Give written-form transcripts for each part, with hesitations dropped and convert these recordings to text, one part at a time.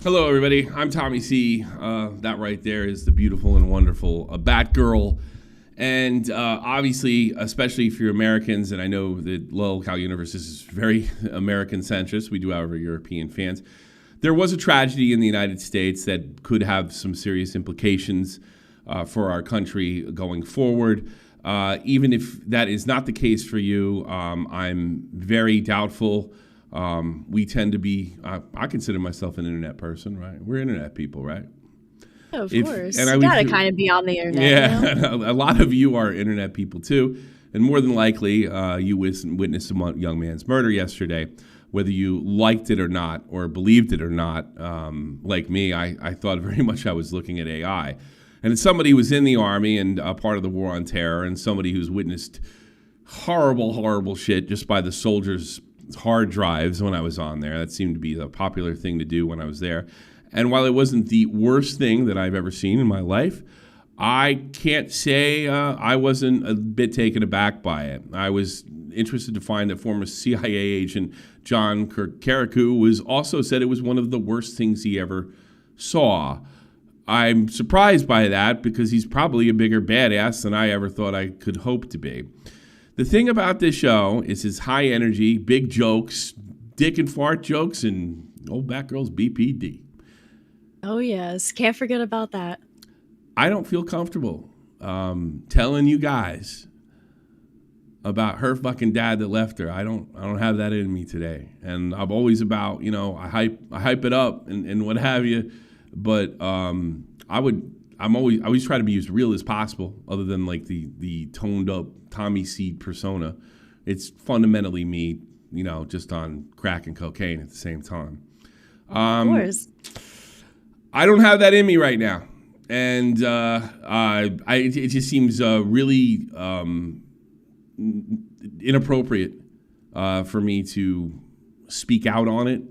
Hello, everybody. I'm Tommy C. That right there is the beautiful and wonderful Batgirl. And obviously, especially for Americans, and I know that Locale Universe is very American-centrist. We do have our European fans. There was a tragedy in the United States that could have some serious implications for our country going forward. Even if that is not the case for you, I'm very doubtful. We tend to be, I consider myself an internet person, right? We're internet people, right? Of course. You gotta kind of be on the internet. Yeah, you know? A lot of you are internet people too. And more than likely, you witnessed a young man's murder yesterday. Whether you liked it or not, or believed it or not, like me, I thought very much I was looking at AI. And as somebody who was in the Army and part of the War on Terror, and somebody who's witnessed horrible, horrible shit just by the soldiers' hard drives when I was on there. That seemed to be the popular thing to do when I was there. And while it wasn't the worst thing that I've ever seen in my life, I can't say I wasn't a bit taken aback by it. I was interested to find that former CIA agent John Kirkconnell was also said it was one of the worst things he ever saw. I'm surprised by that because he's probably a bigger badass than I ever thought I could hope to be. The thing about this show is his high energy, big jokes, dick and fart jokes, and old Batgirl's BPD. Oh, yes. Can't forget about that. I don't feel comfortable telling you guys about her fucking dad that left her. I don't have that in me today. And I'm always about, I hype it up and what have you. But I always try to be as real as possible, other than like the toned up Tommy Seed persona. It's fundamentally me, just on crack and cocaine at the same time. Of course. I don't have that in me right now. And it just seems really inappropriate for me to speak out on it.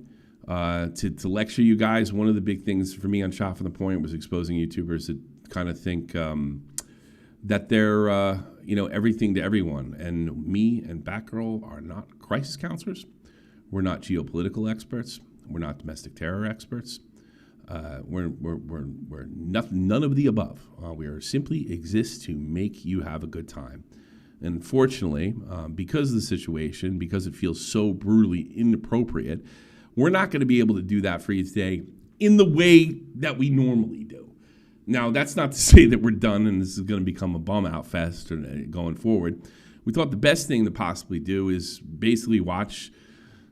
To lecture you guys. One of the big things for me on Shot from the Point was exposing YouTubers that kind of think that they're everything to everyone. And me and Batgirl are not crisis counselors. We're not geopolitical experts. We're not domestic terror experts. We're none of the above. We are simply exist to make you have a good time. And fortunately, because of the situation, because it feels so brutally inappropriate, we're not going to be able to do that for you today in the way that we normally do. Now, that's not to say that we're done and this is going to become a bum out fest going forward. We thought the best thing to possibly do is basically watch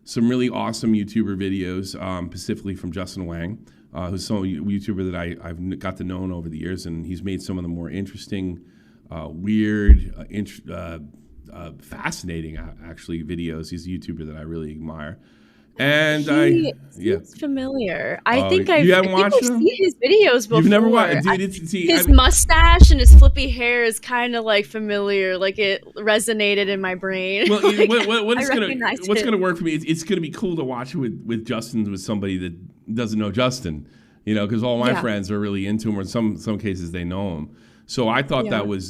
some really awesome YouTuber videos, specifically from Justin Whang, who's a YouTuber that I've got to know over the years, and he's made some of the more interesting, weird, fascinating, actually, videos. He's a YouTuber that I really admire. And It's familiar. I think I've seen his videos before. You've never watched, dude? His mustache and his flippy hair is kind of like familiar. Like it resonated in my brain. Well, what's going to work for me? It's going to be cool to watch with Justin, with somebody that doesn't know Justin, because all my friends are really into him, or in some cases they know him. So I thought that was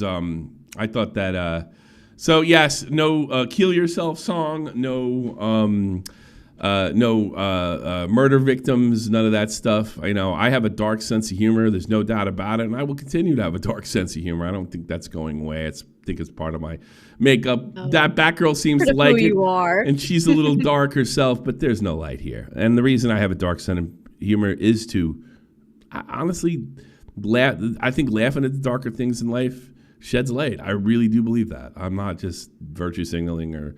so yes, no kill yourself song, no murder victims, none of that stuff. I have a dark sense of humor. There's no doubt about it, and I will continue to have a dark sense of humor. I don't think that's going away. I think it's part of my makeup. That Batgirl seems to like it, you are. And she's a little dark herself, but there's no light here. And the reason I have a dark sense of humor is to, honestly, I think laughing at the darker things in life sheds light. I really do believe that. I'm not just virtue signaling or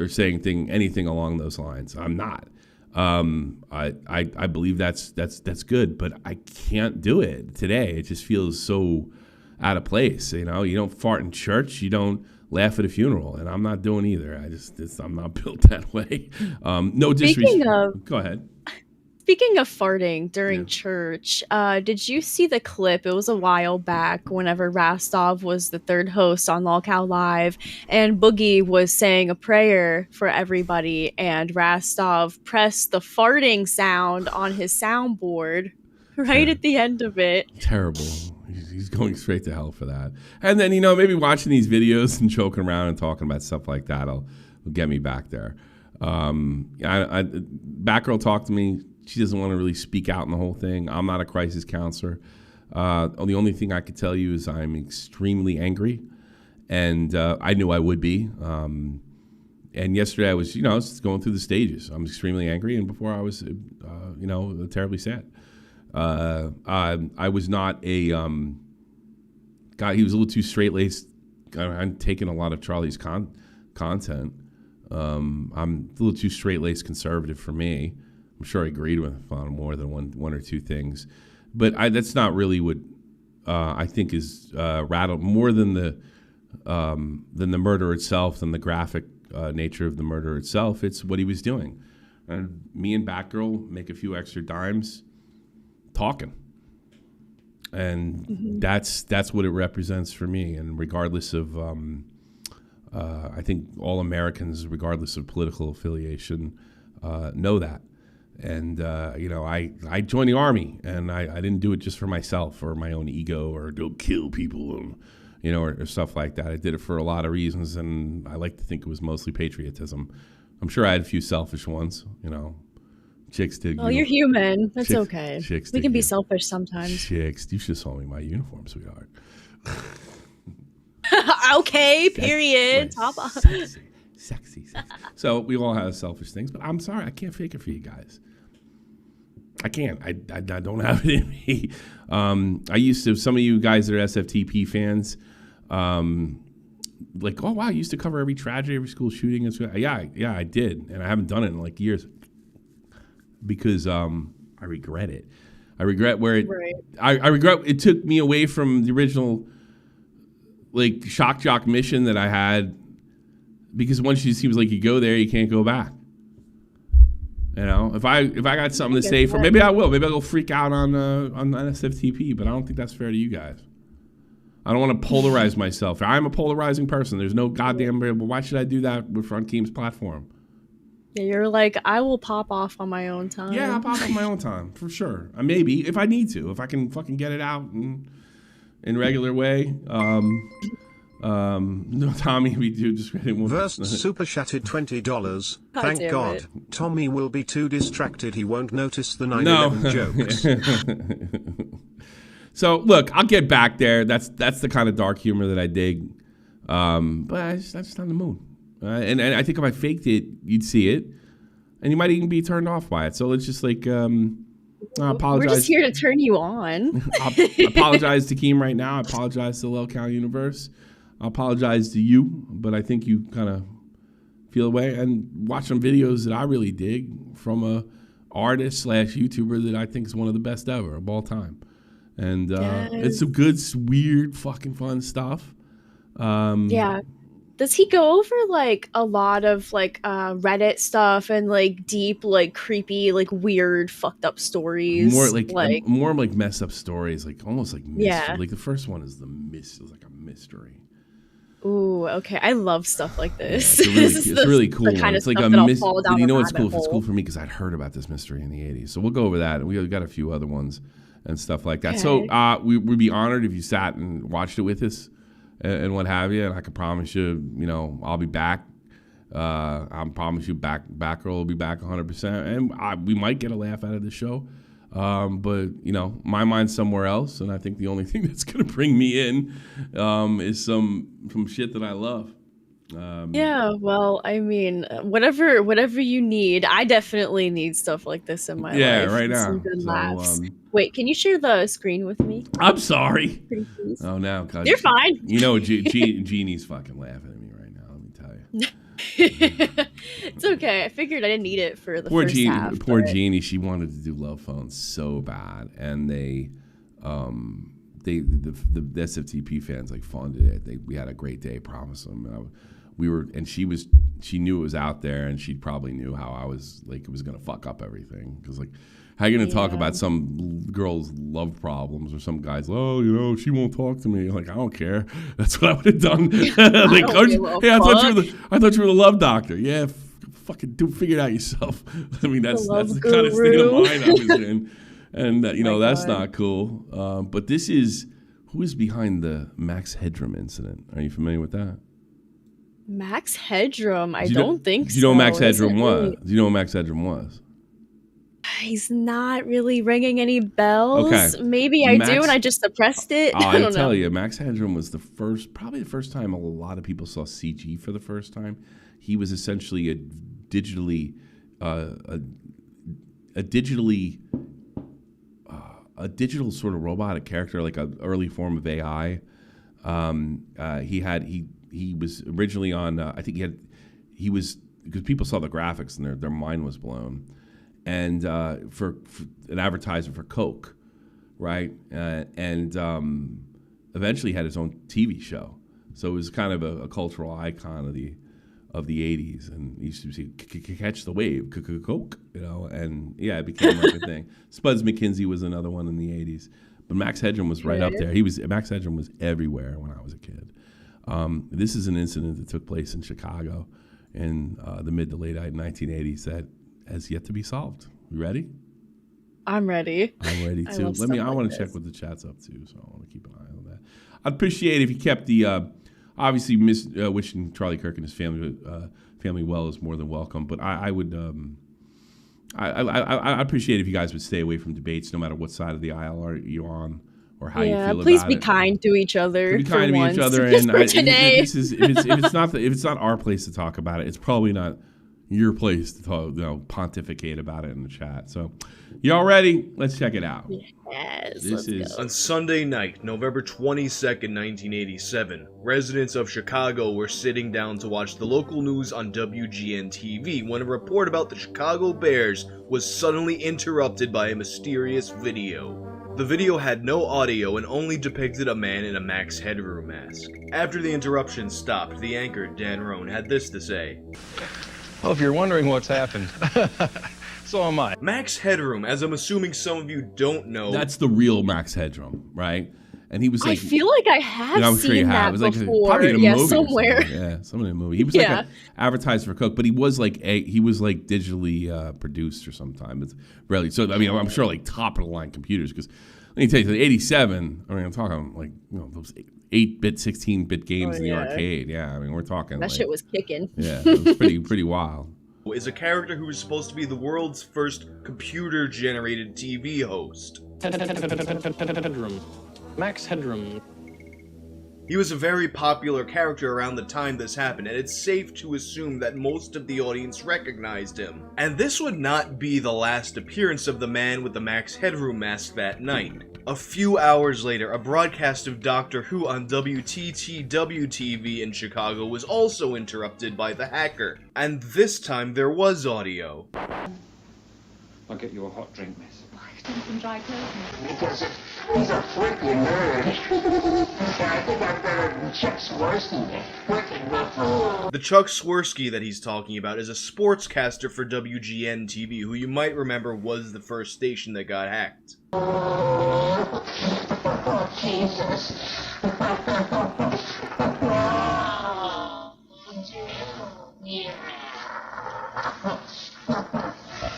saying anything along those lines. I'm not. I believe that's good, but I can't do it today. It just feels so out of place. You don't fart in church. You don't laugh at a funeral, and I'm not doing either. I'm not built that way. No disrespect. Go ahead. Speaking of farting during church, did you see the clip? It was a while back whenever Rastov was the third host on Lolcow Live, and Boogie was saying a prayer for everybody, and Rastov pressed the farting sound on his soundboard right at the end of it. Terrible. He's going straight to hell for that. And then, maybe watching these videos and joking around and talking about stuff like that will get me back there. Batgirl talked to me. she doesn't want to really speak out in the whole thing. I'm not a crisis counselor. The only thing I could tell you is I'm extremely angry, and I knew I would be. And yesterday I was, I was going through the stages. I'm extremely angry, and before I was, terribly sad. I was not a guy. He was a little too straight-laced. I'm taking a lot of Charlie's content. I'm a little too straight-laced conservative for me. I'm sure I agreed with him on more than one or two things, but that's not really what I think is rattled more than the murder itself, than the graphic nature of the murder itself. It's what he was doing, and me and Batgirl make a few extra dimes talking, and that's what it represents for me. And regardless of, I think all Americans, regardless of political affiliation, know that. And, I joined the Army, and I didn't do it just for myself or my own ego or go kill people, or stuff like that. I did it for a lot of reasons, and I like to think it was mostly patriotism. I'm sure I had a few selfish ones, Chicks did. Oh, you're human. That's okay. We can be selfish sometimes. Chicks, you should have saw me my uniform, sweetheart. Okay, period. Top off. Sexy. So we all have selfish things, but I'm sorry, I can't fake it for you guys. I can't. I don't have it in me. I used to. Some of you guys that are SFTP fans, like, oh wow, you used to cover every tragedy, every school shooting. Yeah, I did, and I haven't done it in like years because I regret it. I regret where it. Right. I regret it took me away from the original, like, shock jock mission that I had. Because once it seems like you go there, you can't go back. If I got something to say, maybe I will. Maybe I'll go freak out on SFTP, but I don't think that's fair to you guys. I don't want to polarize myself. I'm a polarizing person. There's no goddamn. But why should I do that with Front Keem's platform? Yeah, you're like, I will pop off on my own time. Yeah, I'll pop off on my own time for sure. Maybe if I need to, if I can fucking get it out in regular way. No, Tommy, we do just read it one. Verst super chatted $20. Thank God. It. Tommy will be too distracted. He won't notice the 9/11 jokes. So look, I'll get back there. That's the kind of dark humor that I dig. But I'm just on the mood. And I think if I faked it, you'd see it, and you might even be turned off by it. So let's just like I apologize. We're just here to turn you on. I apologize to Keem right now. I apologize to the Lel Cal universe. I apologize to you, but I think you kind of feel away and watch some videos that I really dig from a artist / YouTuber that I think is one of the best ever of all time. And it's some good, weird, fucking fun stuff. Yeah. Does he go over like a lot of like Reddit stuff and like deep, like creepy, like weird, fucked up stories? More like messed up stories, like almost like mystery. Yeah. Like the first one is it was like a mystery. Ooh, okay. I love stuff like this. Yeah, it's really cool. It's like a mystery. You know what's cool? It's cool for me because I'd heard about this mystery in the 80s. So we'll go over that. And we got a few other ones and stuff like that. Okay. So we'd be honored if you sat and watched it with us and what have you. And I can promise you, I'll be back. I promise you, Batgirl will be back 100%. And we might get a laugh out of the show. But my mind's somewhere else, and I think the only thing that's gonna bring me in is some shit that I love. Yeah, well, I mean, whatever you need. I definitely need stuff like this in my life. Yeah, right now. Some good laughs. Wait, can you share the screen with me? I'm sorry. Please. Oh, now, God, you're fine. Jeannie's fucking laughing at me right now. Let me tell you. It's okay. I figured I didn't need it for the first half. Poor Jeannie, she wanted to do Love Phones so bad, and the SFTP fans like funded it. We had a great day, promise them. And she knew it was out there, and she probably knew how I was like it was gonna fuck up everything because like. How are you going to talk about some girl's love problems or some guy's, she won't talk to me. Like, I don't care. That's what I would have done. Like, I thought you were the love doctor. Yeah, fucking figure it out yourself. I mean, that's the kind of state of mind I was in. And, that's not cool. But who is behind the Max Headroom incident? Are you familiar with that? Max Headroom? I don't think so. Do you know what Max Headroom was? Do you know what Max Headroom was? He's not really ringing any Okay. bells. Maybe I do, and I just suppressed it. I I'll don't tell know. you, Max Headroom was probably the first time a lot of people saw CG for the first time. He was essentially a digitally a digital sort of robotic character, like an early form of AI. He was originally on. I think he was because people saw the graphics and their mind was blown, and for an advertiser for Coke, right? And eventually had his own TV show. So it was kind of a cultural icon of the 80s, and he used to say, catch the wave, Coke, and yeah, it became like a thing. Spuds McKinsey was another one in the 80s, but Max Headroom was right up there. Max Headroom was everywhere when I was a kid. This is an incident that took place in Chicago in the mid to late 1980s that has yet to be solved. You ready? I'm ready. I'm ready too. I want to check what the chat's up to, so I want to keep an eye on that. I'd appreciate if you kept the obviously wishing Charlie Kirk and his family well is more than welcome, but I would I appreciate if you guys would stay away from debates, no matter what side of the aisle you're on or how you feel about it. Please be kind to each other. Be kind to each other, just and for today. if it's not our place to talk about it, it's probably not your place to talk, pontificate about it in the chat. So, y'all ready? Let's check it out. Yes. This is on Sunday night, November 22nd, 1987. Residents of Chicago were sitting down to watch the local news on WGN-TV when a report about the Chicago Bears was suddenly interrupted by a mysterious video. The video had no audio and only depicted a man in a Max Headroom mask. After the interruption stopped, the anchor, Dan Roan, had this to say. Well, if you're wondering what's happened, so am I. Max Headroom, as I'm assuming some of you don't know. That's the real Max Headroom, right? And he was like, I feel like I have I'm sure you seen have. that It was like before. probably in a movie somewhere. Yeah, somewhere in a movie. He was like an advertiser for Coke, but he was like digitally produced or sometime. It's rarely. So I mean, I'm sure like top of the line computers, because let me tell you, the '87. I mean, I'm talking like those 8-bit, 16-bit games in the arcade. Yeah, I mean, we're talking that shit was kicking. Yeah, it was pretty wild. Is a character who was supposed to be the world's first computer-generated TV host. Headroom. Max Headroom. He was a very popular character around the time this happened, and it's safe to assume that most of the audience recognized him. And this would not be the last appearance of the man with the Max Headroom mask that night. A few hours later, a broadcast of Doctor Who on WTTW-TV in Chicago was also interrupted by the hacker. And this time there was audio. I'll get you a hot drink, miss. Some dry clothing. Because he's a freaking nerd. I think I'm better than Chuck Swirsky. Freaking with The Chuck Swirsky that he's talking about is a sportscaster for WGN-TV, who you might remember was the first station that got hacked. Oh, Jesus.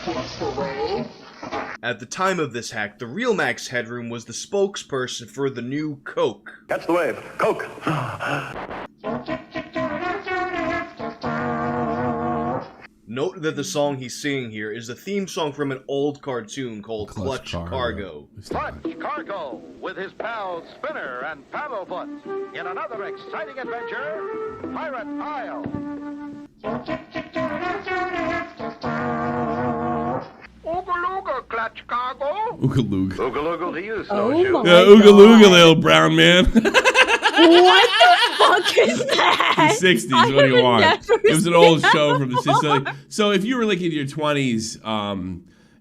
That's the way. At the time of this hack, the real Max Headroom was the spokesperson for the new Coke. Catch the wave. Coke. Note that the song he's singing here is the theme song from an old cartoon called Clutch Cargo. Clutch Cargo, with his pals Spinner and Paddlefoot, in another exciting adventure, Pirate Isle. Ooga-looga, Clutch Cargo. Ooga-looga. Ooga-looga to you, Snowshoe. Yeah, ooga-looga, little brown man. What the fuck is that? The 60s, what do you want? It was an old show from the 60s. So if you were like in your 20s,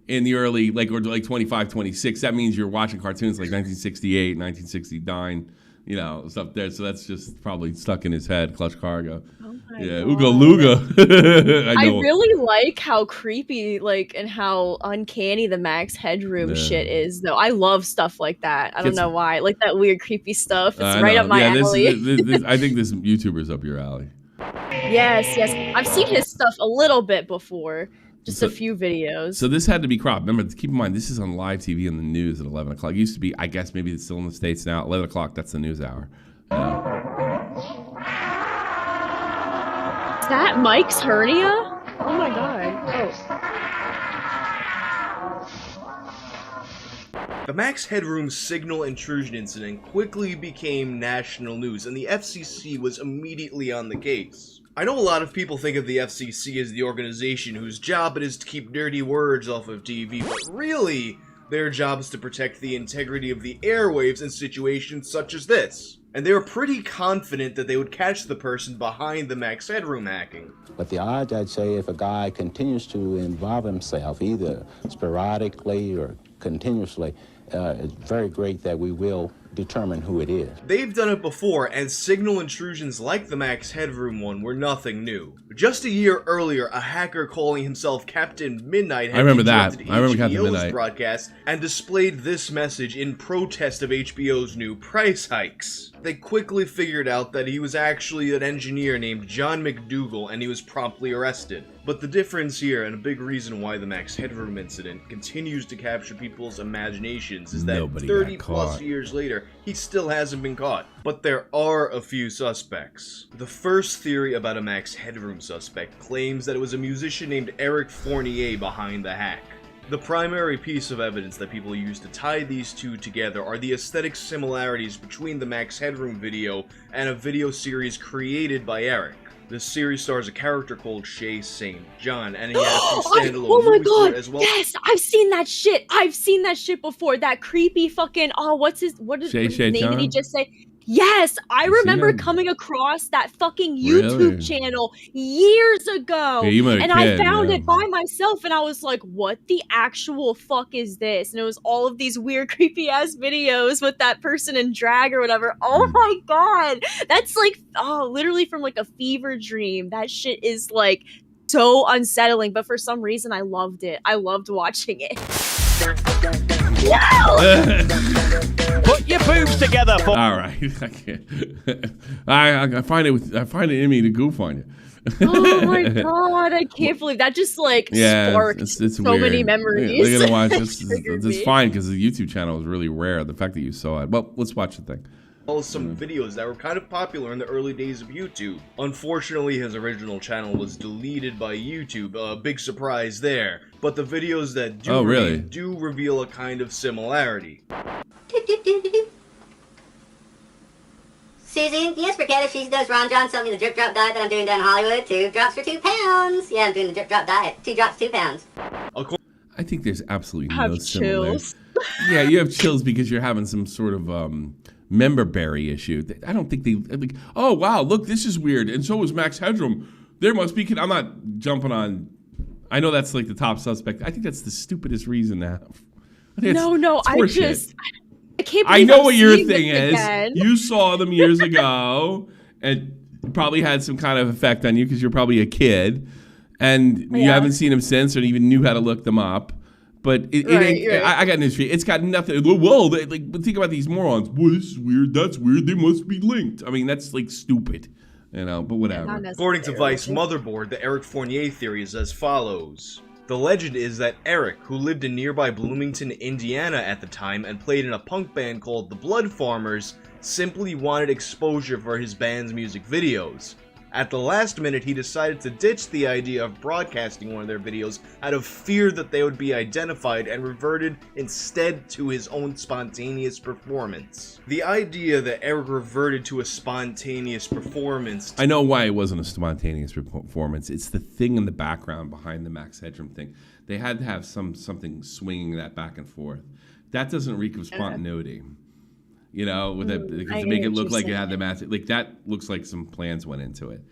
in the early, or 25, 26, that means you're watching cartoons like 1968, 1969, stuff there. So that's just probably stuck in his head, Clutch Cargo. Yeah, Ooga Looga. I really like how creepy, and how uncanny the Max Headroom shit is, though. I love stuff like that. I don't know why. Like that weird, creepy stuff. It's right up my alley. I think this YouTuber's up your alley. Yes. I've seen his stuff a little bit before. Just a few videos. So this had to be cropped. Remember, keep in mind, this is on live TV in the news at 11 o'clock. It used to be, I guess maybe it's still in the States now. 11 o'clock, that's the news hour. Is that Mike's hernia? Oh my god. The Max Headroom signal intrusion incident quickly became national news, and the FCC was immediately on the case. I know a lot of people think of the FCC as the organization whose job it is to keep dirty words off of TV, but really, their job is to protect the integrity of the airwaves in situations such as this. And they were pretty confident that they would catch the person behind the Max Headroom hacking. But the odds, I'd say, if a guy continues to involve himself, either sporadically or continuously, it's very great that we will determine who it is. They've done it before, and signal intrusions like the Max Headroom one were nothing new. Just a year earlier, a hacker calling himself Captain Midnight had interrupted HBO's broadcast and displayed this message in protest of HBO's new price hikes. They quickly figured out that he was actually an engineer named John McDougal, and he was promptly arrested. But the difference here, and a big reason why the Max Headroom incident continues to capture people's imaginations, is that 30 plus years later, he still hasn't been caught. But there are a few suspects. The first theory about a Max Headroom suspect claims that it was a musician named Eric Fournier behind the hack. The primary piece of evidence that people use to tie these two together are the aesthetic similarities between the Max Headroom video and a video series created by Eric. This series stars a character called Shay St. John, and he has some standalone movies to it as well. Yes, I've seen that shit. I've seen that shit before. That creepy fucking what is Shay the name John? did he just say? Yes, I remember coming across that fucking YouTube channel years ago, and I found it by myself, and I was like, what the actual fuck is this? And it was all of these weird, creepy ass videos with that person in drag or whatever. Oh my god, that's like, literally from like a fever dream. That shit is like so unsettling, but for some reason I loved it. I loved watching it. Put your boobs together. All right, I can't. I find it in me to goof on you. Oh my god, I can't believe that just like sparked it's so weird. many memories. They're gonna watch this. It's fine because the YouTube channel is really rare. The fact that you saw it. Well, let's watch the thing. Some videos that were kind of popular in the early days of YouTube. Unfortunately, his original channel was deleted by YouTube. Big surprise there. But the videos that do do reveal a kind of similarity. Susie, yes, for Cat, if she does Ron John tell me the drip drop diet that I'm doing down in Hollywood. 2 drops for 2 pounds. Yeah, I'm doing the drip drop diet. 2 drops, 2 pounds. I think there's absolutely no similarity. Yeah, you have chills because you're having some sort of memberberry issue. I don't think they like, oh wow, look, this is weird, and so is Max Headroom. There must be. I'm not jumping on. I know that's like the top suspect. I think that's the stupidest reason to have. I can't believe I know what your thing is. You saw them years ago, and probably had some kind of effect on you because you're probably a kid, and you haven't seen them since, or even knew how to look them up. But I got news for you. It's got nothing. Whoa, but think about these morons. Well, this is weird. That's weird. They must be linked. I mean, that's like stupid, you know. But whatever. According to Vice Motherboard, the Eric Fournier theory is as follows. The legend is that Eric, who lived in nearby Bloomington, Indiana at the time and played in a punk band called the Blood Farmers, simply wanted exposure for his band's music videos. At the last minute, he decided to ditch the idea of broadcasting one of their videos out of fear that they would be identified and reverted instead to his own spontaneous performance. The idea that Eric reverted to a spontaneous performance... I know why it wasn't a spontaneous performance. It's the thing in the background behind the Max Headroom thing. They had to have something swinging that back and forth. That doesn't reek of spontaneity. You know, with that, because to make it look like it had the mass, like that looks like some plans went into it.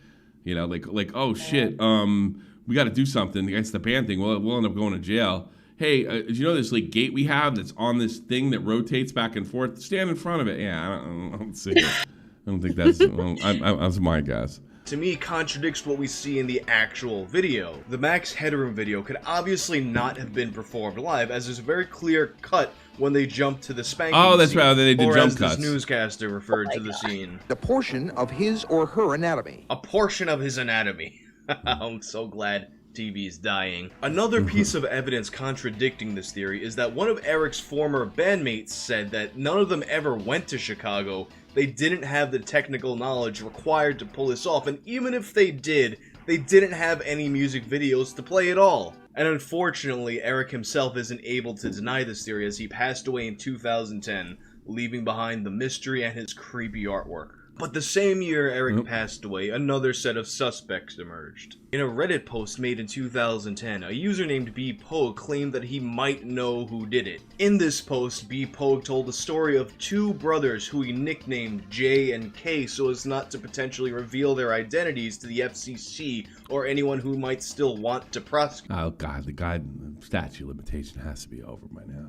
You know, like oh shit, we got to do something against the band thing. We'll end up going to jail. Hey, did you know this like gate we have that's on this thing that rotates back and forth? Stand in front of it. Yeah, I don't see it. I don't think that's. That's my guess. To me, contradicts what we see in the actual video. The Max Headroom video could obviously not have been performed live, as there's a very clear cut when they jump to the spanking scene. Oh, that's right, they did jump cuts. This newscaster referred to the scene. A portion of his or her anatomy. A portion of his anatomy. I'm so glad TV's dying. Another piece of evidence contradicting this theory is that one of Eric's former bandmates said that none of them ever went to Chicago. They didn't have the technical knowledge required to pull this off, and even if they did, they didn't have any music videos to play at all. And unfortunately, Eric himself isn't able to deny this theory as he passed away in 2010, leaving behind the mystery and his creepy artwork. But the same year Eric passed away, another set of suspects emerged. In a Reddit post made in 2010, a user named B. Pogue claimed that he might know who did it. In this post, B. Pogue told the story of two brothers who he nicknamed J and K so as not to potentially reveal their identities to the FCC or anyone who might still want to prosecute. Oh God, the statute of limitation has to be over by now.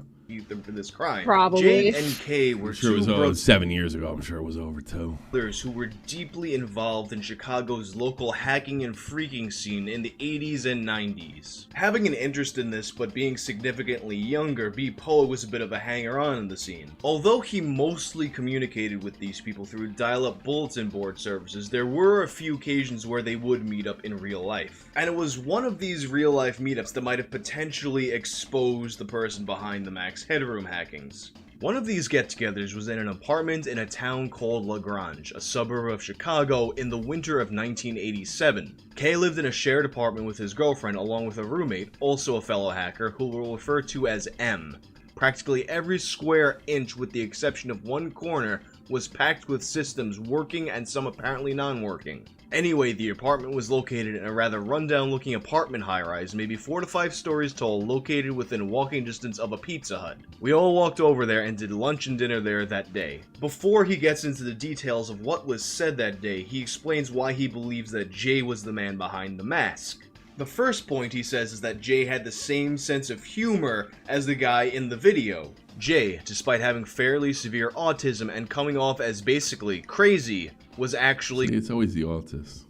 Them for this crime. Probably. J and K were Sure, it two was 7 years ago. I'm sure it was over too. brothers who were deeply involved in Chicago's local hacking and freaking scene in the 80s and 90s. Having an interest in this, but being significantly younger, B. Poe was a bit of a hanger-on in the scene. Although he mostly communicated with these people through dial-up bulletin board services, there were a few occasions where they would meet up in real life. And it was one of these real-life meetups that might have potentially exposed the person behind the Max Headroom hackings. One of these get-togethers was in an apartment in a town called La Grange, a suburb of Chicago, in the winter of 1987. Kay lived in a shared apartment with his girlfriend along with a roommate, also a fellow hacker, who we'll refer to as M. Practically every square inch, with the exception of one corner, was packed with systems working and some apparently non-working. Anyway, the apartment was located in a rather rundown-looking apartment high-rise, maybe 4 to 5 stories tall, located within walking distance of a Pizza Hut. We all walked over there and did lunch and dinner there that day. Before he gets into the details of what was said that day, he explains why he believes that Jay was the man behind the mask. The first point he says is that Jay had the same sense of humor as the guy in the video. Jay, despite having fairly severe autism and coming off as basically crazy, was actually... It's always the autists.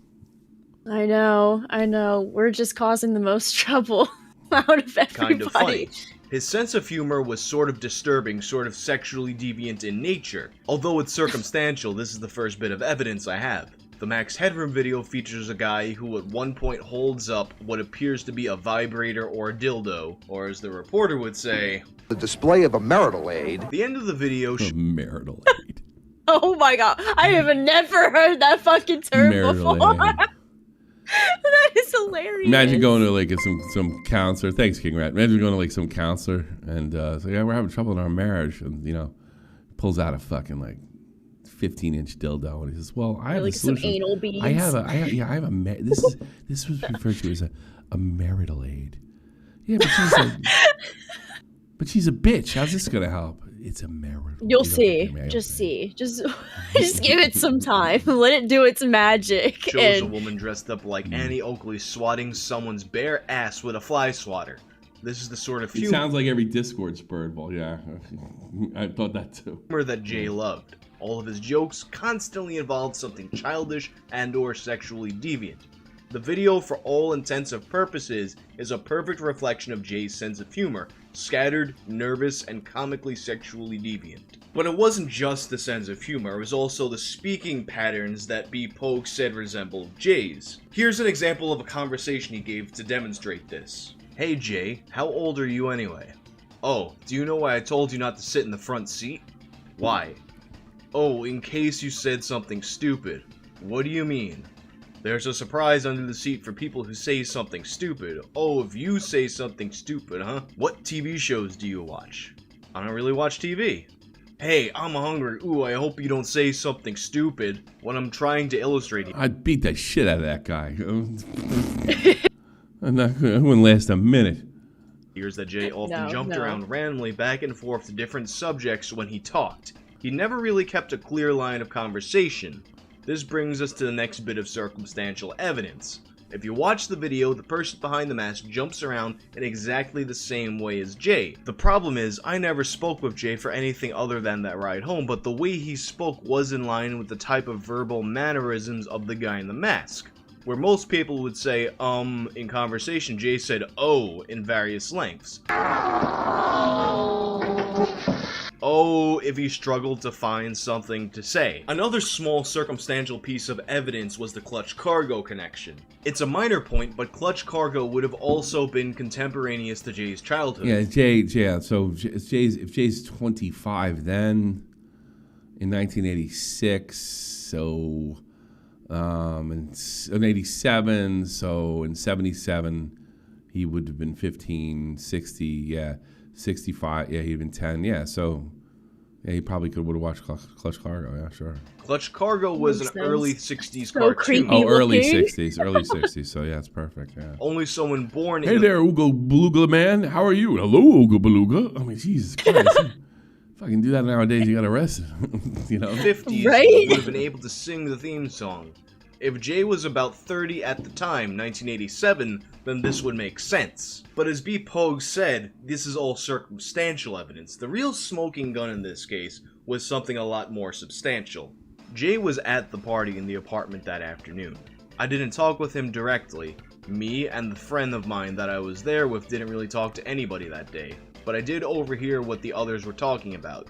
I know. We're just causing the most trouble out of everybody. kind of funny. His sense of humor was sort of disturbing, sort of sexually deviant in nature. Although it's circumstantial, this is the first bit of evidence I have. The Max Headroom video features a guy who at one point holds up what appears to be a vibrator or a dildo, or as the reporter would say, the display of a marital aid. The end of the video marital aid. Oh my god, I have never heard that fucking term Marital before. aid. That is hilarious. Imagine going to like some counselor. Thanks, King Rat. Imagine going to like some counselor and it's like, yeah, we're having trouble in our marriage, and pulls out a fucking like 15-inch dildo, and he says, "Well, I have like a solution. some anal beads. I have a this was referred to as a marital aid. Yeah, but she's a bitch. How's this gonna help? It's a marital. You'll see. Just see. Just give it some time. Let it do its magic. Shows a woman dressed up like Annie Oakley swatting someone's bare ass with a fly swatter. This is the sort of It sounds like every Discord spurred ball. Yeah, I thought that too. Humor that Jay loved. All of his jokes constantly involved something childish and or sexually deviant. The video, for all intents and purposes, is a perfect reflection of Jay's sense of humor, scattered, nervous, and comically sexually deviant. But it wasn't just the sense of humor, it was also the speaking patterns that B. Pogue said resembled Jay's. Here's an example of a conversation he gave to demonstrate this. Hey Jay, how old are you anyway? Oh, do you know why I told you not to sit in the front seat? Why? Oh, in case you said something stupid. What do you mean? There's a surprise under the seat for people who say something stupid. Oh, if you say something stupid, huh? What TV shows do you watch? I don't really watch TV. Hey, I'm hungry. Ooh, I hope you don't say something stupid when I'm trying to illustrate it. I'd beat the shit out of that guy. It wouldn't last a minute. Here's that Jay often jumped around randomly back and forth to different subjects when he talked. He never really kept a clear line of conversation. This brings us to the next bit of circumstantial evidence. If you watch the video, the person behind the mask jumps around in exactly the same way as Jay. The problem is, I never spoke with Jay for anything other than that ride home, but the way he spoke was in line with the type of verbal mannerisms of the guy in the mask. Where most people would say, in conversation, Jay said, oh, in various lengths. Oh, if he struggled to find something to say. Another small circumstantial piece of evidence was the Clutch Cargo connection. It's a minor point, but Clutch Cargo would have also been contemporaneous to Jay's childhood. Yeah, so if Jay's 25 then, in 1986, so, in 87, so in 77, he would have been 15, 60, 65. Yeah, he'd have been 10. Yeah, so he probably would have watched Clutch Cargo. Yeah, sure. Clutch Cargo was an early 60s so cartoon. creepy. Oh, early looking. 60s. Early 60s. So, yeah, it's perfect. Yeah. Only someone born Hey in there, Ooga Beluga man. How are you? Hello, Ooga Beluga. I mean, Jesus Christ. If I can do that nowadays, you got arrested. You know? 50s Right? would have been able to sing the theme song. If Jay was about 30 at the time, 1987, then this would make sense. But as B. Pogue said, this is all circumstantial evidence. The real smoking gun in this case was something a lot more substantial. Jay was at the party in the apartment that afternoon. I didn't talk with him directly. Me and the friend of mine that I was there with didn't really talk to anybody that day, but I did overhear what the others were talking about.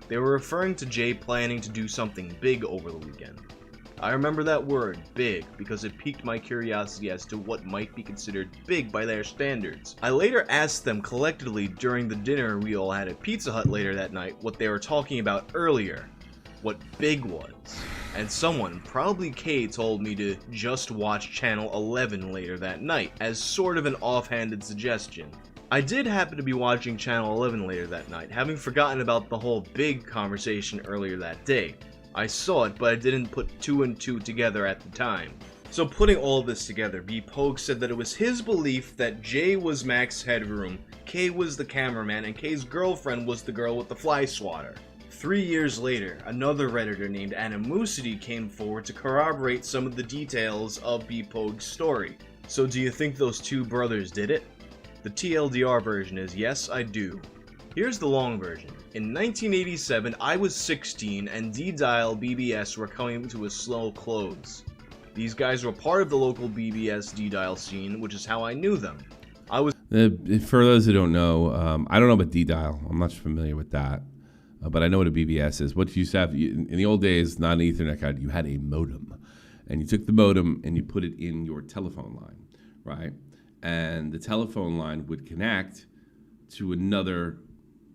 They were referring to Jay planning to do something big over the weekend. I remember that word, big, because it piqued my curiosity as to what might be considered big by their standards. I later asked them collectively during the dinner we all had at Pizza Hut later that night what they were talking about earlier, what big was. And someone, probably Kay, told me to just watch Channel 11 later that night, as sort of an offhanded suggestion. I did happen to be watching Channel 11 later that night, having forgotten about the whole big conversation earlier that day. I saw it, but I didn't put two and two together at the time. So putting all this together, B. Pogue said that it was his belief that Jay was Max Headroom, Kay was the cameraman, and Kay's girlfriend was the girl with the fly swatter. 3 years later, another Redditor named Animosity came forward to corroborate some of the details of B. Pogue's story. So do you think those two brothers did it? The TLDR version is yes, I do. Here's the long version. In 1987, I was 16 and D-Dial BBS were coming to a slow close. These guys were part of the local BBS D-Dial scene, which is how I knew them. For those who don't know, I don't know about D-Dial. I'm not familiar with that. But I know what a BBS is. What you used to have, in the old days, not an Ethernet card, you had a modem. And you took the modem and you put it in your telephone line, right? And the telephone line would connect to another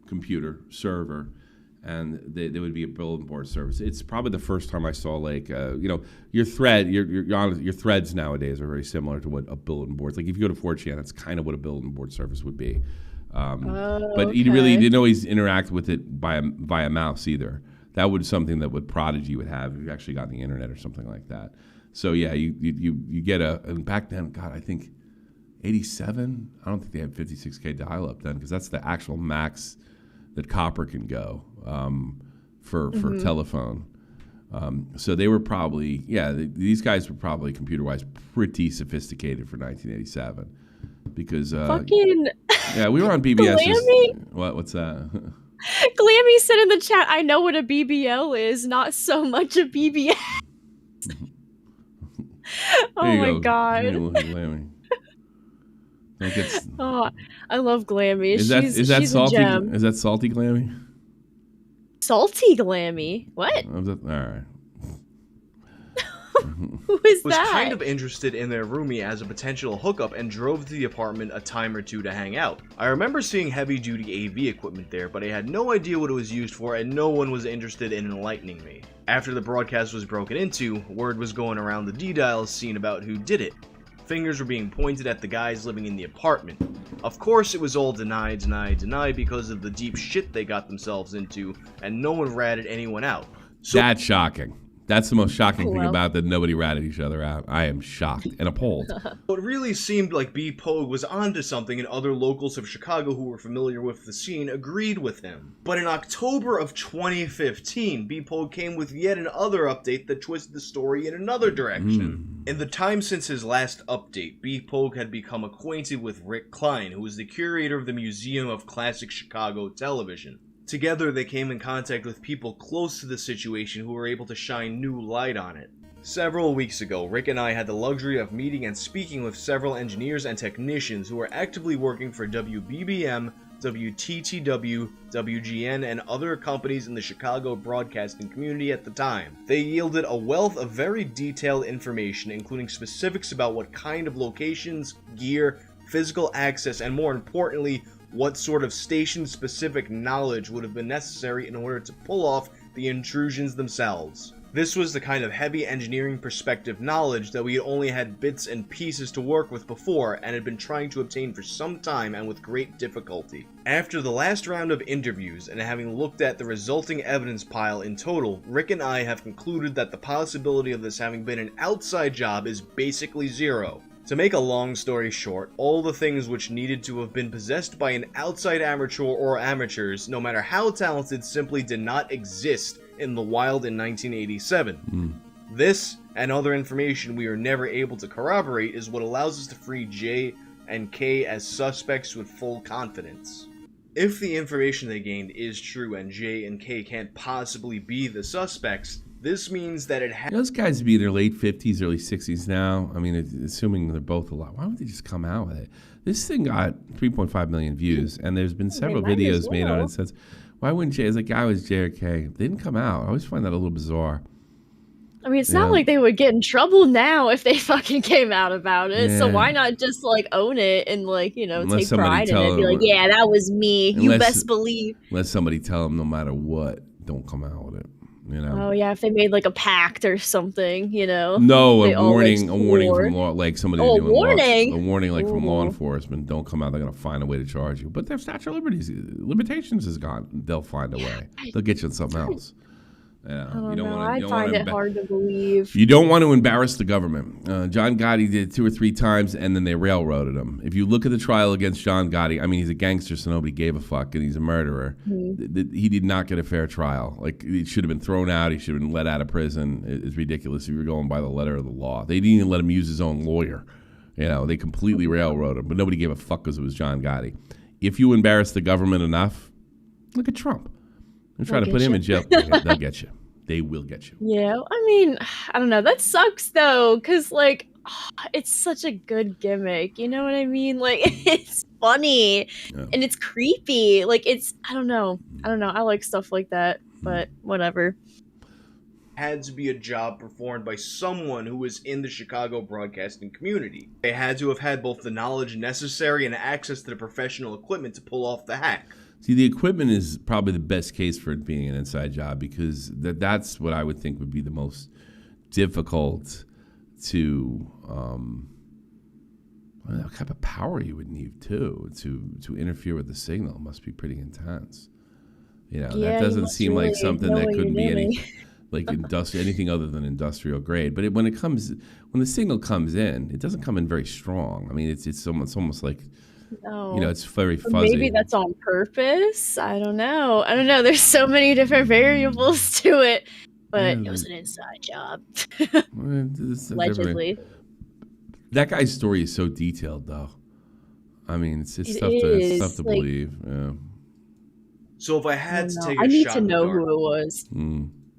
computer server, and there would be a bulletin board service. It's probably the first time I saw your thread. Your threads nowadays are very similar to what a bulletin board. Like if you go to 4chan, that's kind of what a bulletin board service would be. But you really didn't always interact with it via mouse either. That was something that Prodigy would have if you actually got on the internet or something like that. So yeah, you get and back then, God, I think 87. I don't think they had 56K dial-up then, because that's the actual max that copper can go for telephone. So they were probably, these guys were probably computer-wise pretty sophisticated for 1987, because we were on BBS. What's that? Glammy said in the chat, "I know what a BBL is, not so much a BBS." Oh my god. Oh, I love Glammy. Is that she's salty? A gem. Is that salty Glammy? Salty Glammy? What? All right. Who is was that? kind of interested in their roomie as a potential hookup and drove to the apartment a time or two to hang out. I remember seeing heavy-duty AV equipment there, but I had no idea what it was used for, and no one was interested in enlightening me. After the broadcast was broken into, word was going around the D-Dial scene about who did it. Fingers were being pointed at the guys living in the apartment. Of course it was all denied because of the deep shit they got themselves into, and no one ratted anyone out. So that's shocking. That's the most shocking thing about that nobody ratted each other out. I am shocked and appalled. It really seemed like B. Pogue was onto something, and other locals of Chicago who were familiar with the scene agreed with him. But in October of 2015, B. Pogue came with yet another update that twisted the story in another direction. In the time since his last update, B. Pogue had become acquainted with Rick Klein, who was the curator of the Museum of Classic Chicago Television. Together, they came in contact with people close to the situation who were able to shine new light on it. Several weeks ago, Rick and I had the luxury of meeting and speaking with several engineers and technicians who were actively working for WBBM, WTTW, WGN, and other companies in the Chicago broadcasting community at the time. They yielded a wealth of very detailed information, including specifics about what kind of locations, gear, physical access, and more importantly, what sort of station-specific knowledge would have been necessary in order to pull off the intrusions themselves. This was the kind of heavy engineering perspective knowledge that we had only had bits and pieces to work with before and had been trying to obtain for some time and with great difficulty. After the last round of interviews and having looked at the resulting evidence pile in total, Rick and I have concluded that the possibility of this having been an outside job is basically zero. To make a long story short, all the things which needed to have been possessed by an outside amateur or amateurs, no matter how talented, simply did not exist in the wild in 1987. This, and other information we are never able to corroborate, is what allows us to free J and K as suspects with full confidence. If the information they gained is true and J and K can't possibly be the suspects, this means that those guys would be in their late 50s, early 60s now. I mean, assuming they're both alive. Why would they just come out with it? This thing got 3.5 million views, and there's been several videos made on it since. Why wouldn't Jay? It's like, guy was J or K. They didn't come out. I always find that a little bizarre. I mean, it's not like they would get in trouble now if they fucking came out about it. Yeah. So why not just like own it and like, you know, unless take pride in it and be like, yeah, that was me. You best believe. Let somebody tell them no matter what, don't come out with it. You know? Oh yeah, if they made like a pact or something, you know. No, a warning from law, like somebody doing warning. A warning like from law enforcement. Don't come out. They're gonna find a way to charge you. But their statute of limitations is gone. They'll find a way. They'll get you on something else. Yeah, you don't want to. I find it hard to believe. You don't want to embarrass the government. John Gotti did 2 or 3 times, and then they railroaded him. If you look at the trial against John Gotti, I mean, he's a gangster, so nobody gave a fuck, and he's a murderer. He did not get a fair trial. Like, he should have been thrown out. He should have been let out of prison. It's ridiculous if you're going by the letter of the law. They didn't even let him use his own lawyer. You know, they completely railroaded him, but nobody gave a fuck because it was John Gotti. If you embarrass the government enough, look at Trump. They're trying to put him in jail. They'll get you. They will get you. Yeah, I mean, I don't know. That sucks though, because like, it's such a good gimmick. You know what I mean? Like, it's funny and it's creepy. Like, I don't know. I like stuff like that, but whatever. Had to be a job performed by someone who was in the Chicago broadcasting community. They had to have had both the knowledge necessary and access to the professional equipment to pull off the hack. See, the equipment is probably the best case for it being an inside job because that's what I would think would be the most difficult to, what kind of power you would need too to interfere with the signal must be pretty intense. You know, that doesn't seem like something that couldn't be any like anything other than industrial grade. But when the signal comes in, it doesn't come in very strong. I mean, it's almost like. No. You know, it's very fuzzy. Maybe that's on purpose. I don't know. There's so many different variables to it, but it was an inside job. Allegedly. That guy's story is so detailed, though. I mean, it's tough to believe. Yeah. So if I had to take a shot, I need to know who it was.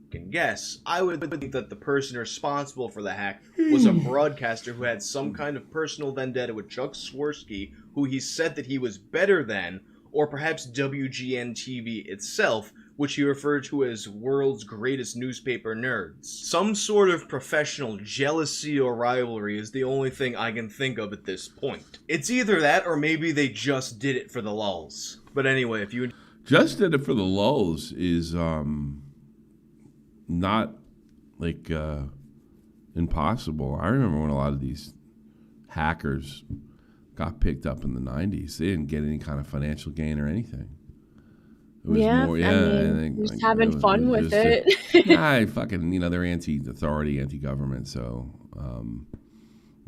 Can guess, I would think that the person responsible for the hack was a broadcaster who had some kind of personal vendetta with Chuck Swirsky, who he said that he was better than, or perhaps WGN-TV itself, which he referred to as world's greatest newspaper nerds. Some sort of professional jealousy or rivalry is the only thing I can think of at this point. It's either that or maybe they just did it for the lulz. But anyway, if you just did it for the lulz is not like impossible. I remember when a lot of these hackers got picked up in the 90s. They didn't get any kind of financial gain or anything. It was more, I think just having fun with it. They're anti-authority, anti-government. So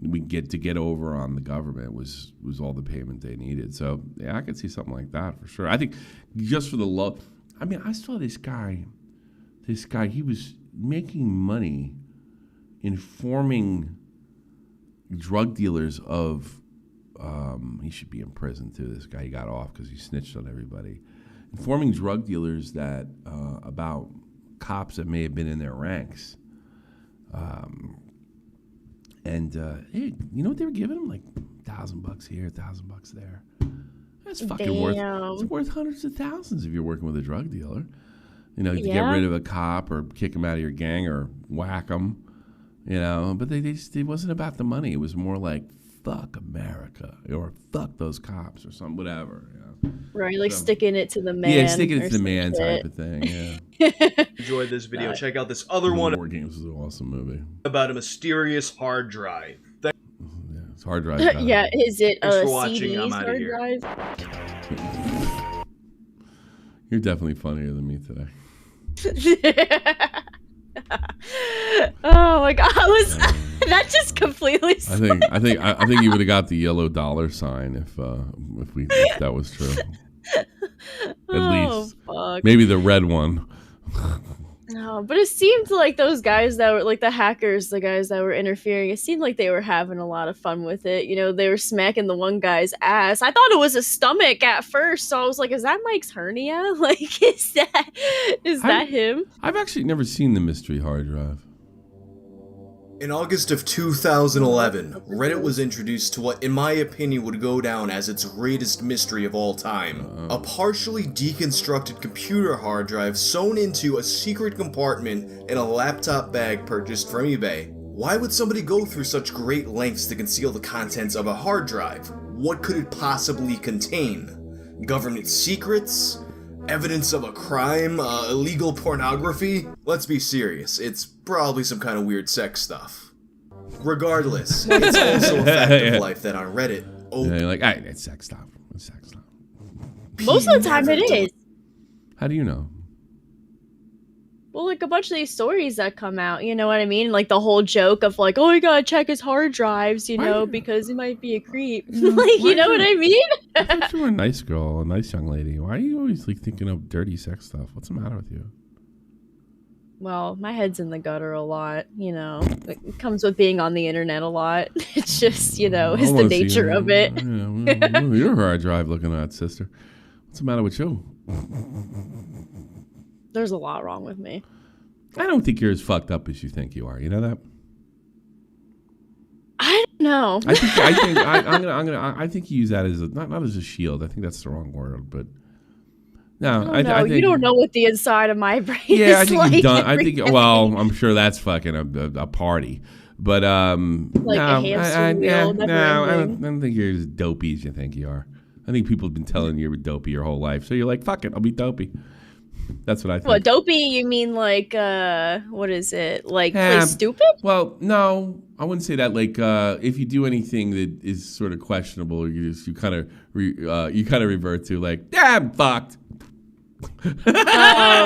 we get over on the government was all the payment they needed. So yeah, I could see something like that for sure. I think just for the love. I mean, I saw this guy, he was making money informing drug dealers of, he should be in prison too, this guy. He got off because he snitched on everybody. Informing drug dealers that about cops that may have been in their ranks. Hey, you know what they were giving him? Like $1,000 here, $1,000 there. That's fucking worth hundreds of thousands if you're working with a drug dealer. You know, to get rid of a cop or kick him out of your gang or whack him, you know. But it wasn't about the money. It was more like fuck America or fuck those cops or something, whatever. You know? Right, like sticking it to the man. Yeah, sticking it to the man type of thing. Yeah. Enjoyed this video. Check out this other one. War Games is an awesome movie. About a mysterious hard drive. It's hard drive. Yeah, is it Thanks a for watching. CD I'm outta hard here. drive? You're definitely funnier than me today. Oh my god, was that just completely? I think you would have got the yellow dollar sign if that was true. At least, fuck. maybe the red one. No, but it seemed like those guys that were like the hackers, the guys that were interfering, it seemed like they were having a lot of fun with it. You know, they were smacking the one guy's ass. I thought it was a stomach at first, so I was like, is that Mike's hernia? Like, is that him? I've actually never seen the mystery hard drive. In August of 2011, Reddit was introduced to what, in my opinion, would go down as its greatest mystery of all time. A partially deconstructed computer hard drive sewn into a secret compartment in a laptop bag purchased from eBay. Why would somebody go through such great lengths to conceal the contents of a hard drive? What could it possibly contain? Government secrets? Evidence of a crime? Illegal pornography? Let's be serious, it's probably some kind of weird sex stuff. Regardless, it's also a fact of life that on Reddit... Yeah, you're like, alright, it's sex stuff. It's sex stuff. Most of the time it is. How do you know? Well, like a bunch of these stories that come out, you know what I mean? Like the whole joke of like, oh, you gotta check his hard drives, you know, because he might be a creep. Like, you know what I mean? I thought you were a nice girl, a nice young lady. Why are you always like thinking of dirty sex stuff? What's the matter with you? Well, my head's in the gutter a lot, you know. It comes with being on the internet a lot. It's just, you know, it's the nature of it. Yeah, well, your hard drive looking at, sister. What's the matter with you? There's a lot wrong with me. I don't think you're as fucked up as you think you are. You know that? I don't know. I think you use that as not as a shield. I think that's the wrong word, but no. I think you don't know what the inside of my brain is. Yeah, I think like you've done. I think. Well, I'm sure that's fucking a party, but like a hamster wheel. I don't think you're as dopey as you think you are. I think people have been telling you you're dopey your whole life, so you're like, fuck it, I'll be dopey. That's what I think. What, dopey? You mean like, what is it? Like, play stupid? Well, no, I wouldn't say that. Like, if you do anything that is sort of questionable, you kind of revert to like, yeah, I'm fucked. Oh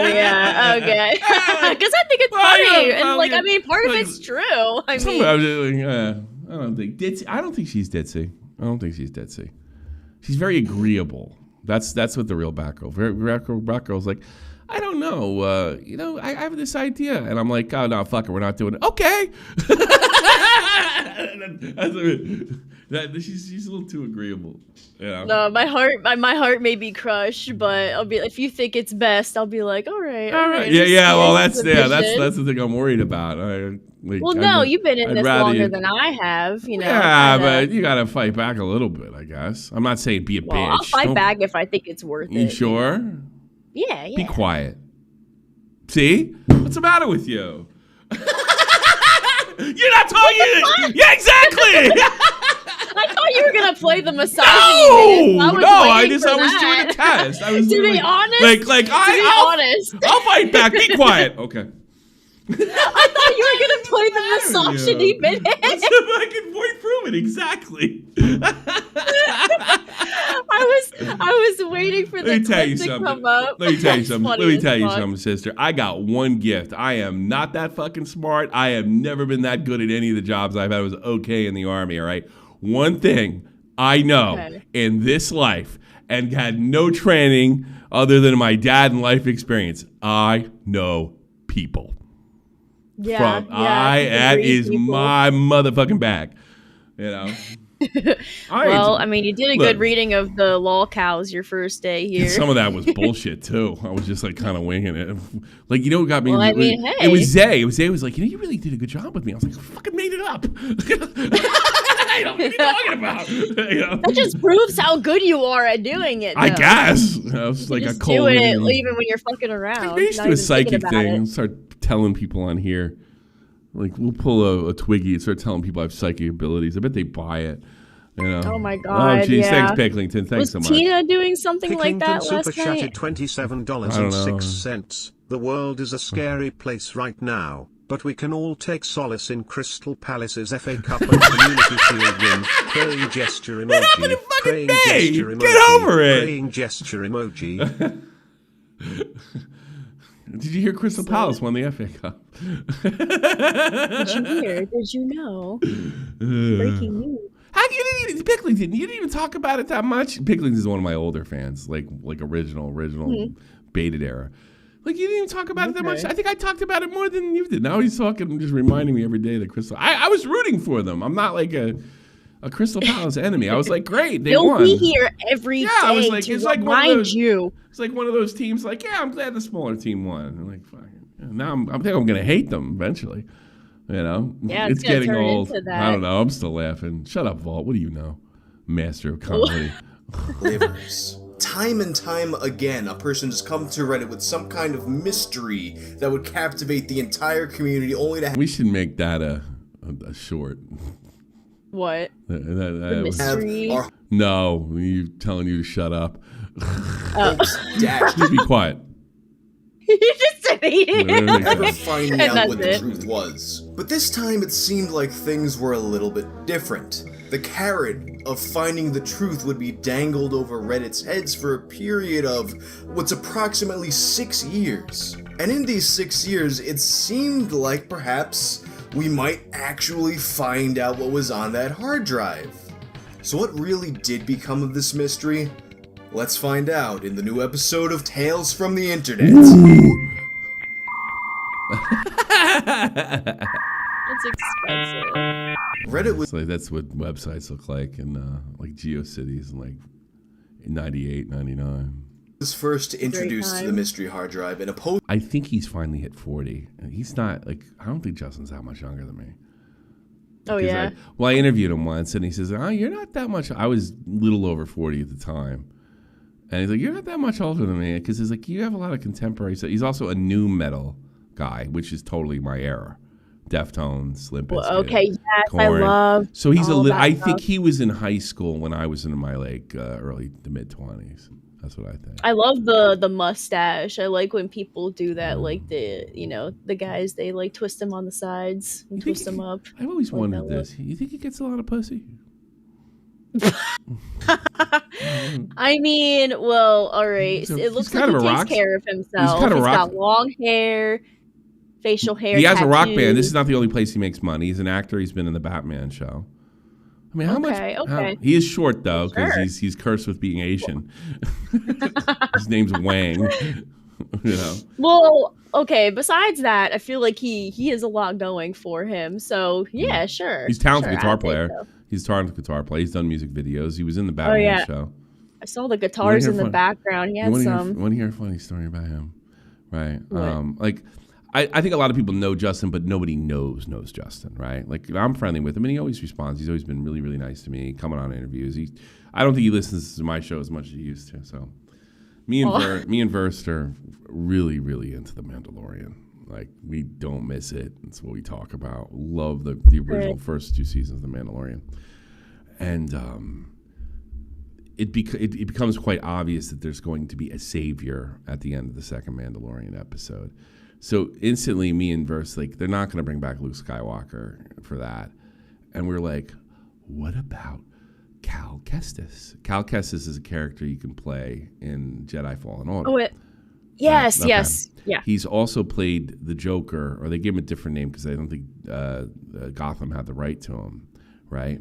yeah, okay. Because I think it's funny, and like, I mean, part of it's true. I don't think ditzy. I don't think she's ditzy. I don't think she's ditzy. She's very agreeable. That's what the real Batgirl's like. I don't know. You know, I have this idea, and I'm like, oh no, fuck it, we're not doing it. Okay. She's a little too agreeable. Yeah. No, my heart may be crushed, but I'll be if you think it's best, I'll be like, all right. Yeah. Well, that's the thing I'm worried about. You've been in this longer than I have. You know. Yeah, but you gotta fight back a little bit, I guess. I'm not saying be a bitch. I'll fight back if I think it's worth it. You sure? Yeah. Be quiet. See? What's the matter with you? You're not talking. Yeah, exactly. I thought you were gonna play the massage. I was doing a test. I was to be honest. I'll fight back. Be quiet. Okay. I thought you were gonna play the misogyny minute. That's the fucking point through it, exactly. I was waiting for the clip to come up. Let me tell you something. Let me tell you something, sister. I got one gift. I am not that fucking smart. I have never been that good at any of the jobs I've had. I was okay in the Army, all right? One thing I know in this life and had no training other than my dad and life experience, I know people. That is my motherfucking bag. You know? Well, I mean, you did a good reading of the lol cows your first day here. Some of that was bullshit too. I was just like kind of winging it. Like, you know what got me? Well, I mean, it was Zay. Zay was like, you know, you really did a good job with me. I was like, I fucking made it up. I don't know what you're talking about. You know? That just proves how good you are at doing it. Though. I guess. I was like just a cold. Do it even when you're fucking around. Maybe just do a psychic thing and start telling people on here. Like, we'll pull a Twiggy and start telling people I have psychic abilities. I bet they buy it. You know? Oh my God! Oh, geez, yeah. thanks, Picklington. Thanks so much. Was Tina doing something like that Picklington last super chatted night? $27.06. The world is a scary place right now, but we can all take solace in Crystal Palace's FA Cup and Community Shield win. Praying gesture emoji. Praying gesture emoji. Get over it. Praying gesture emoji. Did you hear Crystal Palace won the FA Cup? Did you hear? Did you know? Breaking news. How you didn't Picklington? You didn't even talk about it that much. Picklington is one of my older fans, like original baited era. Like you didn't even talk about it that much. I think I talked about it more than you did. Now he's talking, just reminding me every day that Crystal. I was rooting for them. I'm not like a Crystal Palace enemy. I was like, great, they won. He'll be here every day I was like, to it's like remind you. It's like one of those teams. Like, yeah, I'm glad the smaller team won. I'm like, fuck. Now I think I'm gonna hate them eventually. You know, yeah, it's getting turn old. into that. I don't know. I'm still laughing. Shut up, Vault. What do you know? Master of comedy. Livers. Time and time again, a person just comes to Reddit with some kind of mystery that would captivate the entire community, only to We should make that a short. What? The mystery? No, you telling you to shut up. Dash. You be quiet. You just said it. Ever finding And out that's what the it. truth was. But this time it seemed like things were a little bit different. The carrot of finding the truth would be dangled over Reddit's heads for a period of what's approximately 6 years. And in these 6 years, it seemed like perhaps we might actually find out what was on that hard drive. So what really did become of this mystery? Let's find out in the new episode of Tales from the Internet. It's expensive. Reddit was that's what websites look like in like GeoCities in like in 98, 99. Was first introduced to the mystery hard drive in a post. I think he's finally hit 40. And he's not like, I don't think Justin's that much younger than me. Oh, yeah? I interviewed him once and he says, oh, you're not that much. I was a little over 40 at the time. And he's like, you're not that much older than me. Because he's like, you have a lot of contemporary stuff. He's also a new metal guy, which is totally my era. Deftones, Limp Bizkit, okay, yes, Korn. I love. So he's a little. I stuff. think he was in high school when I was in my like early to mid 20s. That's what I think. I love the mustache. I like when people do that, like the guys, they like twist them on the sides and twist them up. I've always like wondered this. You think he gets a lot of pussy? I mean, well, all right. It looks like he takes care of himself. He's got long hair, facial hair. He has a rock tattoos. band. This is not the only place he makes money. He's an actor. He's been in the Batman show. I mean, how much? Okay. He is short though, because he's cursed with being Asian. His name's Wang. You know. Well, okay. Besides that, I feel like he has a lot going for him. So yeah, sure. He's a talented Sure, guitar I think player. so. He's a talented guitar player. He's done music videos. He was in the Batman show. I saw the guitars in the background. He had some. Want to hear a funny story about him? Right. I think a lot of people know Justin, but nobody knows Justin, right? Like, I'm friendly with him, and he always responds. He's always been really, really nice to me, coming on interviews. I don't think he listens to my show as much as he used to. So, me and Verst are really, really into The Mandalorian. Like, we don't miss it. It's what we talk about. Love the original first 2 seasons of The Mandalorian. And it becomes quite obvious that there's going to be a savior at the end of the second Mandalorian episode. So instantly, me and Verse, like, they're not going to bring back Luke Skywalker for that. And we're like, what about Cal Kestis? Cal Kestis is a character you can play in Jedi Fallen Order. Oh, yes. Yeah. He's also played the Joker, or they gave him a different name because I don't think Gotham had the right to him, right?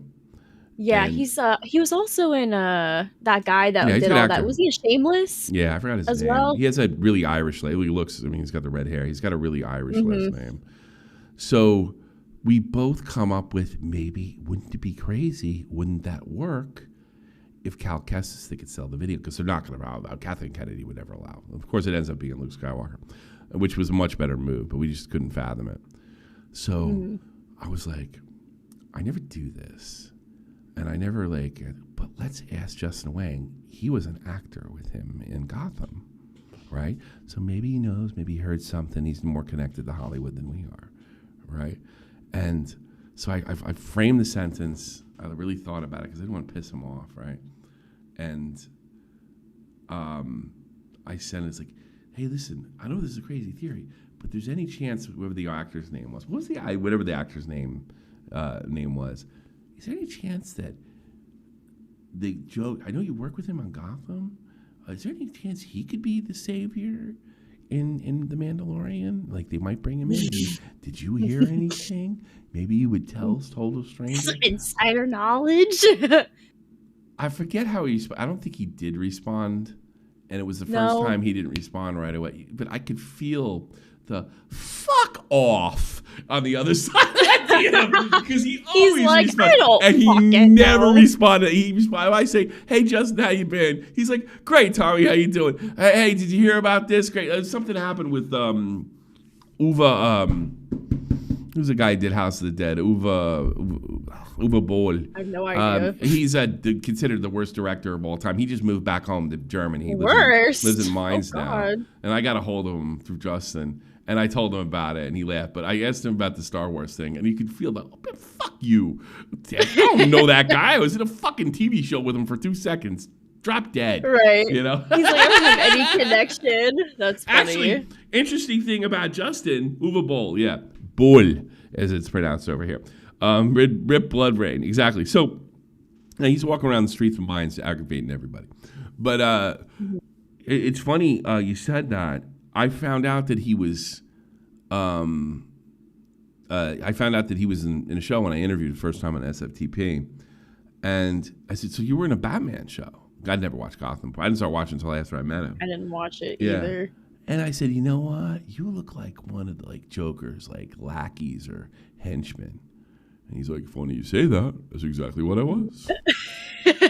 Yeah, and he was also in that guy that did all that. Was he a Shameless? Yeah, I forgot his name. As well? He has a really Irish name. He looks, I mean, he's got the red hair. He's got a really Irish last name. So we both come up with, maybe, wouldn't it be crazy? Wouldn't that work if Cal Kestis, they could sell the video? Because they're not going to allow. Kathleen Kennedy would never allow. Of course, it ends up being Luke Skywalker, which was a much better move, but we just couldn't fathom it. So I was like, I never do this. And I never but let's ask Justin Wang. He was an actor with him in Gotham, right? So maybe he knows, maybe he heard something. He's more connected to Hollywood than we are, right? And so I framed the sentence. I really thought about it because I didn't want to piss him off, right? And I said, it's like, hey, listen, I know this is a crazy theory, but there's any chance, whatever the actor's name was, whatever the actor's name was, is there any chance that the joke, I know you work with him on Gotham, is there any chance he could be the savior in The Mandalorian? Like, they might bring him in. Did you hear anything? Maybe you would tell total strangers. Insider knowledge. I forget how I don't think he did respond, and it was the first time he didn't respond right away. But I could feel the "fuck off" on the other side of that DM because he always responds, and he never responded. I say, "Hey, Justin, how you been?" He's like, "Great, Tommy, how you doing? Hey, did you hear about this? Great. Something happened with Uwe. Who's the guy who did House of the Dead? Uwe Boll. I have no idea. He's considered the worst director of all time. He just moved back home to Germany. He lives in Mainz now. And I got a hold of him through Justin, and I told him about it, and he laughed. But I asked him about the Star Wars thing, and you could feel that. Oh, fuck you! I don't know that guy. I was in a fucking TV show with him for 2 seconds. Drop dead. Right. You know? He's like, I don't have any connection. That's funny. Actually, interesting thing about Justin, Uwe Boll, yeah. Bull, as it's pronounced over here. Rip Blood Rain, exactly. So he's walking around the streets of Mainz aggravating everybody. But it's funny you said that. I found out that he was in a show when I interviewed the first time on SFTP. And I said, so you were in a Batman show? I'd never watched Gotham. I didn't start watching until after I met him. I didn't watch it either. And I said, you know what? You look like one of the Joker's lackeys or henchmen. And he's like, funny you say that. That's exactly what I was.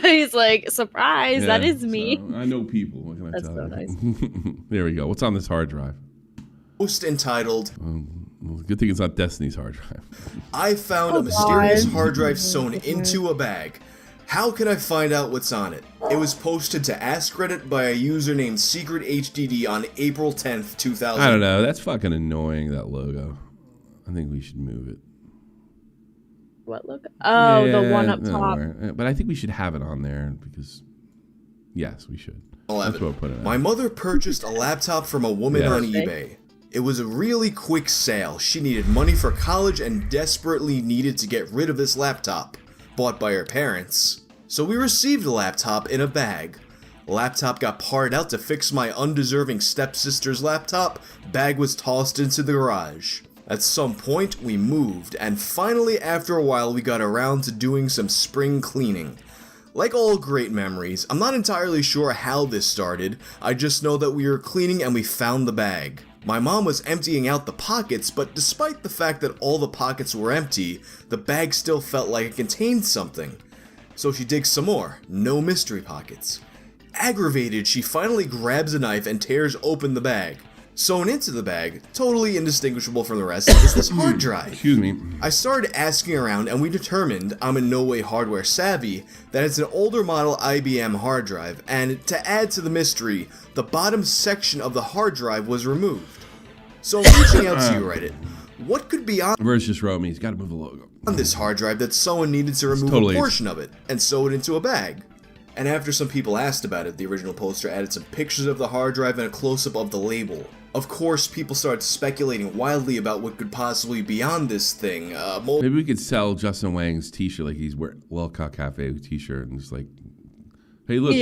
He's like, surprise, that is me. So I know people. What can I tell you? Nice. There we go. What's on this hard drive? Post entitled, well, good thing it's not Destiny's hard drive. I found a mysterious hard drive sewn into a bag. How can I find out what's on it? It was posted to Ask Reddit by a user named SecretHDD on April 10th, 2000. I don't know. That's fucking annoying, that logo. I think we should move it. What logo? Oh, the one up top. But I think we should have it on there because, yes, we should. That's what I'll put it. My mother purchased a laptop from a woman on eBay. It was a really quick sale. She needed money for college and desperately needed to get rid of this laptop, bought by her parents. So we received the laptop in a bag. Laptop got parted out to fix my undeserving stepsister's laptop. Bag was tossed into the garage. At some point, we moved, and finally after a while we got around to doing some spring cleaning. Like all great memories, I'm not entirely sure how this started. I just know that we were cleaning and we found the bag. My mom was emptying out the pockets, but despite the fact that all the pockets were empty, the bag still felt like it contained something. So she digs some more. No mystery pockets. Aggravated, she finally grabs a knife and tears open the bag. Sewn into the bag, totally indistinguishable from the rest, is this hard drive. Excuse me. I started asking around and we determined, I'm in no way hardware savvy, that it's an older model IBM hard drive, and to add to the mystery, the bottom section of the hard drive was removed. So I'm reaching out to you, Reddit. What could be on Verse just wrote me, he's got to move the logo. On this hard drive that someone needed to remove a portion of it and sew it into a bag? And after some people asked about it, the original poster added some pictures of the hard drive and a close-up of the label. Of course, people started speculating wildly about what could possibly be on this thing. Maybe we could sell Justin Wang's t-shirt, like he's wearing Local Cafe t-shirt, and just like, hey, look,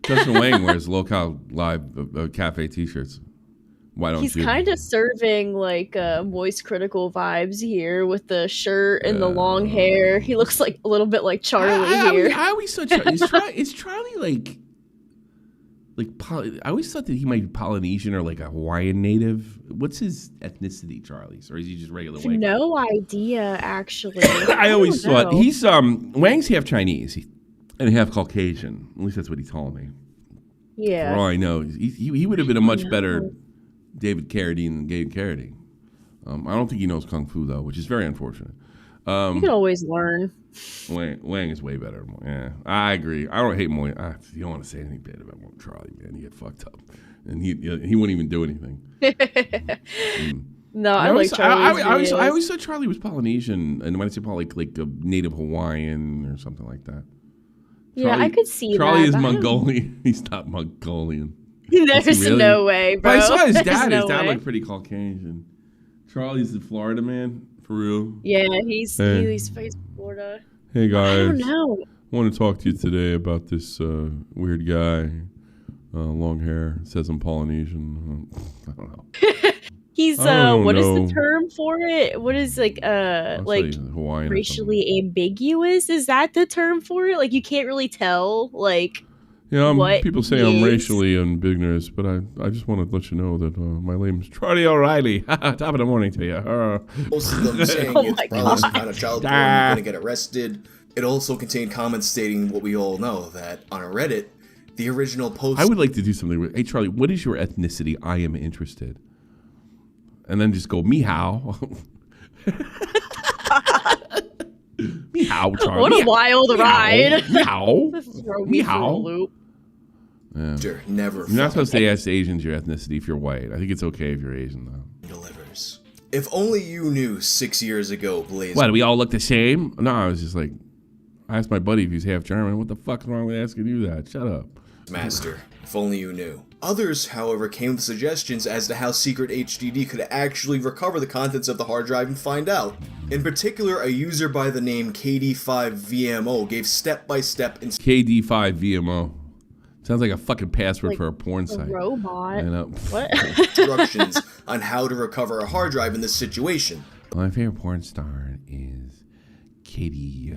Justin Wang wears Local Live Cafe t-shirts. Why don't you? He's kind of serving like Moist Critical vibes here with the shirt and the long hair. He looks like a little bit like Charlie here. I always thought is Charlie like I always thought that he might be Polynesian or like a Hawaiian native. What's his ethnicity, Charlie's, or is he just regular white? No idea, actually. I always thought he's Wang's half Chinese and half Caucasian. At least that's what he told me. Yeah. For all I know, he would have been a much better David Carradine than Gabe Carradine. I don't think he knows Kung Fu, though, which is very unfortunate. You can always learn. Wang is way better. Yeah, I agree. I don't hate Moy. You don't want to say anything bad about Charlie, man. He get fucked up. And he wouldn't even do anything. No, I like Charlie's I always thought Charlie was Polynesian, and when I say like a native Hawaiian or something like that. Yeah, I could see Charlie that. is Mongolian. He's not Mongolian. There's no way, bro. But I saw his dad. There's His dad no looked way. pretty Caucasian. Charlie's the Florida man, for real. Yeah, he's Florida. Hey guys, I don't know. I want to talk to you today about this weird guy, long hair. Says I'm Polynesian. I don't know. He's what is the term for it? What is like Hawaiian racially ambiguous? Is that the term for it? Like you can't really tell like what people say I'm racially ambiguous, but I just want to let you know that my name's Charlie O'Reilly. Top of the morning to you. Most of them saying it's probably some kind of child porn, you're going to get arrested. It also contained comments stating what we all know, that on a Reddit, the original post... I would like to do something with, hey Charlie, what is your ethnicity? I am interested. And then just go, meow. Meow, Charlie. What a wild ride. Meow. Meow. Yeah. Sure, never. You're not supposed to ask Asians your ethnicity if you're white. I think it's okay if you're Asian, though. Delivers. If only you knew 6 years ago, Blaze. What, do we all look the same? No, I was just like, I asked my buddy if he's half German. What the fuck's wrong with asking you that? Shut up. Master, if only you knew. Others, however, came with suggestions as to how Secret HDD could actually recover the contents of the hard drive and find out. In particular, a user by the name KD5VMO gave step-by-step KD5VMO. Sounds like a fucking password for a porn site. Robot. I know. What? instructions on how to recover a hard drive in this situation. Well, my favorite porn star is Katie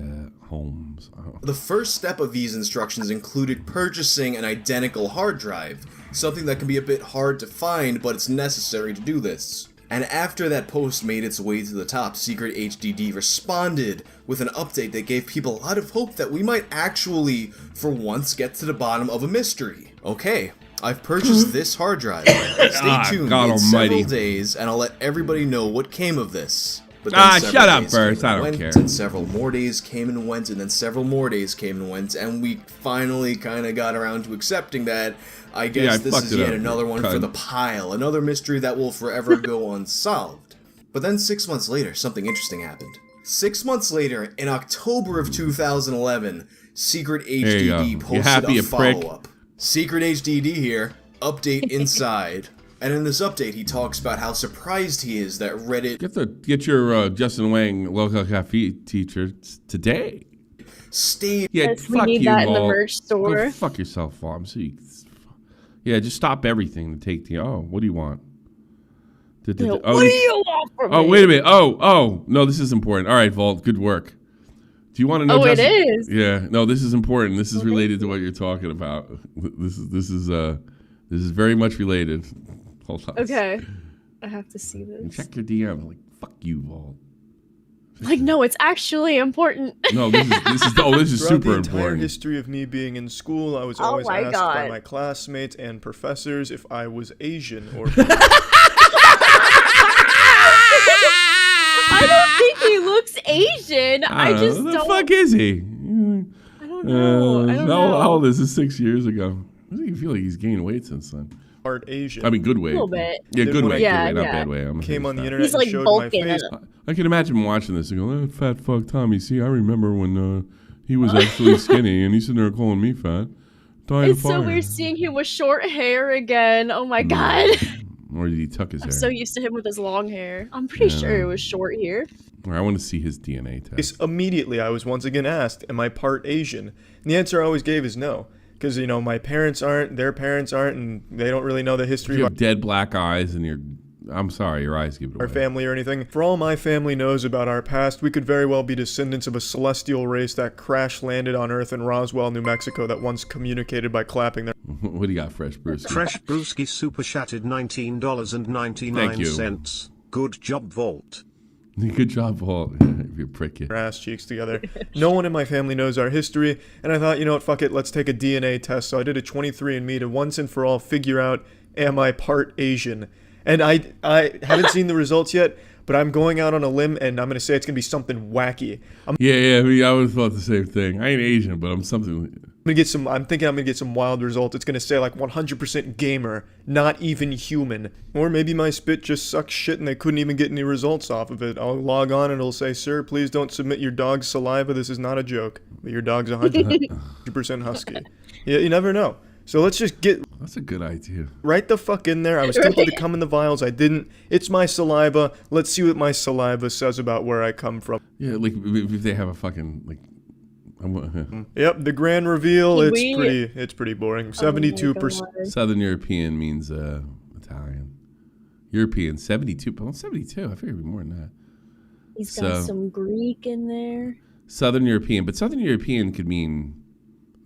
Holmes. Oh. The first step of these instructions included purchasing an identical hard drive, something that can be a bit hard to find, but it's necessary to do this. And after that post made its way to the top, Secret HDD responded with an update that gave people a lot of hope that we might actually, for once, get to the bottom of a mystery. Okay, I've purchased this hard drive. Stay tuned in several days, and I'll let everybody know what came of this. But then shut up, Bert. I don't care. And several more days came and went, and then several more days came and went, and we finally kind of got around to accepting that. I guess this is yet another one for the pile, another mystery that will forever go unsolved. But then 6 months later, something interesting happened. 6 months later, in October of 2011, Secret HDD posted a follow-up. Secret HDD here, update inside. And in this update, he talks about how surprised he is that Reddit... Get your Justin Wang local cafe teacher today. Stayed... Yeah, yes, we need that in the merch store. Go fuck yourself, Mom. Yeah, just stop everything to take the... Oh, what do you want? What do you want from me? Oh, wait a minute. Oh, no, this is important. All right, Vault, good work. Do you want to know? Oh, Justin? It is. Yeah, no, this is important. This is related to what you're talking about. This is very much related. Hold on. Okay, I have to see this. Check your DM. Like, fuck you, Vault. Like, no, it's actually important. No, this is super the entire important. History of me being in school, I was always asked by my classmates and professors if I was Asian or. I don't think he looks Asian. I just don't. The fuck is he? I don't know. How old is this? 6 years ago. I think you feel like he's gained weight since then. Part Asian. I mean, good weight. A little bit. Yeah, good weight. Yeah, good weight, not bad weight. Came on the internet he's like and showed bulking my face. I can imagine him watching this and go, "That fat fuck Tommy. See, I remember when he was actually skinny, and he's sitting there calling me fat." It's so weird seeing him with short hair again. Oh my god. Or did he tuck his hair? I'm so used to him with his long hair. I'm pretty sure it was short here. I want to see his DNA test. Immediately, I was once again asked, "Am I part Asian?" And the answer I always gave is no. Because, you know, my parents aren't, their parents aren't, and they don't really know the history. You have dead black eyes and I'm sorry, your eyes give it away. Our family or anything. For all my family knows about our past, we could very well be descendants of a celestial race that crash landed on Earth in Roswell, New Mexico, that once communicated by clapping their... What do you got, Fresh Brewski? Fresh Brewski super chatted $19.99. Good job, Vault. Good job, Vault. You prick it. Ass cheeks together. No one in my family knows our history, and I thought, you know what, fuck it, let's take a DNA test. So I did a 23andMe to once and for all figure out, am I part Asian? And I haven't seen the results yet, but I'm going out on a limb, and I'm going to say it's going to be something wacky. Yeah, I mean, I would have thought the same thing. I ain't Asian, but I'm something... I'm thinking I'm gonna get some wild results. It's gonna say like 100% gamer, not even human. Or maybe my spit just sucks shit and they couldn't even get any results off of it. I'll log on and it'll say, "Sir, please don't submit your dog's saliva. This is not a joke. But your dog's 100% husky." Yeah, you never know. So let's just get... That's a good idea. Right the fuck in there. I was tempted to come in the vials. I didn't. It's my saliva. Let's see what my saliva says about where I come from. Yeah, like if they have a fucking like... Yep, the grand reveal. It's pretty boring. 72%. Southern European means Italian. European 72. Well, 72. I figured it'd be more than that. He's got some Greek in there. Southern European, but Southern European could mean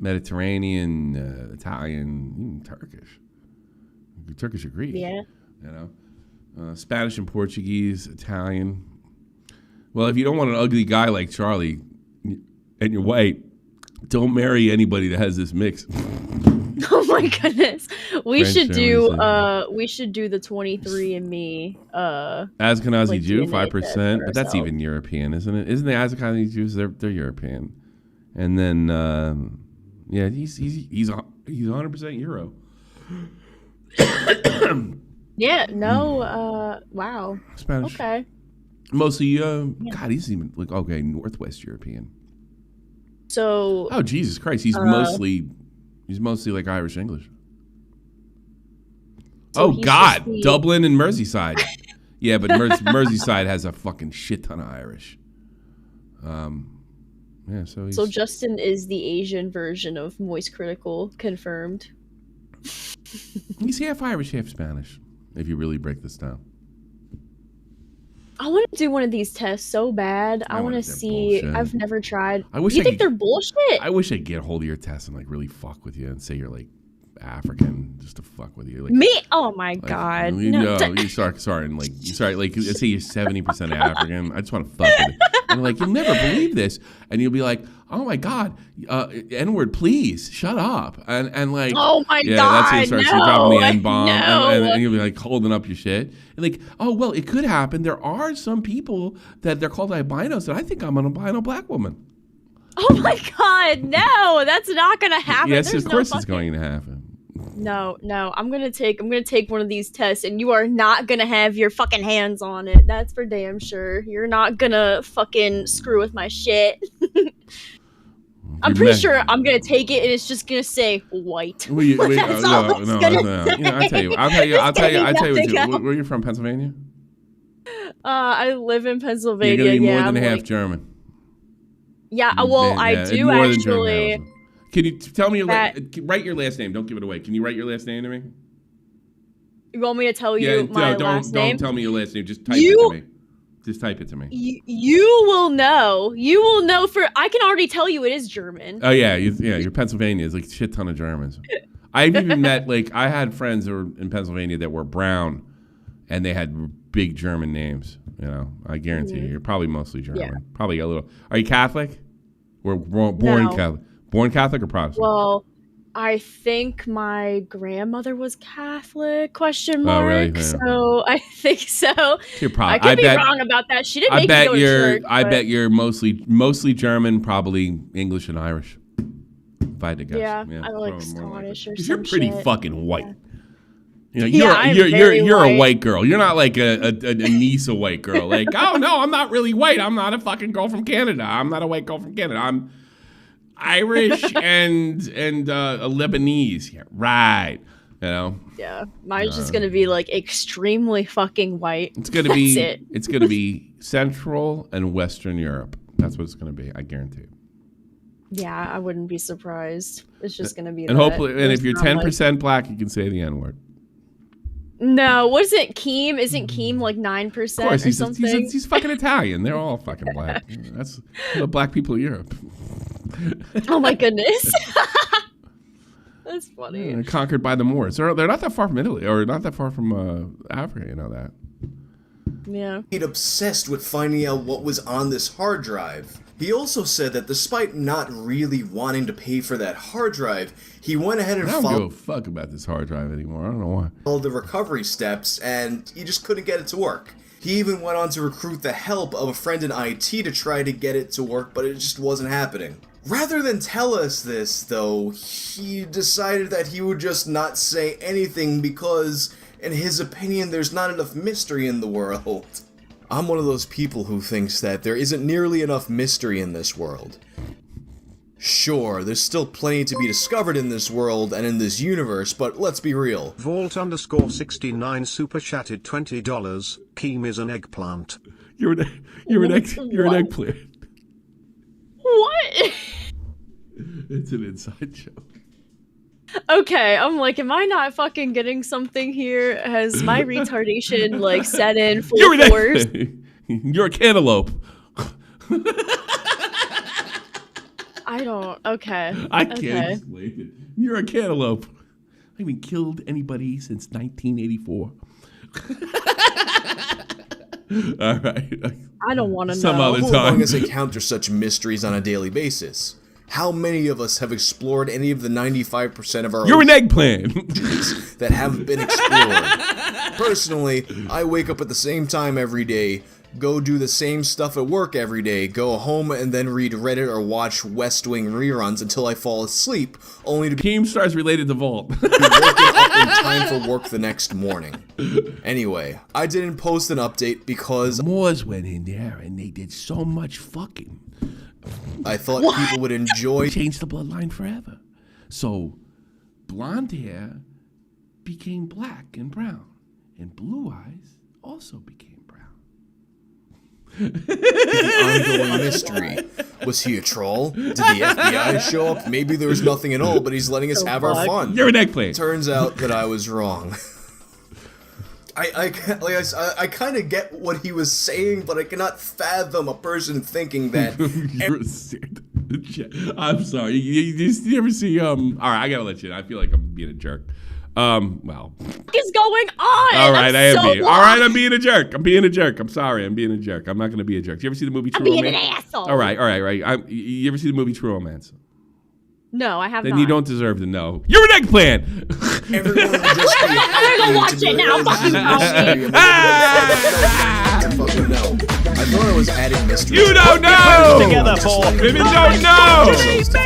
Mediterranean, Italian, even Turkish. Turkish or Greek. Yeah. You know, Spanish and Portuguese, Italian. Well, if you don't want an ugly guy like Charlie, and you're white, don't marry anybody that has this mix. Oh my goodness. We should do the 23andMe Ashkenazi like Jew, DNA 5%, but that's even European, isn't it? Isn't the Ashkenazi Jews, they're European. And then yeah, he's 100% Euro. Yeah, no, wow. Spanish. Okay. Mostly God, he's even like Northwest European. So oh Jesus Christ, he's mostly like Irish English. So oh God, Dublin and Merseyside. Yeah, but Merseyside has a fucking shit ton of Irish. Yeah, so Justin is the Asian version of Moist Critical, confirmed. He's half Irish, half Spanish, if you really break this down. I want to do one of these tests so bad. I want to see. Bullshit. I've never tried. You think they're bullshit? I wish I could get a hold of your test and like really fuck with you and say you're like African just to fuck with you. Like, me? Oh my God! No, you start and like you start like let's say you're 70% African. I just want to fuck with you. And like you'll never believe this, and you'll be like, oh my God, N-word, please shut up, and like oh my God, that's when you start dropping the N-bomb, and you'll be like holding up your shit, and like oh well, it could happen. There are some people that they're called albinos, and I think I'm an albino black woman. Oh my God, no, that's not gonna happen. Yes, of course it's going to happen. No, I'm gonna take one of these tests, and you are not gonna have your fucking hands on it. That's for damn sure. You're not gonna fucking screw with my shit. I'm pretty sure I'm gonna take it, and it's just gonna say white. No. You know, I'll tell you what. Where are you from? Pennsylvania? I live in Pennsylvania. You're gonna be more than half German. Yeah, well, I do actually. Can you tell me write your last name? Don't give it away. Can you write your last name to me? You want me to tell you my last name? Don't tell me your last name. Just type it to me. Just type it to me. You will know. You will know I can already tell you it is German. Oh yeah, you're Pennsylvania. It's like a shit ton of Germans. I've even met I had friends who were in Pennsylvania that were brown, and they had big German names. You know, I guarantee you're probably mostly German. Yeah. Probably a little. Are you Catholic? Or born Catholic? Born Catholic or Protestant? Well, I think my grandmother was Catholic, question mark. Oh, really? Yeah. So I think so. You're probably, I could be wrong about that. She didn't make me go to church. I bet you're mostly German, probably English and Irish. If I had to guess. Yeah, I like Scottish or something. You're pretty fucking white. Yeah. You know, you're a white girl. You're not like a niece, a white girl. Like, oh no, I'm not really white. I'm not a fucking girl from Canada. I'm not a white girl from Canada. I'm Irish and a Lebanese. Yeah, right. You know. Yeah, mine's just gonna be like extremely fucking white. It's gonna be. It's gonna be Central and Western Europe. That's what it's gonna be. I guarantee it. Yeah, I wouldn't be surprised. It's just gonna be. And hopefully, and if you're 10% black, you can say the N-word. No, wasn't Keem? Isn't Keem like 9% or something? He's fucking Italian. They're all fucking black. That's the black people of Europe. Oh my goodness. That's funny. Yeah, conquered by the Moors. They're not that far from Italy, or not that far from Africa. You know that. Yeah. He'd obsessed with finding out what was on this hard drive. He also said that despite not really wanting to pay for that hard drive, he went ahead and I don't give a fuck about this hard drive anymore. I don't know why. Followed the recovery steps, and he just couldn't get it to work. He even went on to recruit the help of a friend in IT to try to get it to work, but it just wasn't happening. Rather than tell us this, though, he decided that he would just not say anything because, in his opinion, there's not enough mystery in the world. I'm one of those people who thinks that there isn't nearly enough mystery in this world. Sure, there's still plenty to be discovered in this world and in this universe, but let's be real. Vault_69 super chatted $20. Keem is an eggplant. You're an eggplant. What? It's an inside joke. Okay, I'm like, am I not fucking getting something here? Has my retardation like set in full force? You're a cantaloupe. I don't. Okay. I can't explain it. You're a cantaloupe. I haven't killed anybody since 1984. All right. I don't want to know. Some other Who time. among us encounter such mysteries on a daily basis? How many of us have explored any of the 95% of our You're an eggplant that haven't been explored? Personally, I wake up at the same time every day, go do the same stuff at work every day, go home and then read Reddit or watch West Wing reruns until I fall asleep, only to be Keemstar's related to Vault. woken up in time for work the next morning. Anyway, I didn't post an update because Moors went in there and they did so much fucking. I thought people would enjoy. Change the bloodline forever. So, blonde hair became black and brown, and blue eyes also became brown. The ongoing mystery. Was he a troll? Did the FBI show up? Maybe there was nothing at all, but he's letting us have our fun. You're an eggplant. Turns out that I was wrong. I kind of get what he was saying, but I cannot fathom a person thinking that. I'm sorry. You ever see? All right, I gotta let you know. I feel like I'm being a jerk. Well. What is going on? All right, I am so being. All right, I'm being a jerk. I'm being a jerk. I'm sorry. I'm being a jerk. I'm not gonna be a jerk. Do you ever see the movie True Romance? I'm being an asshole. All right. You ever see the movie True Romance? No, I have then not. You don't deserve to know. You're an eggplant. Everyone would just be happy to watch it now. Fucking no. I thought I was adding mystery. You don't know. Together, Paul. Women don't know. Seriously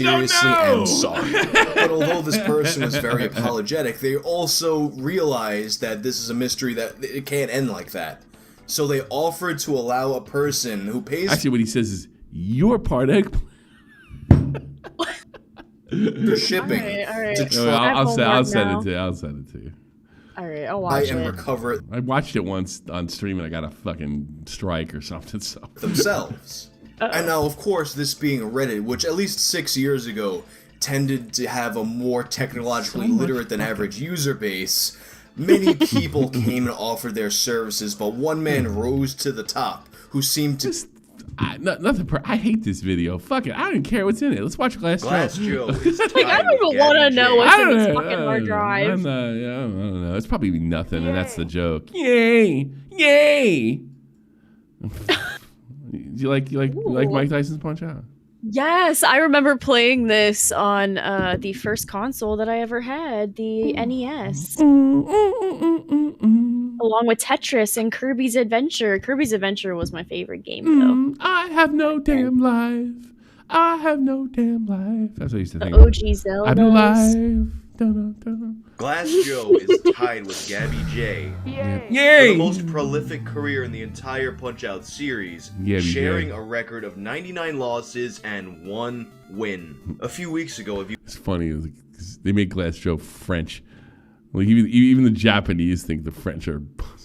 am sorry. But although this person was very apologetic, they also realized that this is a mystery that it can't end like that. So they offered to allow a person who pays. Actually, what he says is, "You're part eggplant." For shipping. All right. To try. I'll send it to you. I'll send it to you. All right, I'll watch it. Recover I watched it once on stream and I got a fucking strike or something. So themselves. And now, of course, this being Reddit, which at least 6 years ago tended to have a more technologically literate than average user base, many people came and offered their services, but one man rose to the top, who seemed to. I hate this video. Fuck it. I don't care what's in it. Let's watch Glass Joe. Like, I don't even want to know what's in this fucking hard drive. I don't know. It's probably nothing, and that's the joke. Yay! Yay! Do you like Mike Tyson's Punch Out? Yes, I remember playing this on the first console that I ever had, the NES. Along with Tetris and Kirby's Adventure. Kirby's Adventure was my favorite game, though. I have no damn life. I have no damn life. That's what I used to think. The OG Zelda. I have no life. Dun. Glass Joe is tied with Gabby J. Yay! For the most prolific career in the entire Punch-Out series, sharing a record of 99 losses and 1 win. A few weeks ago, It's funny, they make Glass Joe French. Like even the Japanese think the French are pussies.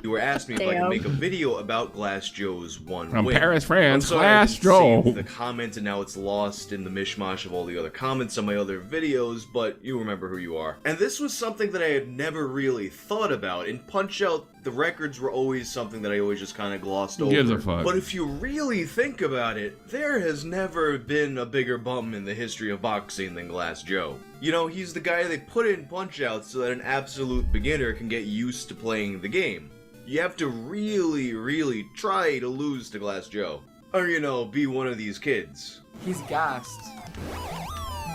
You were asking me if I could make a video about Glass Joe's 1 From win. Paris, France, I'm sorry, Glass I didn't Joe. save the comment and now it's lost in the mishmash of all the other comments on my other videos, but you remember who you are. And this was something that I had never really thought about. In Punch-Out, the records were always something that I always just kind of glossed over. Gives a fuck. But if you really think about it, there has never been a bigger bum in the history of boxing than Glass Joe. You know, he's the guy they put in Punch-Out so that an absolute beginner can get used to playing the game. You have to really, really try to lose to Glass Joe. Or, you know, be one of these kids. He's gassed.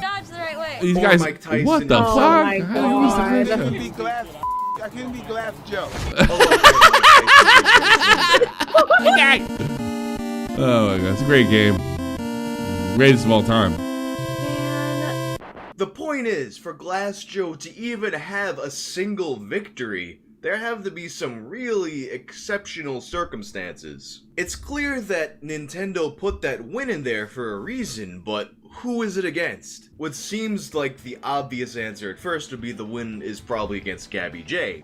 Dodge the right way. These guys, Mike Tyson. what the fuck? My How do you lose to God. Glass I Joe? can be Glass. I can be Glass Joe. Oh, okay. Oh my god, it's a great game. Greatest of all time. The point is, for Glass Joe to even have a single victory, there have to be some really exceptional circumstances. It's clear that Nintendo put that win in there for a reason, but who is it against? What seems like the obvious answer at first would be the win is probably against Gabby J.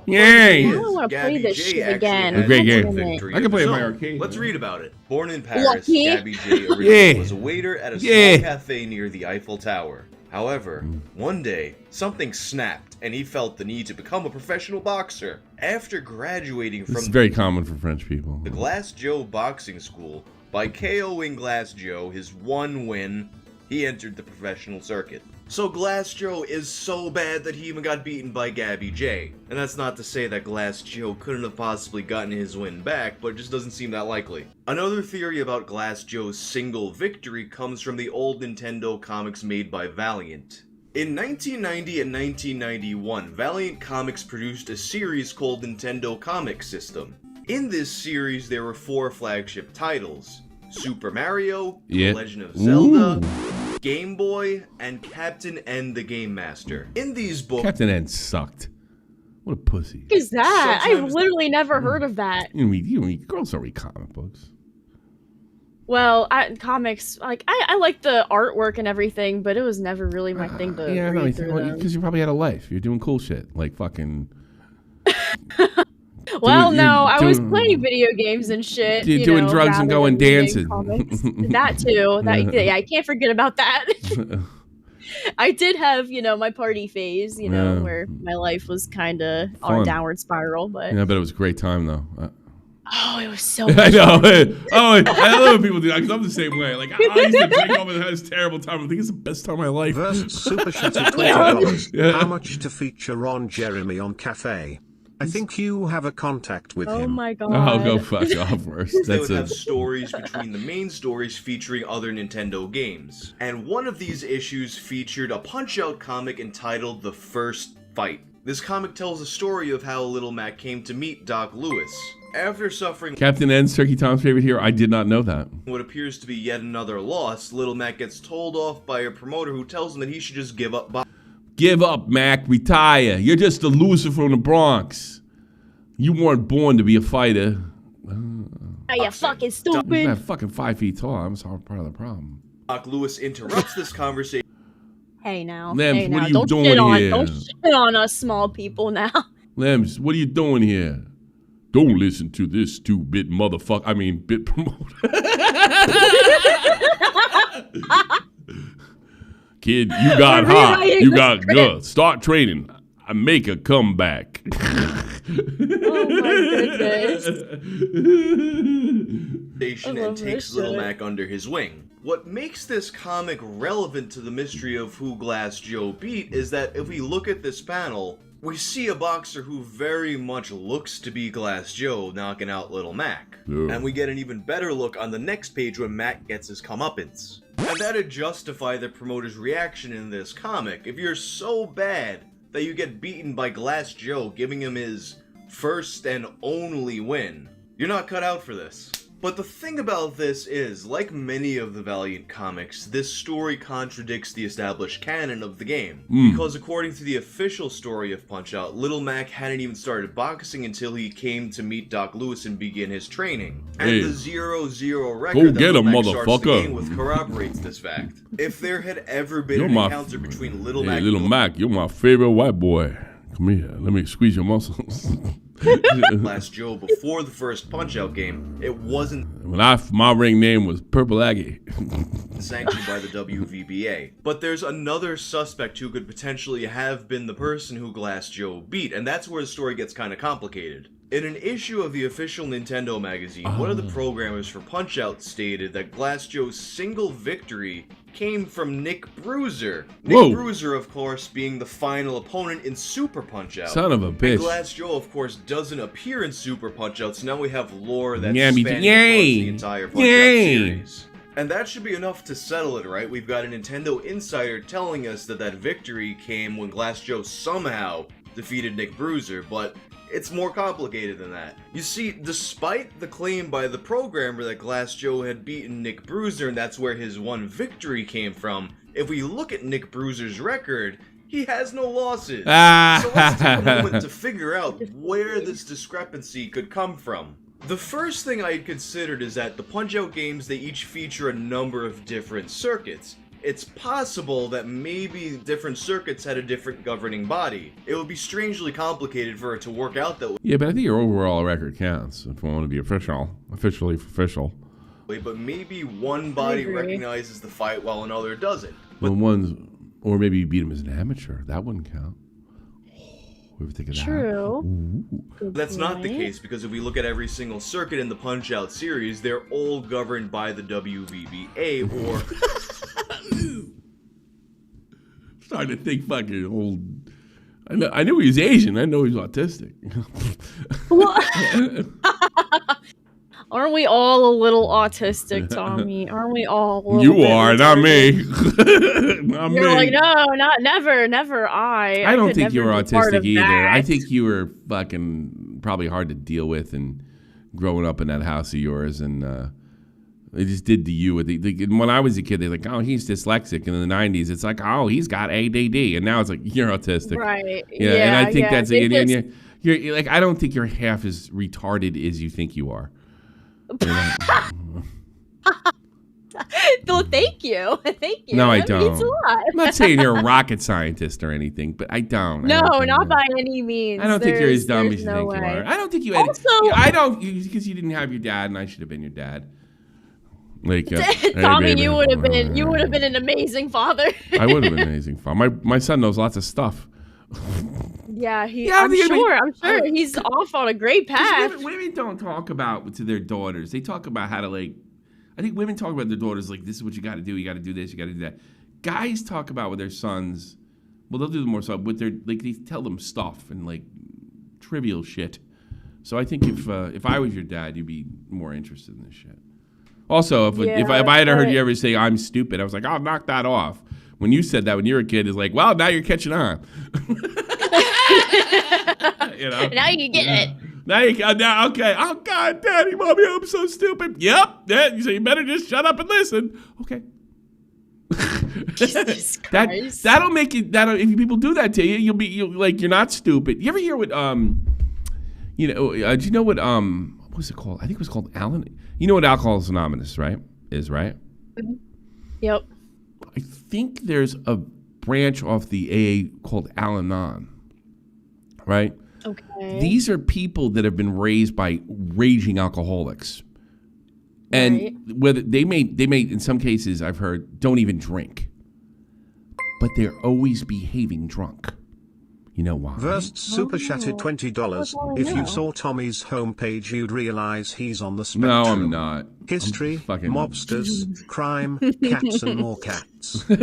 Yay! I don't want to play this shit again. A great game. I can play in my arcade. Let's read about it. Born in Paris, Lucky. Gabby J originally was a waiter at a small cafe near the Eiffel Tower. However, one day, something snapped, and he felt the need to become a professional boxer. After graduating from This is very common for French people. the Glass Joe Boxing School, by KOing Glass Joe, his one win, he entered the professional circuit. So Glass Joe is so bad that he even got beaten by Gabby J. And that's not to say that Glass Joe couldn't have possibly gotten his win back, but it just doesn't seem that likely. Another theory about Glass Joe's single victory comes from the old Nintendo comics made by Valiant. In 1990 and 1991, Valiant Comics produced a series called Nintendo Comic System. In this series, there were 4 flagship titles: Super Mario, The Legend of Zelda, Game Boy, and Captain N the Game Master. In these books, Captain N sucked. What a pussy. What is that? I've literally never heard of that. Girls don't read comic books. Well, comics, like, I like the artwork and everything, but it was never really my thing to read through them. Because you probably had a life. You're doing cool shit, like fucking... Well, no, I was playing video games and shit. You're doing drugs and going dancing. That too. Yeah, I can't forget about that. I did have, my party phase, where my life was kind of on a downward spiral. But yeah, but it was a great time though. Oh, it was so. I know. I love when people do that because I'm the same way. Like I used to drink up and had this terrible time. I think it's the best time of my life. Versus Super Chat at $20. How much to feature Ron Jeremy on Cafe? I think you have a contact with him. Oh my god. I'll go fuck off first. They would have stories between the main stories featuring other Nintendo games. And one of these issues featured a Punch-Out comic entitled The First Fight. This comic tells the story of how Little Mac came to meet Doc Lewis. After suffering Captain N's Turkey Tom's favorite hero, I did not know that. what appears to be yet another loss, Little Mac gets told off by a promoter who tells him that he should just give up boxing. Give up, Mac. Retire. You're just a loser from the Bronx. You weren't born to be a fighter. Are you fucking stupid? You're not fucking 5 feet tall. I'm sorry, part of the problem. Doc Lewis interrupts this conversation. Hey now. Lems, hey what now. are you Don't doing shit on, here? Don't shit on us small people now. Lems, what are you doing here? Don't listen to this 2-bit motherfucker. I mean, bit promoter. Kid, you got hot. You got good. Start training. I make a comeback. Oh my goodness. And takes Little Mac under his wing. What makes this comic relevant to the mystery of who Glass Joe beat is that if we look at this panel, we see a boxer who very much looks to be Glass Joe knocking out Little Mac. Yeah. And we get an even better look on the next page when Mac gets his comeuppance. And that'd justify the promoter's reaction in this comic. If you're so bad that you get beaten by Glass Joe, giving him his first and only win, you're not cut out for this. But the thing about this is, like many of the Valiant comics, this story contradicts the established canon of the game. Because according to the official story of Punch-Out, Little Mac hadn't even started boxing until he came to meet Doc Lewis and begin his training. And the 0-0 record that Little Mac starts the game with corroborates this fact. If there had ever been an encounter between Little Mac and Little Mac, you're my favorite white boy. Come here, let me squeeze your muscles. Glass Joe before the first Punch-Out game, it wasn't my ring name was Purple Aggie. sanctioned by the WVBA. But there's another suspect who could potentially have been the person who Glass Joe beat, and that's where the story gets kind of complicated. In an issue of the official Nintendo magazine, one of the programmers for Punch-Out stated that Glass Joe's single victory came from Nick Bruiser. Nick Bruiser, of course, being the final opponent in Super Punch-Out. Son of a bitch. And Glass Joe, of course, doesn't appear in Super Punch-Out, so now we have lore that's spanning across the entire Punch-Out series. And that should be enough to settle it, right? We've got a Nintendo insider telling us that that victory came when Glass Joe somehow defeated Nick Bruiser, but it's more complicated than that. You see, despite the claim by the programmer that Glass Joe had beaten Nick Bruiser and that's where his one victory came from, if we look at Nick Bruiser's record, he has no losses. So let's take a moment to figure out where this discrepancy could come from. The first thing I had considered is that the Punch-Out games, they each feature a number of different circuits. It's possible that maybe different circuits had a different governing body. It would be strangely complicated for it to work out that way. Yeah, but I think your overall record counts if we want to be officially official. But maybe one body recognizes the fight while another doesn't. But or maybe you beat him as an amateur. That wouldn't count. We ever think of that? True. That's not the case, because if we look at every single circuit in the Punch-Out series, they're all governed by the WVBA or... Starting to think fucking old. I knew he was Asian. I know he's autistic. Aren't we all a little autistic, Tommy? Aren't we all? You are, not me. You're like, no, not never. I don't think you were autistic either. That. I think you were fucking probably hard to deal with and growing up in that house of yours, and they just did to you. When I was a kid, they're like, oh, he's dyslexic. And in the 90s, it's like, oh, he's got ADD. And now it's like, you're autistic. Right. Yeah, and I think that's it. You're like, I don't think you're half as retarded as you think you are. No, thank you. No, I don't. Means a lot. I'm not saying you're a rocket scientist or anything, but I don't. No, not by any means. I don't think you're as dumb as you think way. you are. I don't think you had. Also, I don't, because you didn't have your dad, and I should have been your dad. Like, Tommy, you would have been an amazing father. I would have been an amazing father. My son knows lots of stuff. Yeah, I'm sure he's off on a great path. Women don't talk about to their daughters. They talk about how to I think women talk about their daughters like, this is what you got to do. You got to do this. You got to do that. Guys talk about with their sons. Well, they'll do more stuff with their they tell them stuff and trivial shit. So I think if I was your dad, you'd be more interested in this shit. Also, if I had heard you ever say I'm stupid, I was like, I'll knock that off. When you said that when you were a kid, it's like, well, now you're catching on. Now you get it. Now, okay. Oh, God, Daddy, Mommy, I'm so stupid. Yep. So you better just shut up and listen. Okay. Jesus Christ. That'll make you. If people do that to you, you're not stupid. You ever hear what do you know what what was it called? I think it was called Alan. You know what Alcoholics Anonymous, right? Right? Yep. I think there's a branch off the AA called Al-Anon, right? Okay. These are people that have been raised by raging alcoholics. And whether they may in some cases I've heard don't even drink. But they're always behaving drunk. You know why? Versed super chatted $20. If you saw Tommy's homepage, you'd realize he's on the spectrum. No, I'm not. History, mobsters, crime, cats, and more cats. Denial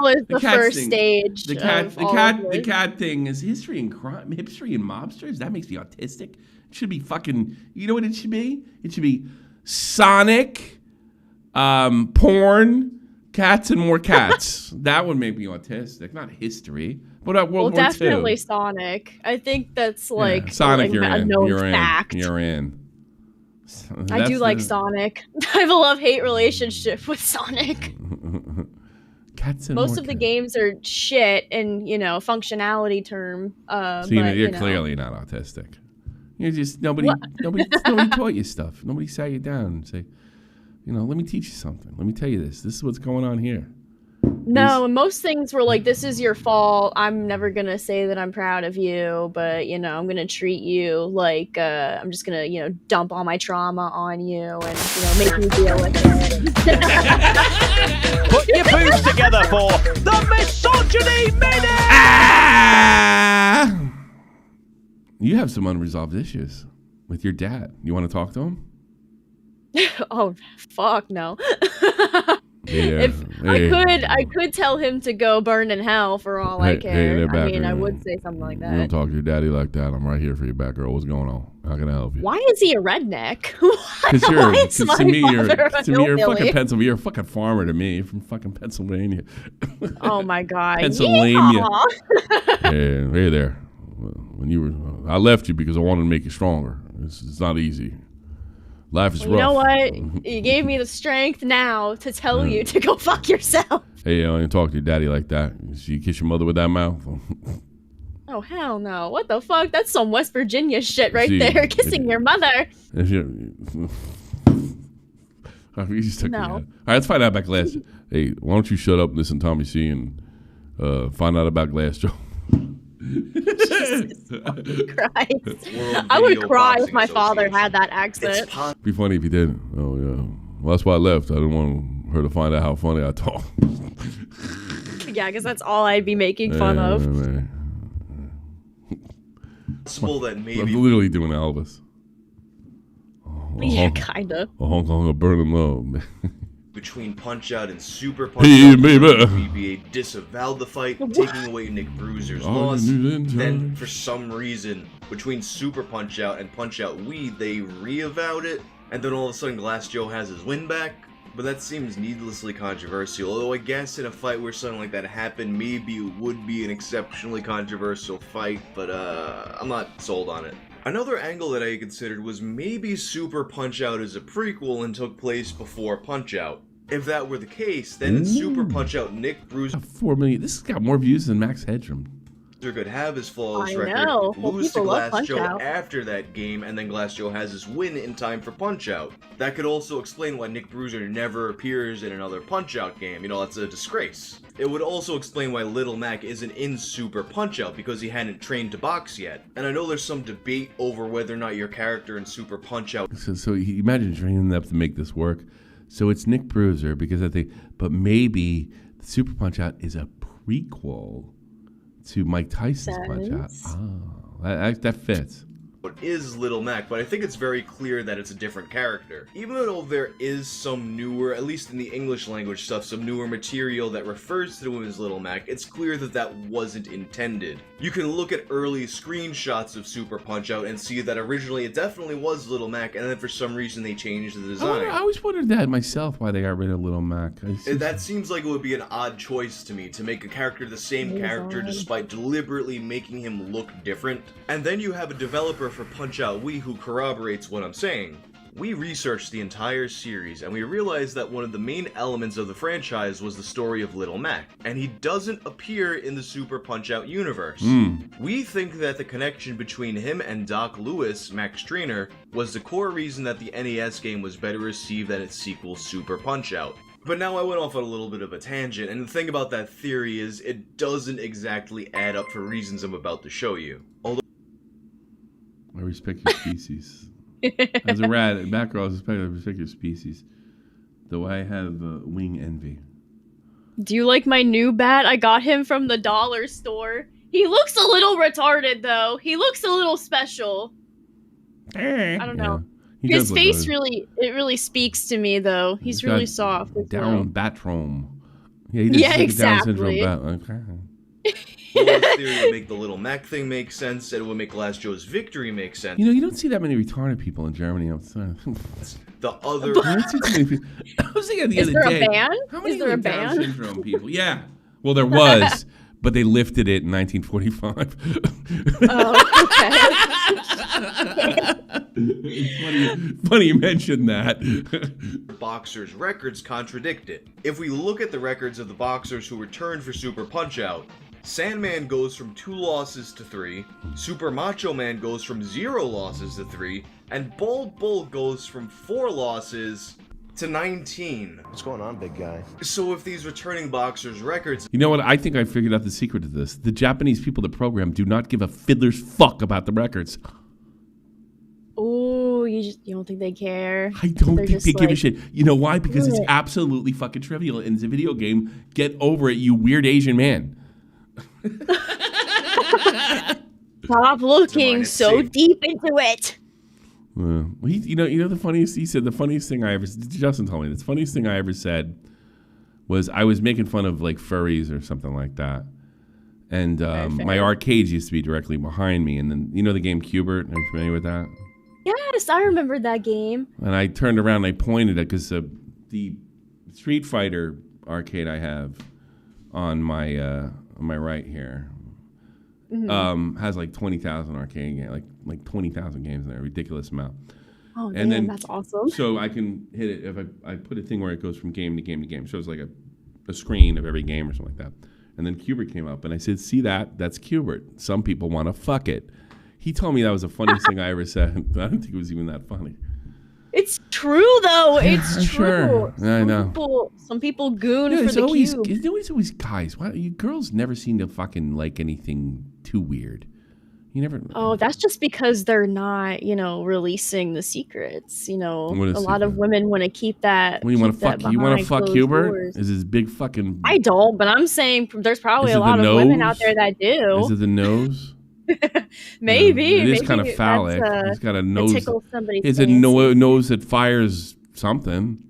is the first stage. The cat thing is history and crime, history and mobsters. That makes me autistic. It should be fucking. You know what it should be? It should be Sonic, porn. Cats and more cats. That would make me autistic, not history. What about World War II? Definitely Sonic. I think that's Sonic. You're in. Fact. You're in. I do like Sonic. I have a love-hate relationship with Sonic. Cats and most of the games are shit in functionality term. So you're clearly not autistic. You're just nobody taught you stuff. Nobody sat you down and say, let me teach you something. Let me tell you this. This is what's going on here. No, and most things were like, this is your fault. I'm never going to say that I'm proud of you, but, I'm going to treat you like I'm just going to, dump all my trauma on you and, make you deal with it. Put your boobs together for the Misogyny Minute! You have some unresolved issues with your dad. You want to talk to him? Oh, fuck no. I could tell him to go burn in hell for all I care. I mean, I would say something like that. You don't talk to your daddy like that. I'm right here for you, Batgirl. What's going on? How can I help you? Why is he a redneck? Because to me, you're a fucking Pennsylvania. You're a fucking farmer to me. You're from fucking Pennsylvania. Oh my God. Pennsylvania. Hey there. When I left you because I wanted to make you stronger. It's not easy. Life is rough. You know what? You gave me the strength now to tell you to go fuck yourself. Hey, I don't talk to your daddy like that. You kiss your mother with that mouth. Oh, hell no. What the fuck? That's some West Virginia shit right there. Kissing your mother. You just took me out. All right, let's find out about Glass. Hey, why don't you shut up and listen to Tommy C and find out about Glass Joe? Jesus Christ. I would cry if my father had that accent. It'd be funny if he didn't. Oh, yeah. Well, that's why I left. I didn't want her to find out how funny I talk. Yeah, because that's all I'd be making fun of. Possible that maybe I'm literally doing Elvis. Yeah, kind of. A Hong Kong, a burning love. Between Punch-Out and Super Punch-Out, BB-8 disavowed the fight, taking away Nick Bruiser's loss. Then, for some reason, between Super Punch-Out and Punch-Out Wii, they re-avowed it, and then all of a sudden Glass Joe has his win back. But that seems needlessly controversial, although I guess in a fight where something like that happened, maybe it would be an exceptionally controversial fight, but I'm not sold on it. Another angle that I considered was maybe Super Punch-Out is a prequel and took place before Punch-Out. If that were the case, then in Super Punch-Out, Nick Bruiser 4 million. This has got more views than Max Headroom. Could have his flawless record, lose to Glass Joe after that game, and then Glass Joe has his win in time for Punch-Out. That could also explain why Nick Bruiser never appears in another Punch-Out game. You know, that's a disgrace. It would also explain why Little Mac isn't in Super Punch-Out, because he hadn't trained to box yet. And I know there's some debate over whether or not your character in Super Punch-Out... So you imagine training them to make this work. So it's Nick Bruiser, because I think... But maybe Super Punch-Out is a prequel to Mike Tyson's Punch-Out. Oh, that fits. It is Little Mac, but I think it's very clear that it's a different character. Even though there is some newer, at least in the English language stuff, some newer material that refers to him as Little Mac, it's clear that that wasn't intended. You can look at early screenshots of Super Punch-Out and see that originally it definitely was Little Mac, and then for some reason they changed the design. I always wondered that myself, why they got rid of Little Mac. That seems like it would be an odd choice to me, to make a character the same character despite deliberately making him look different. And then you have a developer for Punch-Out Wii who corroborates what I'm saying. We researched the entire series, and we realized that one of the main elements of the franchise was the story of Little Mac, and he doesn't appear in the Super Punch-Out universe. We think that the connection between him and Doc Lewis, Max Trainer, was the core reason that the NES game was better received than its sequel, Super Punch-Out. But now I went off on a little bit of a tangent, and the thing about that theory is it doesn't exactly add up for reasons I'm about to show you. Although I respect your species. As a rat, Batgirl, I respect your species. Though I have wing envy. Do you like my new bat? I got him from the dollar store. He looks a little retarded, though. He looks a little special. I don't know. Yeah, his face really speaks to me, though. He's really soft. Down Batrome. Yeah, he just exactly. Down syndrome bat. Laura's theory would make the Little Mac thing make sense, and it would make Glass Joe's victory make sense. You know, you don't see that many retarded people in Germany outside. The other... I was thinking the other day. Is there a ban? How many Is there a Down ban? syndrome people? Yeah. Well, there was, but they lifted it in 1945. It's funny you mentioned that. Boxers' records contradict it. If we look at the records of the boxers who returned for Super Punch-Out, Sandman goes from 2 losses to 3, Super Macho Man goes from 0 losses to 3, and Bald Bull goes from 4 losses to 19. What's going on, big guy? So if these returning boxers' records... You know what? I think I figured out the secret to this. The Japanese people that program do not give a fiddler's fuck about the records. Oh, you don't think they care? I don't think they give a shit. You know why? Because it's absolutely fucking trivial, and it's a video game. Get over it, you weird Asian man. Stop looking so deep into it. You know the funniest. He said the funniest thing I ever. Justin told me the funniest thing I ever said was I was making fun of like furries or something like that. And my fair. arcades used to be directly behind me. And then, you know the game Q*bert? Are you familiar with that? Yes, I remember that game. And I turned around and I pointed at, because the Street Fighter arcade I have on my right here has like 20,000 arcade games, like 20,000 games in there, a ridiculous amount. Oh, And damn, then, that's awesome. So I can hit it if I put a thing where it goes from game to game to game. So it's like a screen of every game or something like that. And then Q*bert came up, and I said, "See that? That's Q*bert. Some people want to fuck it." He told me that was the funniest thing I ever said. I don't think it was even that funny. It's true though. Yeah, It's I'm true. sure. I know. Some people goon for There's the always, cube. there's always guys. Why, you girls never seem to fucking like anything too weird. You never. Oh, that's just because they're not, releasing the secrets. A lot of women want to keep that. What do you want to keep that fuck? You want to behind fuck closed Q*bert? doors. Is his big fucking? I don't, but I'm saying there's probably Is a it lot the of women nose? out there that do. Is it the nose? Maybe. Yeah, it is maybe kind of phallic. that's, He's got a to nose. tickle somebody's It's a fancy. nose that fires something.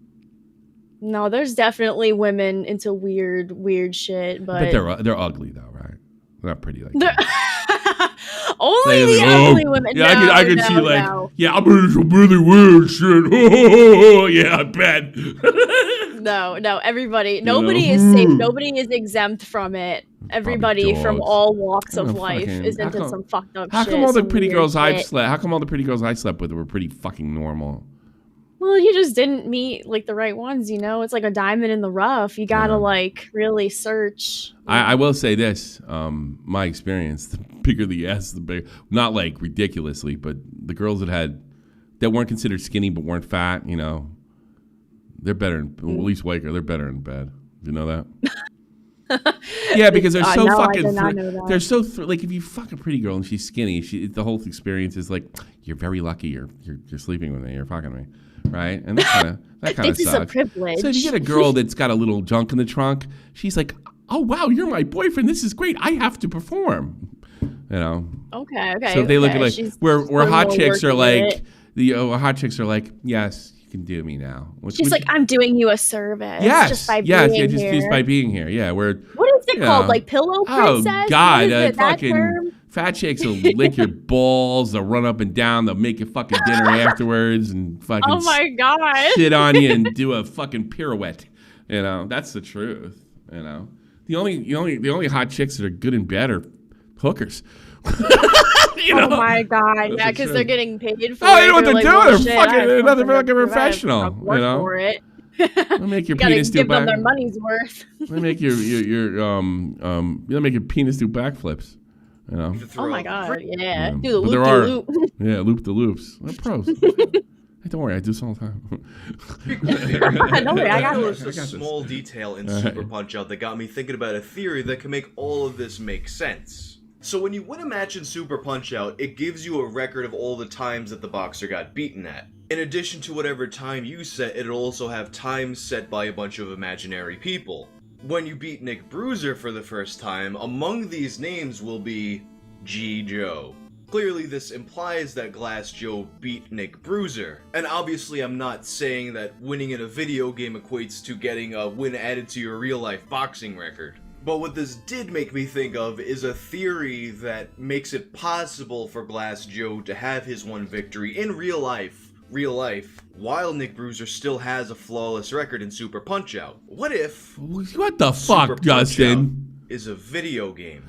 No, there's definitely women into weird shit, but They're ugly though, right? They're not pretty like they're that. only the ugly women. Yeah, No, I could no, see like, no. yeah, I'm into some really weird shit. Yeah, I bet. No, everybody. Nobody is safe. Nobody is exempt from it. Everybody from dogs. all walks of Oh, life fucking- is how into come- some fucked up How shit. come all the some pretty weird girls I've shit. slept? How come all the pretty girls I slept with were pretty fucking normal? Well, you just didn't meet like the right ones, It's like a diamond in the rough. You gotta like really search. I will say this, my experience: the bigger the ass, the bigger. Not like ridiculously, but the girls that weren't considered skinny but weren't fat, they're better. At least white girl, they're better in bed. Do you know that? Yeah, because they're so no, I fucking. did not know that. They're so like if you fuck a pretty girl and she's skinny, the whole experience is like you're very lucky. You're sleeping with me. You're fucking me, right? And that kind of This is a sucks. privilege. So if you get a girl that's got a little junk in the trunk, she's like, "Oh wow, you're my boyfriend. This is great. I have to perform." Okay. So if they look at like She's where hot more chicks are working like it. hot chicks are like, "Yes, you can do me now." She's like, I'm doing you a service. Yes, just by yes, being yeah, here. just by being here. Yeah, we're. What is it called? Like pillow princess? Oh God, What is it, that fucking term? fat chicks will lick your balls. They'll run up and down. They'll make you fucking dinner afterwards and fucking. Oh my God. Shit on you and do a fucking pirouette. That's the truth. The only hot chicks that are good in bed are hookers. Oh my God. That's Yeah, the because truth. they're getting paid for Oh, it. you know what they're like, doing? well, They're shit, fucking I have another something fucking to do. I have professional. to work for it. They'll make your You gotta penis do give them their back. money's worth. They make you'll make your penis do backflips. Oh my God. Yeah. Yeah. Do the But there loop are- loop. Yeah, loop the loops. They're pros. Hey, don't worry, I do this all the time. Don't worry, I got There's this. a small detail in All right. Super Punch-Out that got me thinking about a theory that can make all of this make sense. So when you win a match in Super Punch-Out, it gives you a record of all the times that the boxer got beaten at. In addition to whatever time you set, it'll also have times set by a bunch of imaginary people. When you beat Nick Bruiser for the first time, among these names will be G. Joe. Clearly this implies that Glass Joe beat Nick Bruiser. And obviously I'm not saying that winning in a video game equates to getting a win added to your real life boxing record. But what this did make me think of is a theory that makes it possible for Glass Joe to have his one victory in real life, while Nick Bruiser still has a flawless record in Super Punch-Out. What if... What the Super fuck, Justin? Punch-Out is a video game?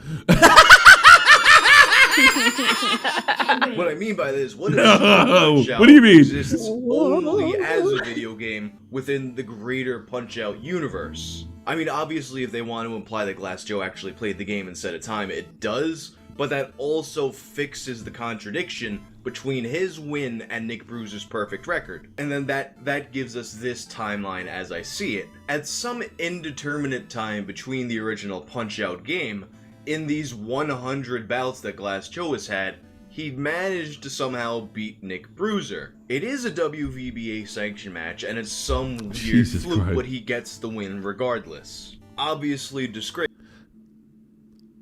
What I mean by this, what if No! Super Punch-Out What do you mean? exists only as a video game within the greater Punch-Out universe? I mean, obviously, if they want to imply that Glass Joe actually played the game and set a time, it does, but that also fixes the contradiction between his win and Nick Bruiser's perfect record. And then that gives us this timeline as I see it. At some indeterminate time between the original Punch-Out game, in these 100 bouts that Glass Joe has had, he managed to somehow beat Nick Bruiser. It is a WVBA sanction match, and it's some weird Jesus fluke, Christ. but he gets the win regardless. Obviously disgrace.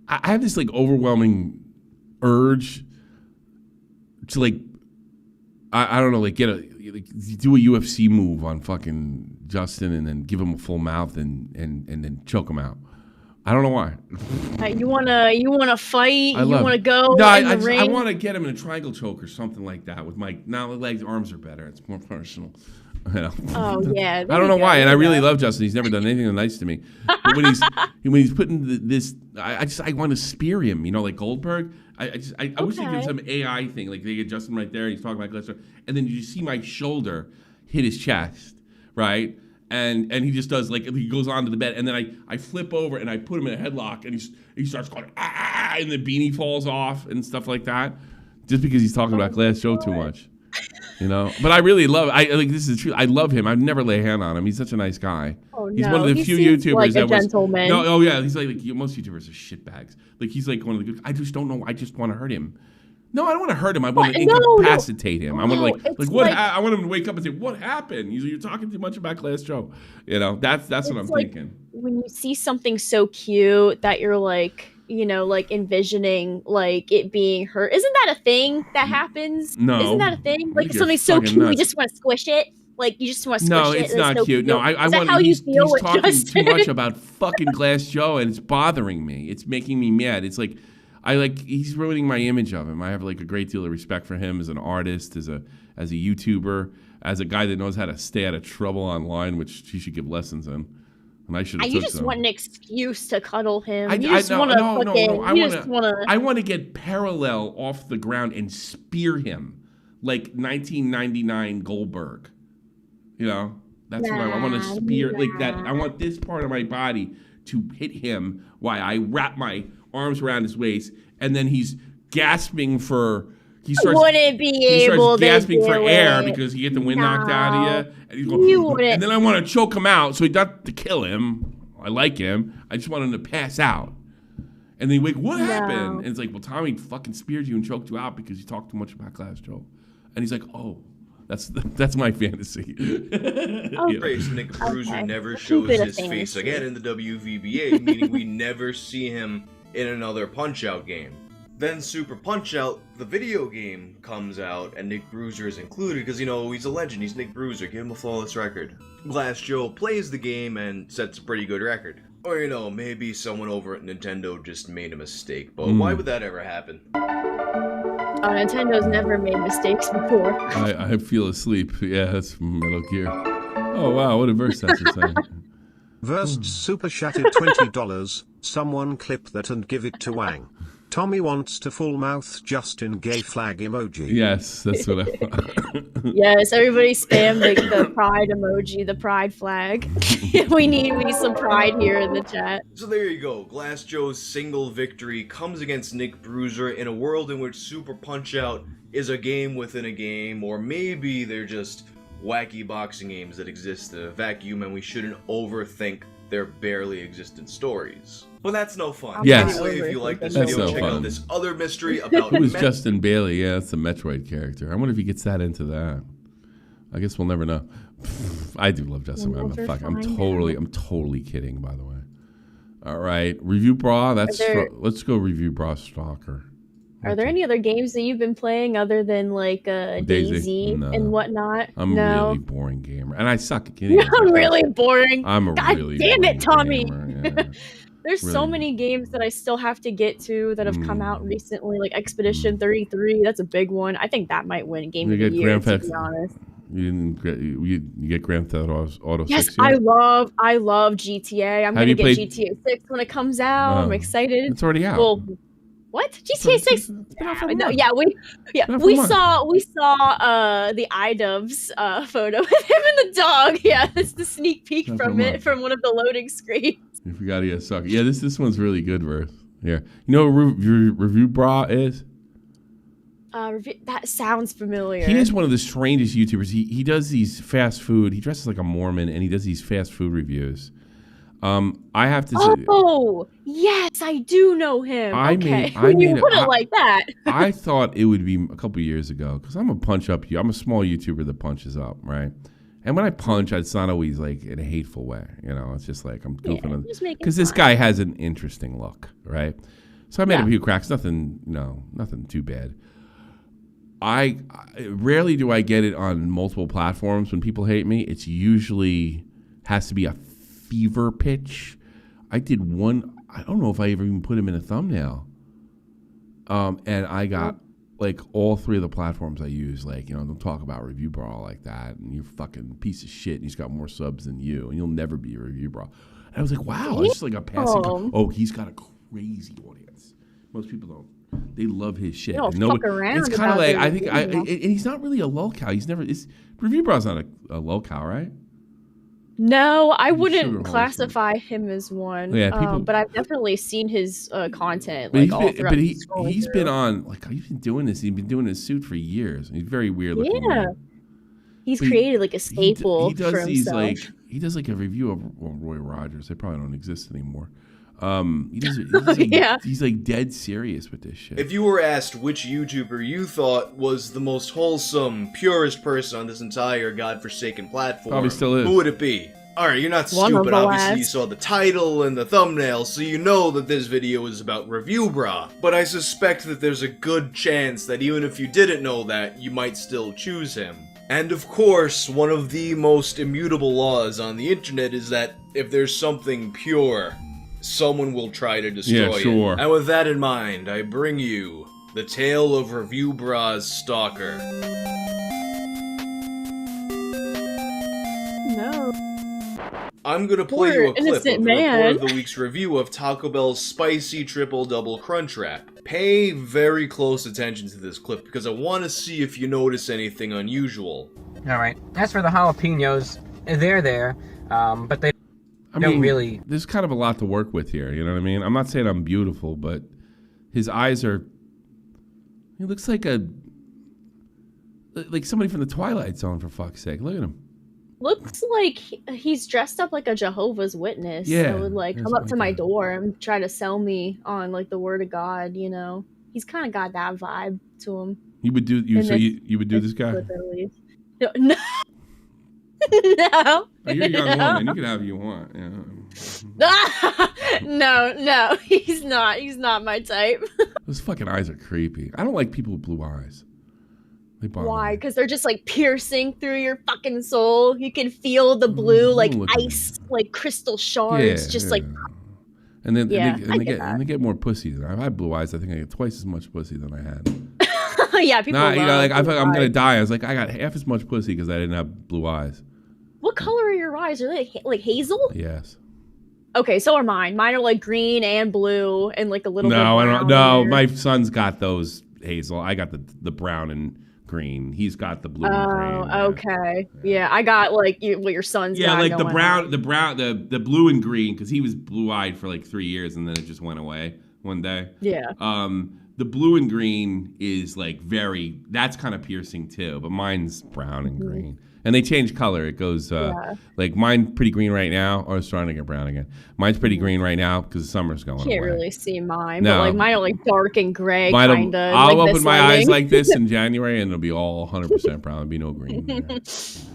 I have this like overwhelming urge to like I don't know, like do a UFC move on fucking Justin and then give him a full mouth and then choke him out. I don't know why. You wanna fight? You wanna go No, in the ring? I want to get him in a triangle choke or something like that with my now the legs, arms are better. It's more personal. You know? Oh yeah. I don't know why, and I really love Justin. He's never done anything nice to me. But when he's putting this, I want to spear him. You know, like Goldberg. I wish they did some AI thing, like they get Justin right there, and he's talking about Glass Joe, and then you see my shoulder hit his chest, right? And he just does like he goes onto the bed, and then I flip over and I put him in a headlock, and he starts going and the beanie falls off and stuff like that, just because he's talking about Glass Joe too much, you know. But I really love this is true. I love him. I'd never lay a hand on him. He's such a nice guy. Oh, he's one of the few YouTubers like that a gentleman. He's like most YouTubers are shitbags. Like he's like one of the good. I just don't know. I just want to hurt him. No, I don't want to hurt him. I want to incapacitate him. I want to I want him to wake up and say, "What happened? You're talking too much about Glass Joe." You know, that's what I'm thinking. When you see something so cute that you're like, you know, like envisioning like it being hurt. Isn't that a thing that happens? No, isn't that a thing? Like something so cute, you just want to squish it. Like you just want to squish it. No, it's not so cute. No, I want. He's talking too much about fucking Glass Joe, and it's bothering me. It's making me mad. It's like. He's ruining my image of him. I have like a great deal of respect for him as an artist, as a YouTuber, as a guy that knows how to stay out of trouble online, which he should give lessons in. And I should have. You just want an excuse to cuddle him. I want to get parallel off the ground and spear him like 1999 Goldberg. You know, that's what I want to spear like that. I want this part of my body to hit him while I wrap my arms around his waist, and then he's gasping for. He starts gasping for air because he get the wind knocked out of you, and he's going. And then I want to choke him out, so he not to kill him. I like him. I just want him to pass out. And then what happened? And it's like, well, Tommy fucking speared you and choked you out because you talked too much about Glass Joe. And he's like, oh. That's my fantasy. Nick Bruiser never shows his face again in the WVBA, meaning we never see him in another Punch-Out game. Then Super Punch-Out, the video game, comes out, and Nick Bruiser is included because, you know, he's a legend. He's Nick Bruiser. Give him a flawless record. Glass Joe plays the game and sets a pretty good record. Or, you know, maybe someone over at Nintendo just made a mistake, but why would that ever happen? Nintendo's never made mistakes before. I feel asleep. Yeah, that's from Metal Gear. Oh, wow, what a verse that's saying. Versed super chatted $20. Someone clip that and give it to Wang. Tommy wants to full mouth Justin gay flag emoji. Yes, that's what I want. Yes, everybody spam the pride emoji, the pride flag. we need some pride here in the chat. So there you go. Glass Joe's single victory comes against Nick Bruiser in a world in which Super Punch-Out is a game within a game, or maybe they're just wacky boxing games that exist in a vacuum and we shouldn't overthink their barely existent stories. But that's no fun. Yes. Anyway, if you like this video, check out this other mystery about Who is Justin Bailey? Yeah, that's a Metroid character. I wonder if he gets that into that. I guess we'll never know. I do love Justin Bailey. I'm totally kidding, by the way. All right. Review Bra. Let's go Review Bra Stalker. Are there any other games that you've been playing other than like DayZ and whatnot? I'm a really boring gamer, and I suck at games. I'm really boring. God damn it, Tommy! Yeah. There's so many games that I still have to get to that have come out recently, like Expedition 33. That's a big one. I think that might win Game of the Year. To be honest, you get Grand Theft Auto 6? Yes, I love GTA. I'm gonna get GTA 6 when it comes out. I'm excited. It's already out. Well, what? GTA 6? We saw the iDubbbz photo with him and the dog. Yeah, that's the sneak peek from one of the loading screens. You forgot he has soccer. Yeah, this one's really good, verse. Yeah, you know what Review Bra is? That sounds familiar. He is one of the strangest YouTubers. He does these fast food. He dresses like a Mormon, and he does these fast food reviews. I have to say. Oh, yes, I do know him. You put it like that. I thought it would be a couple years ago because I'm a small YouTuber that punches up, right? And when I punch, it's not always like in a hateful way, you know. It's just like I'm goofing on because this guy has an interesting look, right? So I made a few cracks, nothing too bad. I rarely do I get it on multiple platforms when people hate me. It's usually has to be a fever pitch. I did one. I don't know if I ever even put him in a thumbnail. And I got like all 3 of the platforms I use. Like, don't talk about Review Brawl like that. And you're fucking piece of shit. And he's got more subs than you. And you'll never be a Review Brawl. And I was like, wow. It's just like a passing. Oh, he's got a crazy audience. Most people don't. They love his shit. Fuck around. It's kind of like and he's not really a lolcow. He's never. Review Braw's not a lolcow, right? No, I wouldn't classify him as one. Yeah, but I've definitely seen his content. Like he's been on. Like he's been doing this. He's been doing his suit for years. He's very weird looking. Yeah, he's created like a staple. He does for these himself. he does like a review of Roy Rogers. They probably don't exist anymore. He's like dead serious with this shit. If you were asked which YouTuber you thought was the most wholesome, purest person on this entire godforsaken platform, probably still is. Who would it be? Alright, you're not stupid. Obviously, you saw the title and the thumbnail, so you know that this video is about Review Bra. But I suspect that there's a good chance that even if you didn't know that, you might still choose him. And of course, one of the most immutable laws on the internet is that if there's something pure, someone will try to destroy it. And with that in mind, I bring you the tale of Review Bra's stalker. No. I'm gonna play you a clip of the report of the week's review of Taco Bell's spicy triple double crunch wrap. Pay very close attention to this clip because I want to see if you notice anything unusual. Alright, as for the jalapenos, they're there, but they really... There's kind of a lot to work with here, you know what I mean? I'm not saying I'm beautiful, but his eyes are... He looks like somebody from the Twilight Zone, for fuck's sake. Look at him. Looks like he's dressed up like a Jehovah's Witness. Yeah, that would come up to my door and try to sell me on the word of God. He's kind of got that vibe to him. You would do you would do this guy? No. No. Oh, you're a young woman. You can have who you want. Yeah. No, he's not. He's not my type. Those fucking eyes are creepy. I don't like people with blue eyes. Why? Because they're just piercing through your fucking soul. You can feel the blue ice, crystal shards, And then they get more pussy. If I had blue eyes, I think I get twice as much pussy than I had. Yeah, people. I feel like I'm gonna die. I was like, I got half as much pussy because I didn't have blue eyes. What color are your eyes? Are they like hazel? Yes. Okay, so are mine. Mine are green and blue and a little bit brown. I don't. No, my son's got those hazel. I got the brown and green. He's got the blue and green. Oh, okay. Yeah, I got what your son's got. Yeah, the blue and green, because he was blue-eyed for 3 years and then it just went away one day. Yeah. The blue and green is that's kind of piercing too, but mine's brown and green. And they change color. It goes mine pretty green right now, or it's starting to get brown again. Mine's pretty green right now because the summer's going away. Can't really see mine, but mine are dark and gray, kind of. I'll open my eyes like this in January, and it'll be all 100% brown. There'll be no green.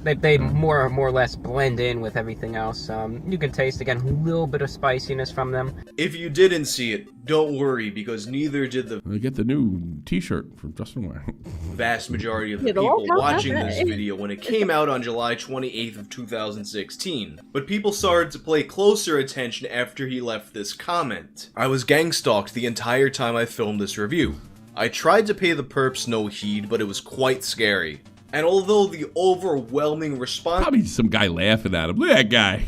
They more or less blend in with everything else. You can taste again a little bit of spiciness from them. If you didn't see it, don't worry because neither did the. They get the new T-shirt from Justin Ware. Vast majority of the people watching this video when it came out on July 28th of 2016. But people started to pay closer attention after he left this comment. I was gang stalked the entire time I filmed this review. I tried to pay the perps no heed, but it was quite scary. And although the overwhelming response... Probably some guy laughing at him. Look at that guy.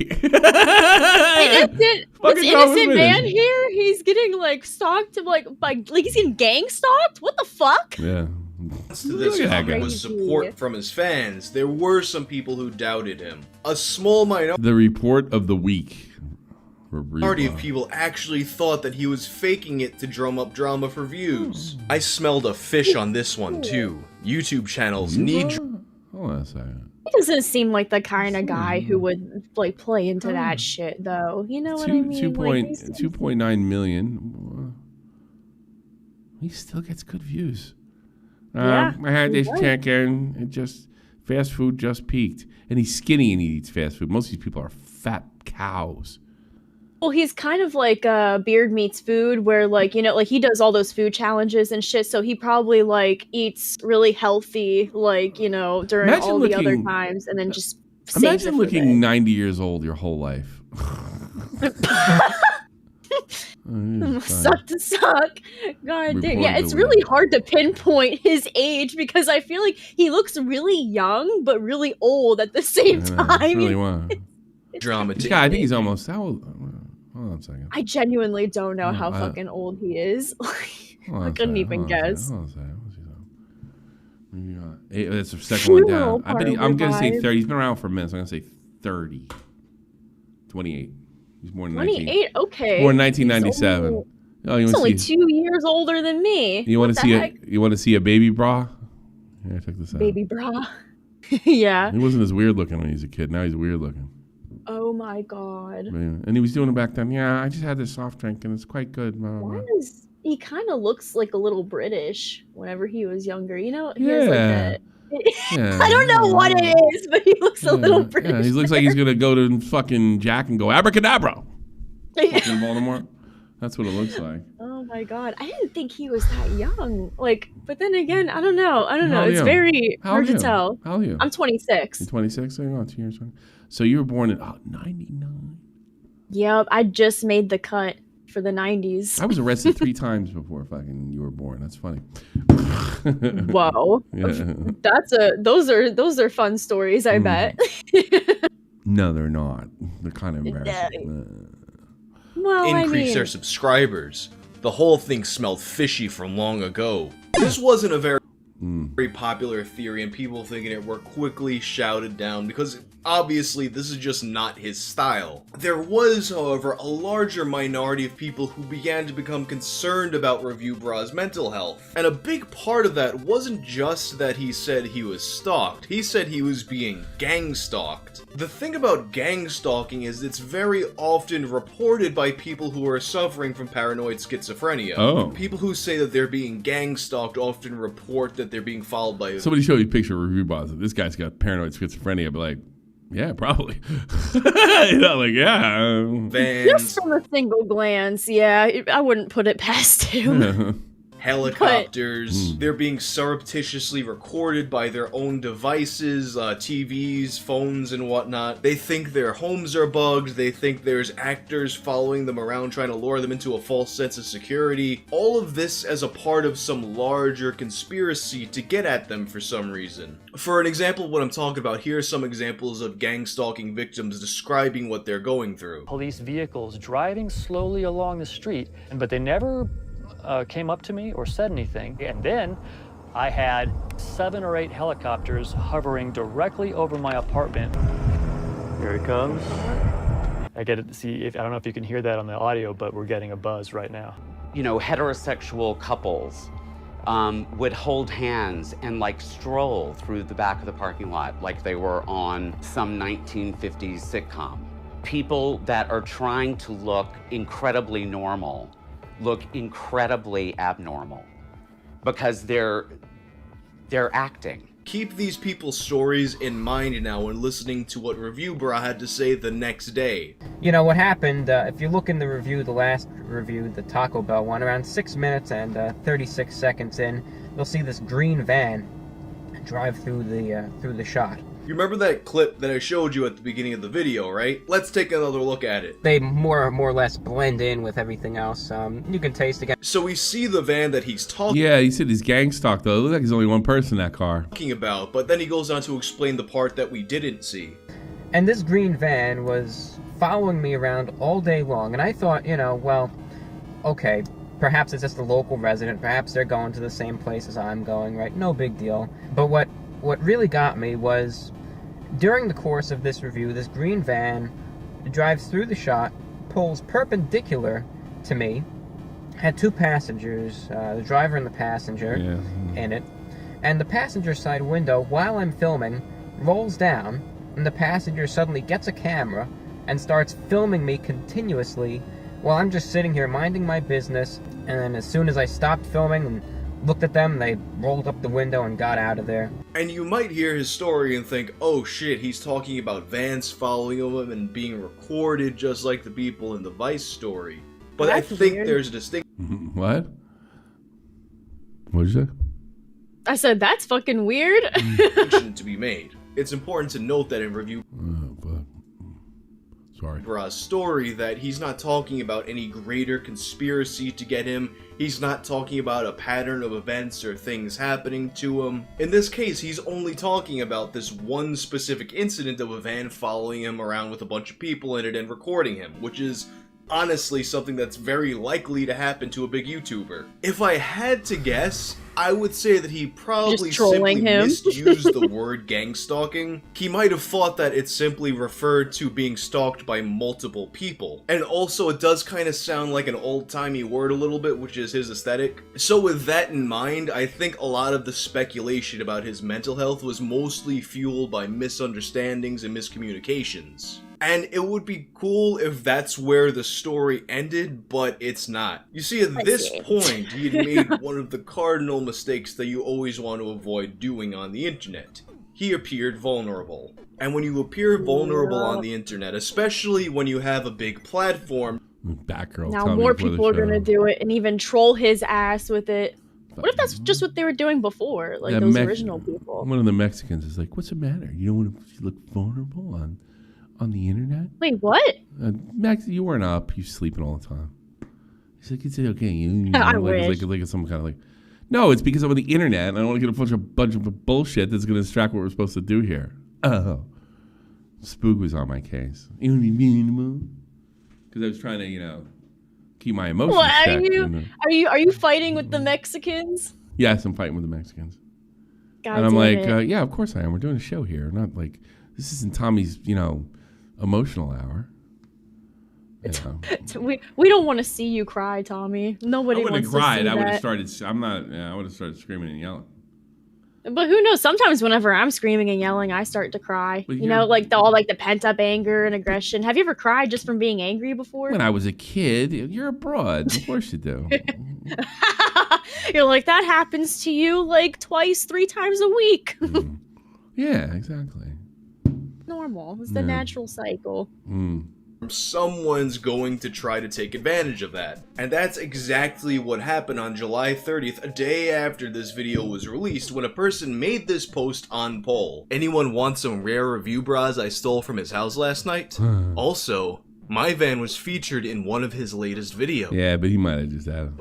This innocent man here, he's getting stalked, he's getting gang stalked? What the fuck? Yeah. To this comment was support from his fans. There were some people who doubted him. A small minority... The report of the week. Majority of people actually thought that he was faking it to drum up drama for views. I smelled a fish on this one too. YouTube channels need... Hold on a second. He doesn't seem like the kind of guy who would play into that shit though. You know what I mean? 2.9 million. He still gets good views. I had this chicken. It just fast food just peaked, and he's skinny and he eats fast food. Most of these people are fat cows. Well, he's kind of like Beard Meets Food, where like, you know, like he does all those food challenges and shit, so he probably like eats really healthy, like, you know, during all the other times, and then just saves it for looking 90 years old your whole life. Suck to suck. God damn. Yeah, it's really hard to pinpoint his age because I feel like he looks really young but really old at the same time. It's really wild. Drama. Yeah, I think he's almost how old? Hold on a second. I genuinely don't know how fucking old he is. I couldn't even guess. That's the second one down. I'm going to say 30. He's been around for a minute, so I'm going to say 30. 28. He's born in 28? Okay. Born in 1997. He's only 2 years older than me. You want to see a baby bra? Here, check this out. Baby bra. Yeah. He wasn't as weird looking when he was a kid. Now he's weird looking. Oh my god. And he was doing it back then. Yeah, I just had this soft drink and it's quite good. He kind of looks like a little British whenever he was younger. You know, he has like that. Yeah. I don't know what it is, but he looks a little British. Yeah, he looks like he's gonna go to fucking Jack and go abracadabra. Fucking Baltimore. That's what it looks like. Oh my god, I didn't think he was that young. Like, but then again, I don't know. It's very hard to tell. How old are you? I'm 26. You're 26. So you're 2 years young. So you were born in 99. Yep, I just made the cut for the 90s. I was arrested 3 times before fucking you were born. That's funny. Whoa. Yeah. Those are fun stories, I bet. No, they're not. They're kind of embarrassing. Well, Increase their subscribers. The whole thing smelled fishy from long ago. This wasn't a very popular theory, and people thinking it were quickly shouted down because obviously this is just not his style. There was, however, a larger minority of people who began to become concerned about Review Bra's mental health. And a big part of that wasn't just that he said he was stalked, he said he was being gang stalked. The thing about gang stalking is it's very often reported by people who are suffering from paranoid schizophrenia. Oh. People who say that they're being gang stalked often report that they're being followed by... Somebody showed you a picture of Review Bras. This guy's got paranoid schizophrenia, but like, yeah, probably. You know, like, yeah. Just from a single glance, yeah, I wouldn't put it past him. Helicopters, they're being surreptitiously recorded by their own devices, TVs, phones, and whatnot. They think their homes are bugged, they think there's actors following them around trying to lure them into a false sense of security. All of this as a part of some larger conspiracy to get at them for some reason. For an example of what I'm talking about, here are some examples of gang stalking victims describing what they're going through. Police vehicles driving slowly along the street, but they never came up to me or said anything. And then I had 7 or 8 helicopters hovering directly over my apartment. Here he comes. I get to see if I don't know if you can hear that on the audio, but we're getting a buzz right now. You know, heterosexual couples would hold hands and like stroll through the back of the parking lot like they were on some 1950s sitcom. People that are trying to look incredibly normal look incredibly abnormal because they're acting. Keep these people's stories in mind now when listening to what Review Bra had to say the next day. You know what happened, if you look in the review, the last review, the Taco Bell one, around 6 minutes and 36 seconds in, you'll see this green van drive through the shot. You remember that clip that I showed you at the beginning of the video, right? Let's take another look at it. They more or less blend in with everything else. You can taste again. So we see the van that he's talking Yeah, he said he's gang stalked though. It looks like there's only one person in that car. About, but then he goes on to explain the part that we didn't see. And this green van was following me around all day long, and I thought, you know, well, okay, perhaps it's just a local resident, perhaps they're going to the same place as I'm going, right? No big deal. But what really got me was, during the course of this review, this green van drives through the shot, pulls perpendicular to me, had 2 passengers, the driver and the passenger in it, and the passenger side window, while I'm filming, rolls down, and the passenger suddenly gets a camera and starts filming me continuously while I'm just sitting here minding my business, and then as soon as I stopped filming and looked at them, they rolled up the window and got out of there. And you might hear his story and think, oh shit, he's talking about Vance following him and being recorded just like the people in the Vice story. But That's I think weird. there's a distinction. What? What did you say? I said, that's fucking weird. To be made. It's important to note that in review Braw's story that he's not talking about any greater conspiracy to get him. He's not talking about a pattern of events or things happening to him. In this case, he's only talking about this one specific incident of a van following him around with a bunch of people in it and recording him, which is honestly something that's very likely to happen to a big YouTuber. If I had to guess, I would say that he probably simply misused the word gang stalking. He might have thought that it simply referred to being stalked by multiple people. And also it does kind of sound like an old-timey word a little bit, which is his aesthetic. So with that in mind, I think a lot of the speculation about his mental health was mostly fueled by misunderstandings and miscommunications. And it would be cool if that's where the story ended, but it's not. You see, at this point, he had made one of the cardinal mistakes that you always want to avoid doing on the internet. He appeared vulnerable. And when you appear vulnerable on the internet, especially when you have a big platform... Batgirl, now more people are going to do it and even troll his ass with it. What if that's just what they were doing before? Like those original people. One of the Mexicans is like, what's the matter? You don't want to look vulnerable on the internet? Wait, what? Max, you weren't up. You're sleeping all the time. He's like, it's okay. I wish. Like some kind of like, no, it's because I'm on the internet and I don't want to get a bunch of bullshit that's going to distract what we're supposed to do here. Oh. Spook was on my case. Because I was trying to, keep my emotions checked. Are you fighting with the Mexicans? Yes, I'm fighting with the Mexicans. God and I'm like, it. yeah, of course I am. We're doing a show here. Not like, this isn't Tommy's, emotional hour. We don't want to see you cry, Tommy. Nobody wants to see that. I would have cried. I would have started. I would have started screaming and yelling. But who knows? Sometimes whenever I'm screaming and yelling, I start to cry. Like all the pent up anger and aggression. Have you ever cried just from being angry before? When I was a kid, you're a broad. Of course you do. You're like, that happens to you like twice, 3 times a week. Yeah, exactly. Normal. It's the natural cycle. Someone's going to try to take advantage of that. And that's exactly what happened on July 30th, a day after this video was released, when a person made this post on poll. Anyone want some rare review bras I stole from his house last night? Also, my van was featured in one of his latest videos. Yeah, but he might have just had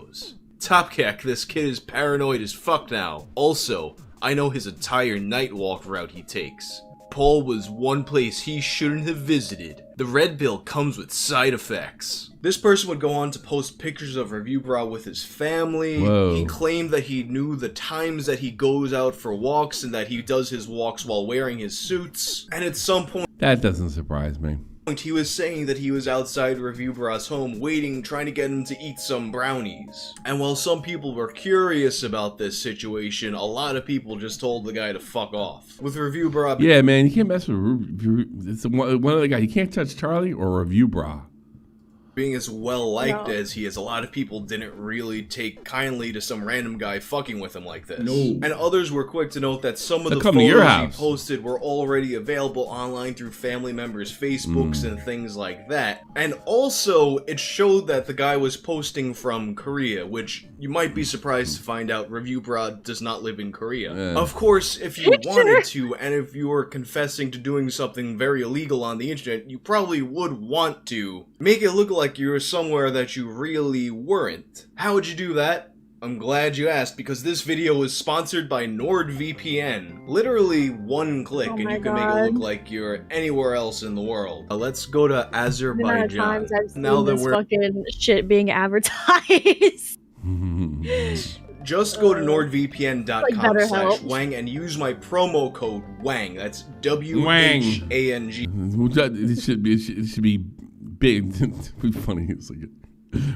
Topcack, this kid is paranoid as fuck now. Also, I know his entire night walk route he takes. Paul was one place he shouldn't have visited. The red pill comes with side effects. This person would go on to post pictures of Review Bra with his family. Whoa. He claimed that he knew the times that he goes out for walks and that he does his walks while wearing his suits. And at some point... That doesn't surprise me. He was saying that he was outside Review Bra's home waiting, trying to get him to eat some brownies. And while some people were curious about this situation, a lot of people just told the guy to fuck off. With Review Bra... Yeah, man, you can't mess with... It's one other guy. You can't touch Charlie or Review Bra. Being as well liked as he is, a lot of people didn't really take kindly to some random guy fucking with him like this. No. And others were quick to note that some of the come to your photos he house. posted were already available online through family members' Facebooks and things like that. And also, it showed that the guy was posting from Korea, which you might be surprised to find out Review Bra does not live in Korea. Of course, if you wanted to, and if you were confessing to doing something very illegal on the internet, you probably would want to make it look like you were somewhere that you really weren't. How would you do that? I'm glad you asked, because this video was sponsored by NordVPN. Literally one click and you can make it look like you're anywhere else in the world. Let's go to Azerbaijan. Now that we're fucking shit being advertised. Just go to nordvpn.com/WHANG and use my promo code WHANG. That's WHANG. It should be big. It'd be funny. It's like a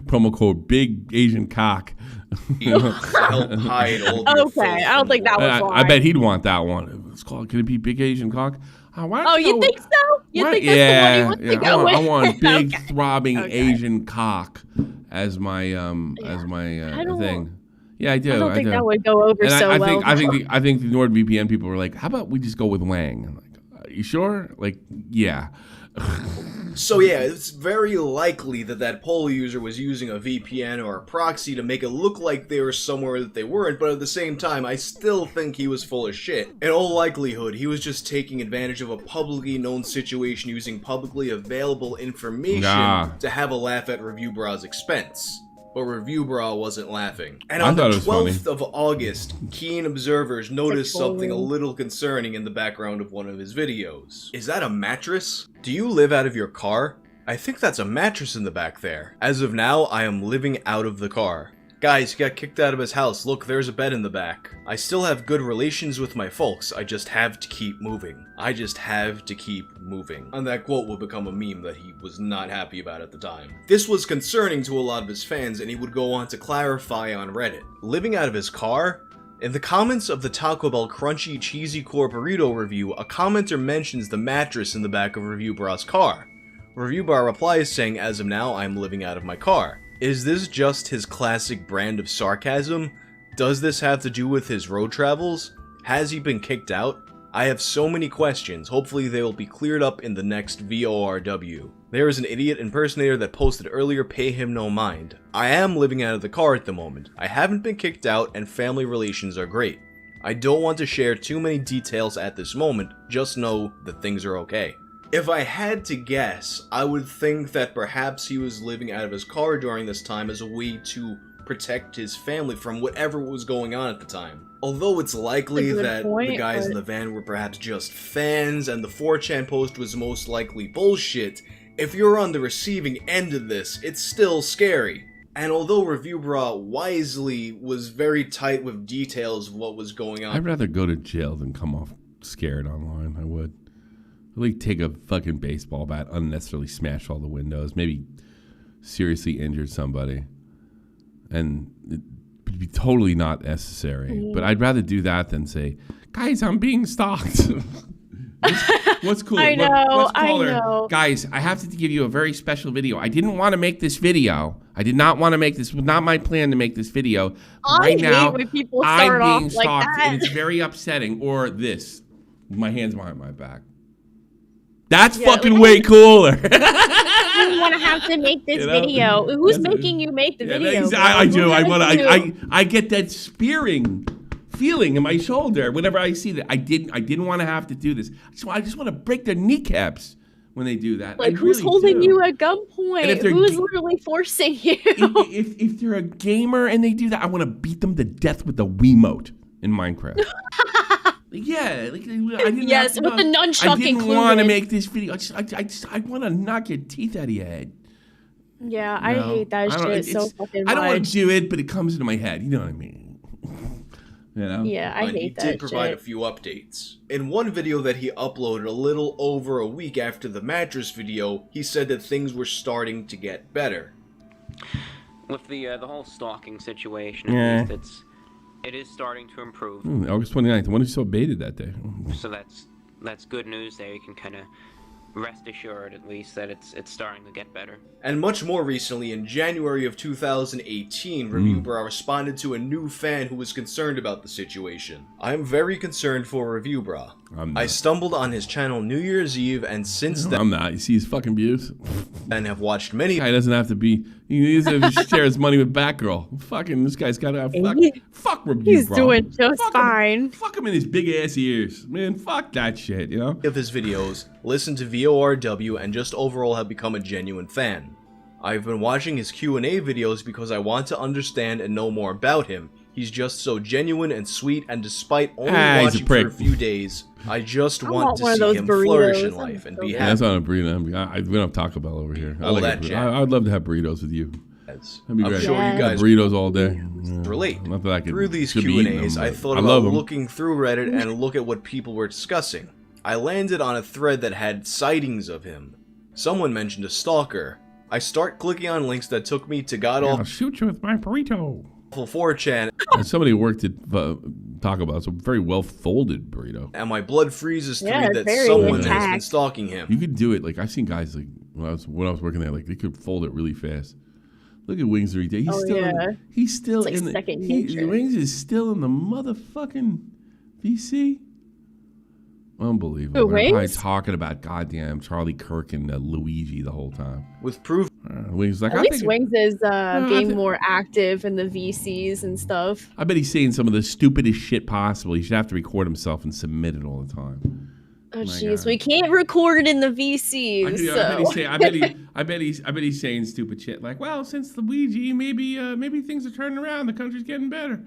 promo code Big Asian Cock. Help hide all okay, I don't think that was I bet he'd want that one. It's called. Could it be Big Asian Cock? You think so? You think that's the one he wants to go with? I want big throbbing Asian cock as my thing. Yeah, I do. I don't think do. that would go over and so well. I think the NordVPN people were like, how about we just go with WHANG? I'm like, you sure? Like, yeah. So yeah, it's very likely that poll user was using a VPN or a proxy to make it look like they were somewhere that they weren't, but at the same time, I still think he was full of shit. In all likelihood, he was just taking advantage of a publicly known situation using publicly available information to have a laugh at Review Bra's expense. But Review Bra wasn't laughing. And on the 12th of August, keen observers noticed something a little concerning in the background of one of his videos. Is that a mattress? Do you live out of your car? I think that's a mattress in the back there. As of now, I am living out of the car. Guys, he got kicked out of his house. Look, there's a bed in the back. I still have good relations with my folks. I just have to keep moving. I just have to keep moving. And that quote will become a meme that he was not happy about at the time. This was concerning to a lot of his fans, and he would go on to clarify on Reddit. Living out of his car? In the comments of the Taco Bell Crunchy Cheesy Core Burrito review, a commenter mentions the mattress in the back of Review Bra's car. Review Bra replies saying, as of now, I'm living out of my car. Is this just his classic brand of sarcasm? Does this have to do with his road travels? Has he been kicked out? I have so many questions. Hopefully they will be cleared up in the next VORW. There is an idiot impersonator that posted earlier, pay him no mind. I am living out of the car at the moment. I haven't been kicked out and family relations are great. I don't want to share too many details at this moment, just know that things are okay. If I had to guess, I would think that perhaps he was living out of his car during this time as a way to protect his family from whatever was going on at the time. Although it's likely that the guys in the van were perhaps just fans and the 4chan post was most likely bullshit, if you're on the receiving end of this, it's still scary. And although Review Bra wisely was very tight with details of what was going on... I'd rather go to jail than come off scared online, I would. Like take a fucking baseball bat, unnecessarily smash all the windows, maybe seriously injure somebody, and it'd be totally not necessary. But I'd rather do that than say, guys, I'm being stalked. What's cooler? I know, What's cooler? Guys, I have to give you a very special video. I didn't want to make this video. I did not want to make this. It was not my plan to make this video. Right now, when people start I'm being off like stalked, that. and it's very upsetting. Or this, my hands behind my back. That's fucking way cooler. You want to have to make this video. Who's making you make the video? I do. I get that spearing feeling in my shoulder whenever I see that. I didn't want to have to do this. I just want to break their kneecaps when they do that. Like, who's holding you at gunpoint? Who's literally forcing you? If they're a gamer and they do that, I want to beat them to death with a Wiimote in Minecraft. Yeah, like I didn't. Yes, with the nunchuck I didn't included. want to make this video. I want to knock your teeth out of your head. Yeah, I hate that shit so fucking much. I don't want to do it, but it comes into my head. You know what I mean? You know? Yeah, I hate that shit. He did provide a few updates. In one video that he uploaded a little over a week after the mattress video, he said that things were starting to get better. With the whole stalking situation, at least it is starting to improve. August 29th. When is so baited that day? So that's good news there. You can kind of rest assured at least that it's starting to get better. And much more recently, in January of 2018, Review Bra responded to a new fan who was concerned about the situation. I am very concerned for Review Bra. I stumbled on his channel New Year's Eve, and since then... I'm not. You see his fucking views? And have watched many... Guy doesn't have to be... He needs to share his money with Batgirl. Fucking, this guy's got to have... Fuck Review Bra. He's doing just fine. Fuck him in his big ass ears. Man, fuck that shit, you know? Of his videos, listen to VORW, and just overall have become a genuine fan. I've been watching his Q&A videos because I want to understand and know more about him. He's just so genuine and sweet, and despite only watching for a few days, I just want to see him flourish in life and be happy. That's not a burrito. We don't have Taco Bell over here. I'd love to have burritos with you. That'd be great. I'm sure you guys burritos all day. Relate. Not that I could, through these Q&As, I thought about looking through Reddit and look at what people were discussing. I landed on a thread that had sightings of him. Someone mentioned a stalker. I start clicking on links that took me to I'll shoot you with my burrito. 4chan. Somebody who worked at Taco Bell. It's a very well folded burrito. And my blood freezes to read that someone has been stalking him. You could do it. Like I've seen guys like when I was working there, like they could fold it really fast. Look at Wings every day. He's still in the second nature. Wings is still in the motherfucking VC. Unbelievable. We're probably talking about goddamn Charlie Kirk and Luigi the whole time. With proof. Wings like, At least Wings is being more active in the VCs and stuff. I bet he's saying some of the stupidest shit possible. He should have to record himself and submit it all the time. Oh jeez, we can't record it in the VCs. I bet he's saying stupid shit like, well, since Luigi, maybe things are turning around. The country's getting better.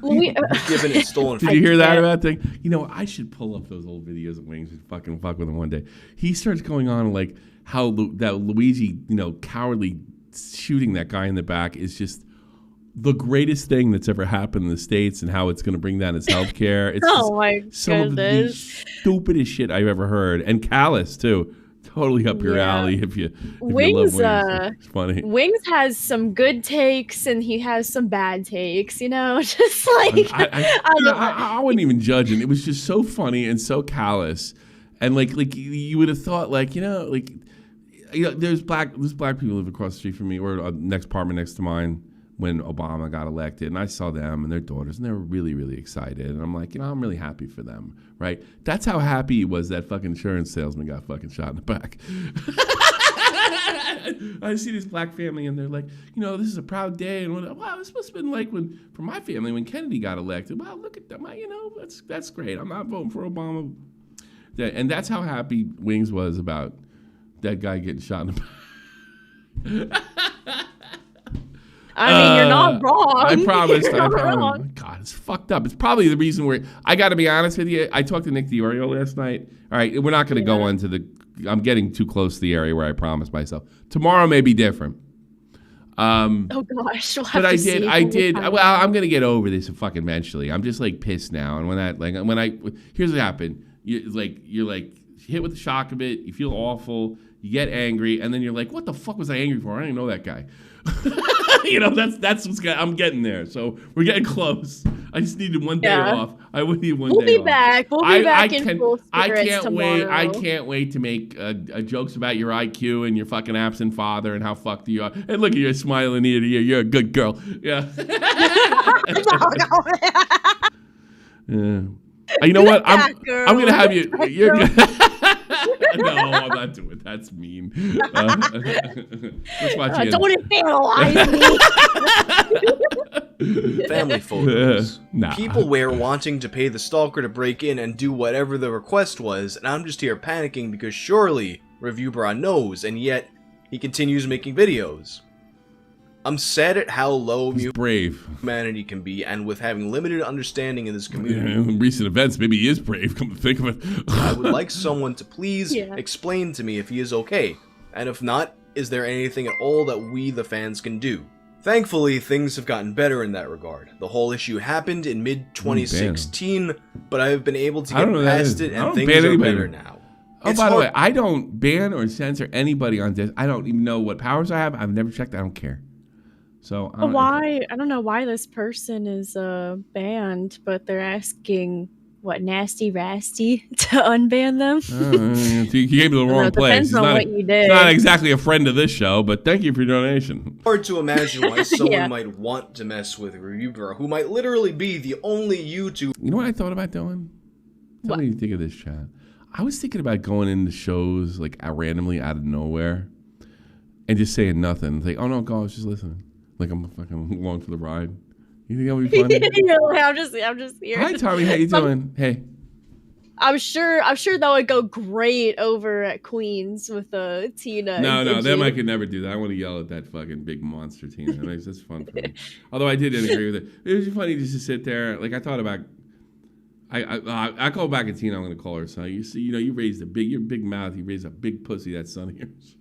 Given it stolen. Did you hear that about thing? You know, I should pull up those old videos of Wings and fucking fuck with him one day. He starts going on like how that Luigi, cowardly shooting that guy in the back is just the greatest thing that's ever happened in the States, and how it's going to bring down his healthcare. It's some of the stupidest shit I've ever heard, and callous too. Totally up your alley if you love Wings. It's funny. Wings has some good takes and he has some bad takes. Just like I wouldn't even judge him. It was just so funny and so callous, and like you would have thought there's black people who live across the street from me or next apartment next to mine. When Obama got elected, and I saw them and their daughters, and they were really, really excited. And I'm like, I'm really happy for them, right? That's how happy he was that fucking insurance salesman got fucking shot in the back. I see this black family, and they're like, this is a proud day. And wow, this must have been like for my family when Kennedy got elected. Wow, look at them. That's great. I'm not voting for Obama. And that's how happy Wings was about that guy getting shot in the back. I mean, you're not wrong. I promise. You're not wrong. God, it's fucked up. It's probably the reason where I got to be honest with you. I talked to Nick DiOrio last night. All right, we're not going to go into I'm getting too close to the area where I promised myself. Tomorrow may be different. Oh gosh, but I did. Well, I'm going to get over this fucking eventually. I'm just like pissed now. And here's what happened. You're hit with the shock of it. You feel awful. You get angry, and then you're like, "What the fuck was I angry for? I didn't know that guy." That's what's I'm getting there. So we're getting close. I just needed one day off. I would need one day off. We'll be back. We'll be back in full spirits tomorrow. I can't wait to make jokes about your IQ and your fucking absent father and how fucked you are. And look at you smiling ear to ear. You're a good girl. Yeah. Yeah. You know what? I'm gonna have you. You're good. No, I'm not doing it. That's mean. Let's watch don't infantilize me. Family photos. People were wanting to pay the stalker to break in and do whatever the request was, and I'm just here panicking because surely Review Bra knows, and yet he continues making videos. I'm sad at how low humanity can be, and with having limited understanding in this community. In recent events, maybe he is brave, come to think of it. I would like someone to please explain to me if he is okay, and if not, is there anything at all that we, the fans, can do? Thankfully, things have gotten better in that regard. The whole issue happened in mid-2016, but I have been able to get past it, and things are better now. Oh, by the way, I don't ban or censor anybody on this. I don't even know what powers I have. I've never checked. I don't care. So I don't know why this person is banned, but they're asking Nasty Rasty to unban them. You came to the wrong place. Depends on what you did. He's not exactly a friend of this show, but thank you for your donation. Hard to imagine why someone might want to mess with Review Bra, who might literally be the only YouTube. You know what I thought about doing? Tell me what you think of this, chat. I was thinking about going into shows like randomly out of nowhere and just saying nothing. Like, oh no, go, I was just listening. Like I'm fucking along for the ride. You think that would be funny? I'm just here. Hi, Tommy. How you doing? Hey. I'm sure that would go great over at Queens with Tina. No, them I could never do that. I want to yell at that fucking big monster Tina. That's fun for me. Although I did agree with it. It was funny just to sit there. Like I thought about. I call back at Tina. I'm going to call her son. You see, you raised your big mouth. You raised a big pussy. That son of yours.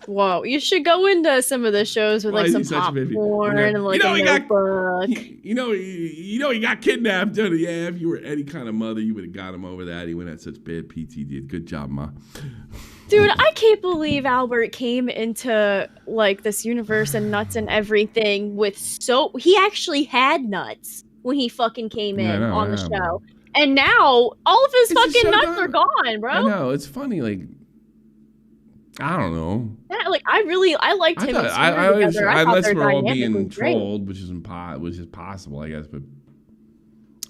Whoa, you should go into some of the shows with like some popcorn and like a notebook. He got kidnapped. Yeah, if you were any kind of mother, you would have got him over that. He went at such bad PTSD. Good job, Ma. Dude, I can't believe Albert came into like this universe and nuts and everything with he actually had nuts when he fucking came in on the show. And now all of his fucking nuts are gone, bro. I know, it's funny, like I don't know. Yeah, like I liked him and Skeeter together. I thought unless their we're all dynamic being was great. trolled, which is possible, I guess. But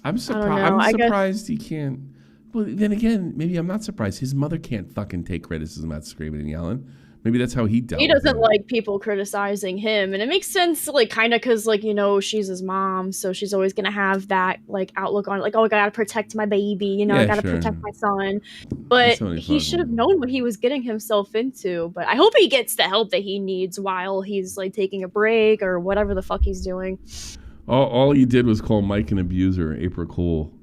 I'm I surprised. don't know. I'm I guess- surprised he can't. Well, then again, maybe I'm not surprised. His mother can't fucking take criticism without screaming and yelling. Maybe that's how he dealt. He with doesn't it. like people criticizing him, and it makes sense, like kind of because, like, you know, she's his mom, so she's always gonna have that like outlook on, like, oh, I gotta protect my baby, you know, I Yeah, gotta sure. protect my son. But he should have known what he was getting himself into. But I hope he gets the help that he needs while he's like taking a break or whatever the fuck he's doing. All you did was call Mike an abuser, April Cool.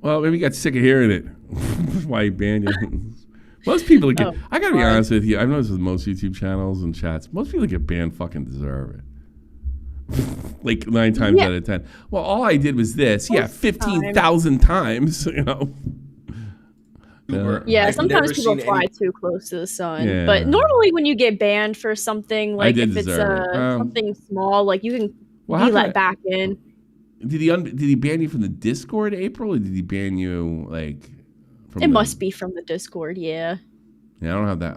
Well, maybe he got sick of hearing it. That's why he banned you. Most people that get, I gotta be honest with you, I've noticed with most YouTube channels and chats, most people that get banned fucking deserve it. Like 9 times out of 10. Well, all I did was this. Yeah, 15,000 times, you know. Yeah, sometimes people fly too close to the sun. Yeah. But normally when you get banned for something, like if it's something small, like you can be let back in. Did he ban you from the Discord, April, or did he ban you like from It must be from the Discord, yeah. Yeah, I don't have that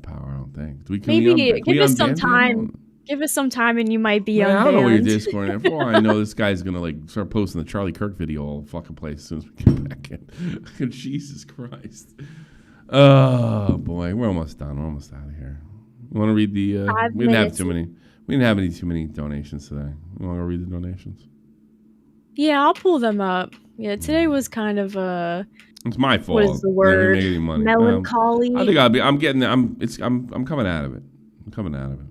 power, I don't think. Maybe give us some time. Give us some time and you might be unbanned. I don't know where your Discord is. For all I know, this guy's gonna like start posting the Charlie Kirk video all fucking place as soon as we get back in. Jesus Christ. Oh boy, we're almost done. We're almost out of here. You wanna read the we didn't have too many donations today. You wanna read the donations? Yeah, I'll pull them up. Yeah, today was kind of it's my fault. What is the word? Make any money. Melancholy. I think I'm coming out of it. I'm coming out of it.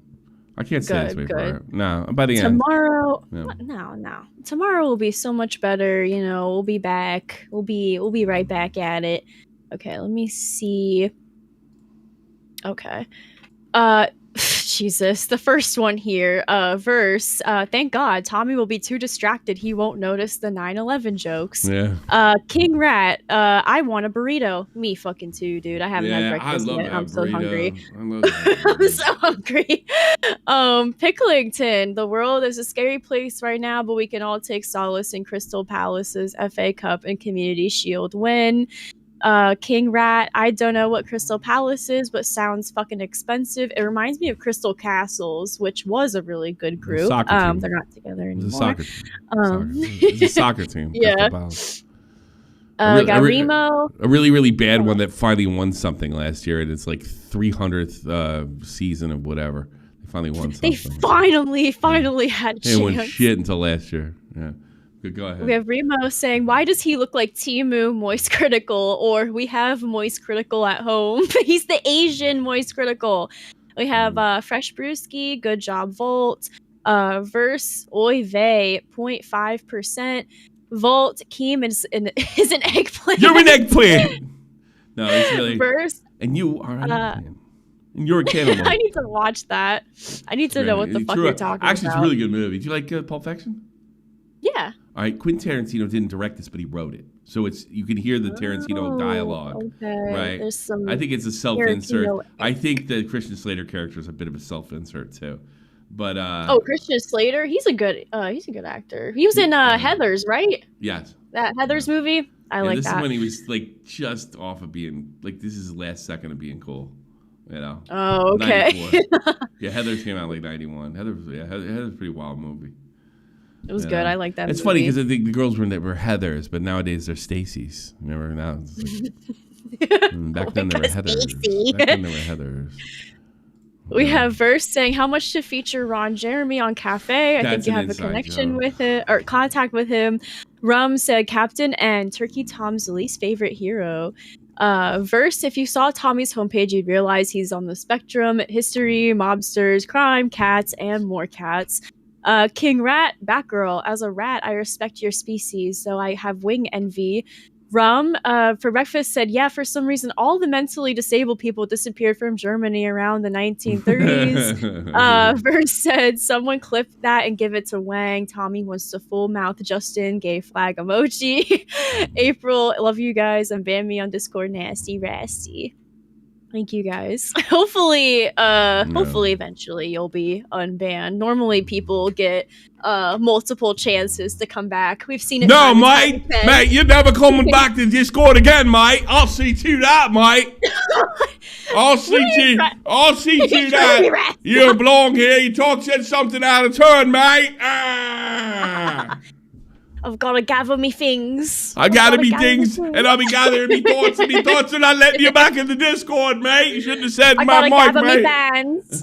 I can't say this way forever. No, by the end. Tomorrow, no. Tomorrow will be so much better. You know, we'll be back. We'll be right back at it. Okay, let me see. Okay. Jesus, the first one here, verse, thank God, Tommy will be too distracted, he won't notice the 9/11 jokes. Yeah. King Rat, I want a burrito. Me fucking too, dude. I haven't had breakfast yet. I'm so hungry. I'm so hungry. Picklington, the world is a scary place right now, but we can all take solace in Crystal Palace's FA Cup and Community Shield win. King Rat, I don't know what Crystal Palace is, but sounds fucking expensive. It reminds me of Crystal Castles, which was a really good group. They're not together anymore. It's a soccer team. Yeah. We got Remo. A really, really bad one that finally won something last year, and it's like 300th season of whatever. They finally won something. They finally had a chance. They won shit until last year. Yeah. Go ahead. We have Remo saying, why does he look like Timu Moist Critical? Or we have Moist Critical at home. He's the Asian Moist Critical. We have Fresh Brewski, good job, Volt. Verse, oy vey, 0.5%. Volt, Keem is an eggplant. You're an eggplant! No, it's really... Verse. And you are an eggplant. And you're a cannibal. I need to watch that. I need to know what the fuck you're talking about. Actually, it's a really good movie. Do you like Pulp Fiction? Yeah. All right, Quentin Tarantino didn't direct this, but he wrote it, so you can hear the Tarantino dialogue. Okay. Right. There's some. I think it's a self-insert. I think the Christian Slater character is a bit of a self-insert too, but. Christian Slater, he's a good actor. He was in Heathers, right? Yes. That Heathers movie, I like this that. This is when he was like just off of being like this is his last second of being cool, you know. Oh, okay. Yeah, Heathers came out like 91. Heathers was a pretty wild movie. It was good. I like that. It's funny because I think the girls were Heathers, but nowadays they're Stacy's. Remember now? It's like, back then they were Heathers. We have Verse saying how much to feature Ron Jeremy on Cafe. I think you have a connection with it or contact with him. Rum said Captain and Turkey Tom's least favorite hero. Verse, if you saw Tommy's homepage, you'd realize he's on the spectrum: history, mobsters, crime, cats, and more cats. King Rat, Batgirl, as a rat, I respect your species, so I have wing envy. Rum, for breakfast, said, yeah, for some reason, all the mentally disabled people disappeared from Germany around the 1930s. Verse said, someone clip that and give it to Wang. Tommy wants to full mouth Justin, gay flag emoji. April, love you guys, and ban me on Discord, nasty rasty. Thank you guys. Hopefully eventually you'll be unbanned. Normally people get multiple chances to come back. We've seen it. No, mate, you're never coming back to Discord again, mate. I'll see to that, mate. I'll see to that. You don't belong here. You said something out of turn, mate. I've got to gather me things. I gather me things, and I'll be gathering me thoughts and I'm letting you back in the Discord, mate. You shouldn't have said my mic, gather mate. Me bands.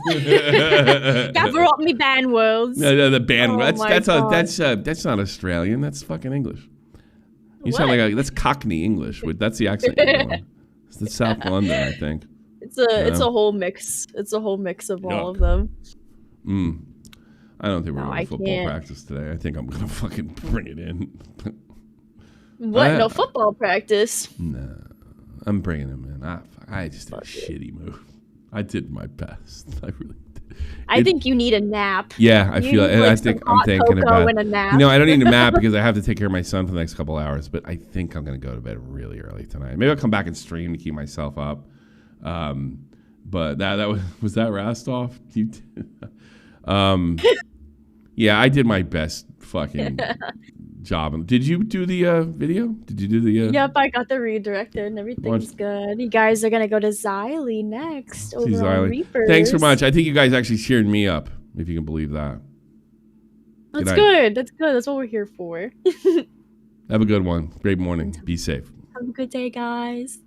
Gather up me band worlds. No, the band. That's not Australian. That's fucking English. You sound like that's Cockney English. That's the accent you're doing. It's the South London, I think. It's a whole mix. It's a whole mix of all of them. I don't think we're going to football practice today. I think I'm going to fucking bring it in. What? No football practice? No. I'm bringing him in. I just did a shitty move. I did my best. I really did. I think you need a nap. Yeah, I feel it. I think I'm thinking about it. No, I don't need a nap because I have to take care of my son for the next couple hours, but I think I'm going to go to bed really early tonight. Maybe I'll come back and stream to keep myself up. But that was that Rastov? You did. Yeah, I did my best fucking job. Did you do the video? Did you do the? Yep, I got the redirected and everything's good. You guys are gonna go to Xylee next over on Reapers. Thanks so much. I think you guys actually cheered me up, if you can believe that. That's good. That's good. That's what we're here for. Have a good one. Great morning. Be safe. Have a good day, guys.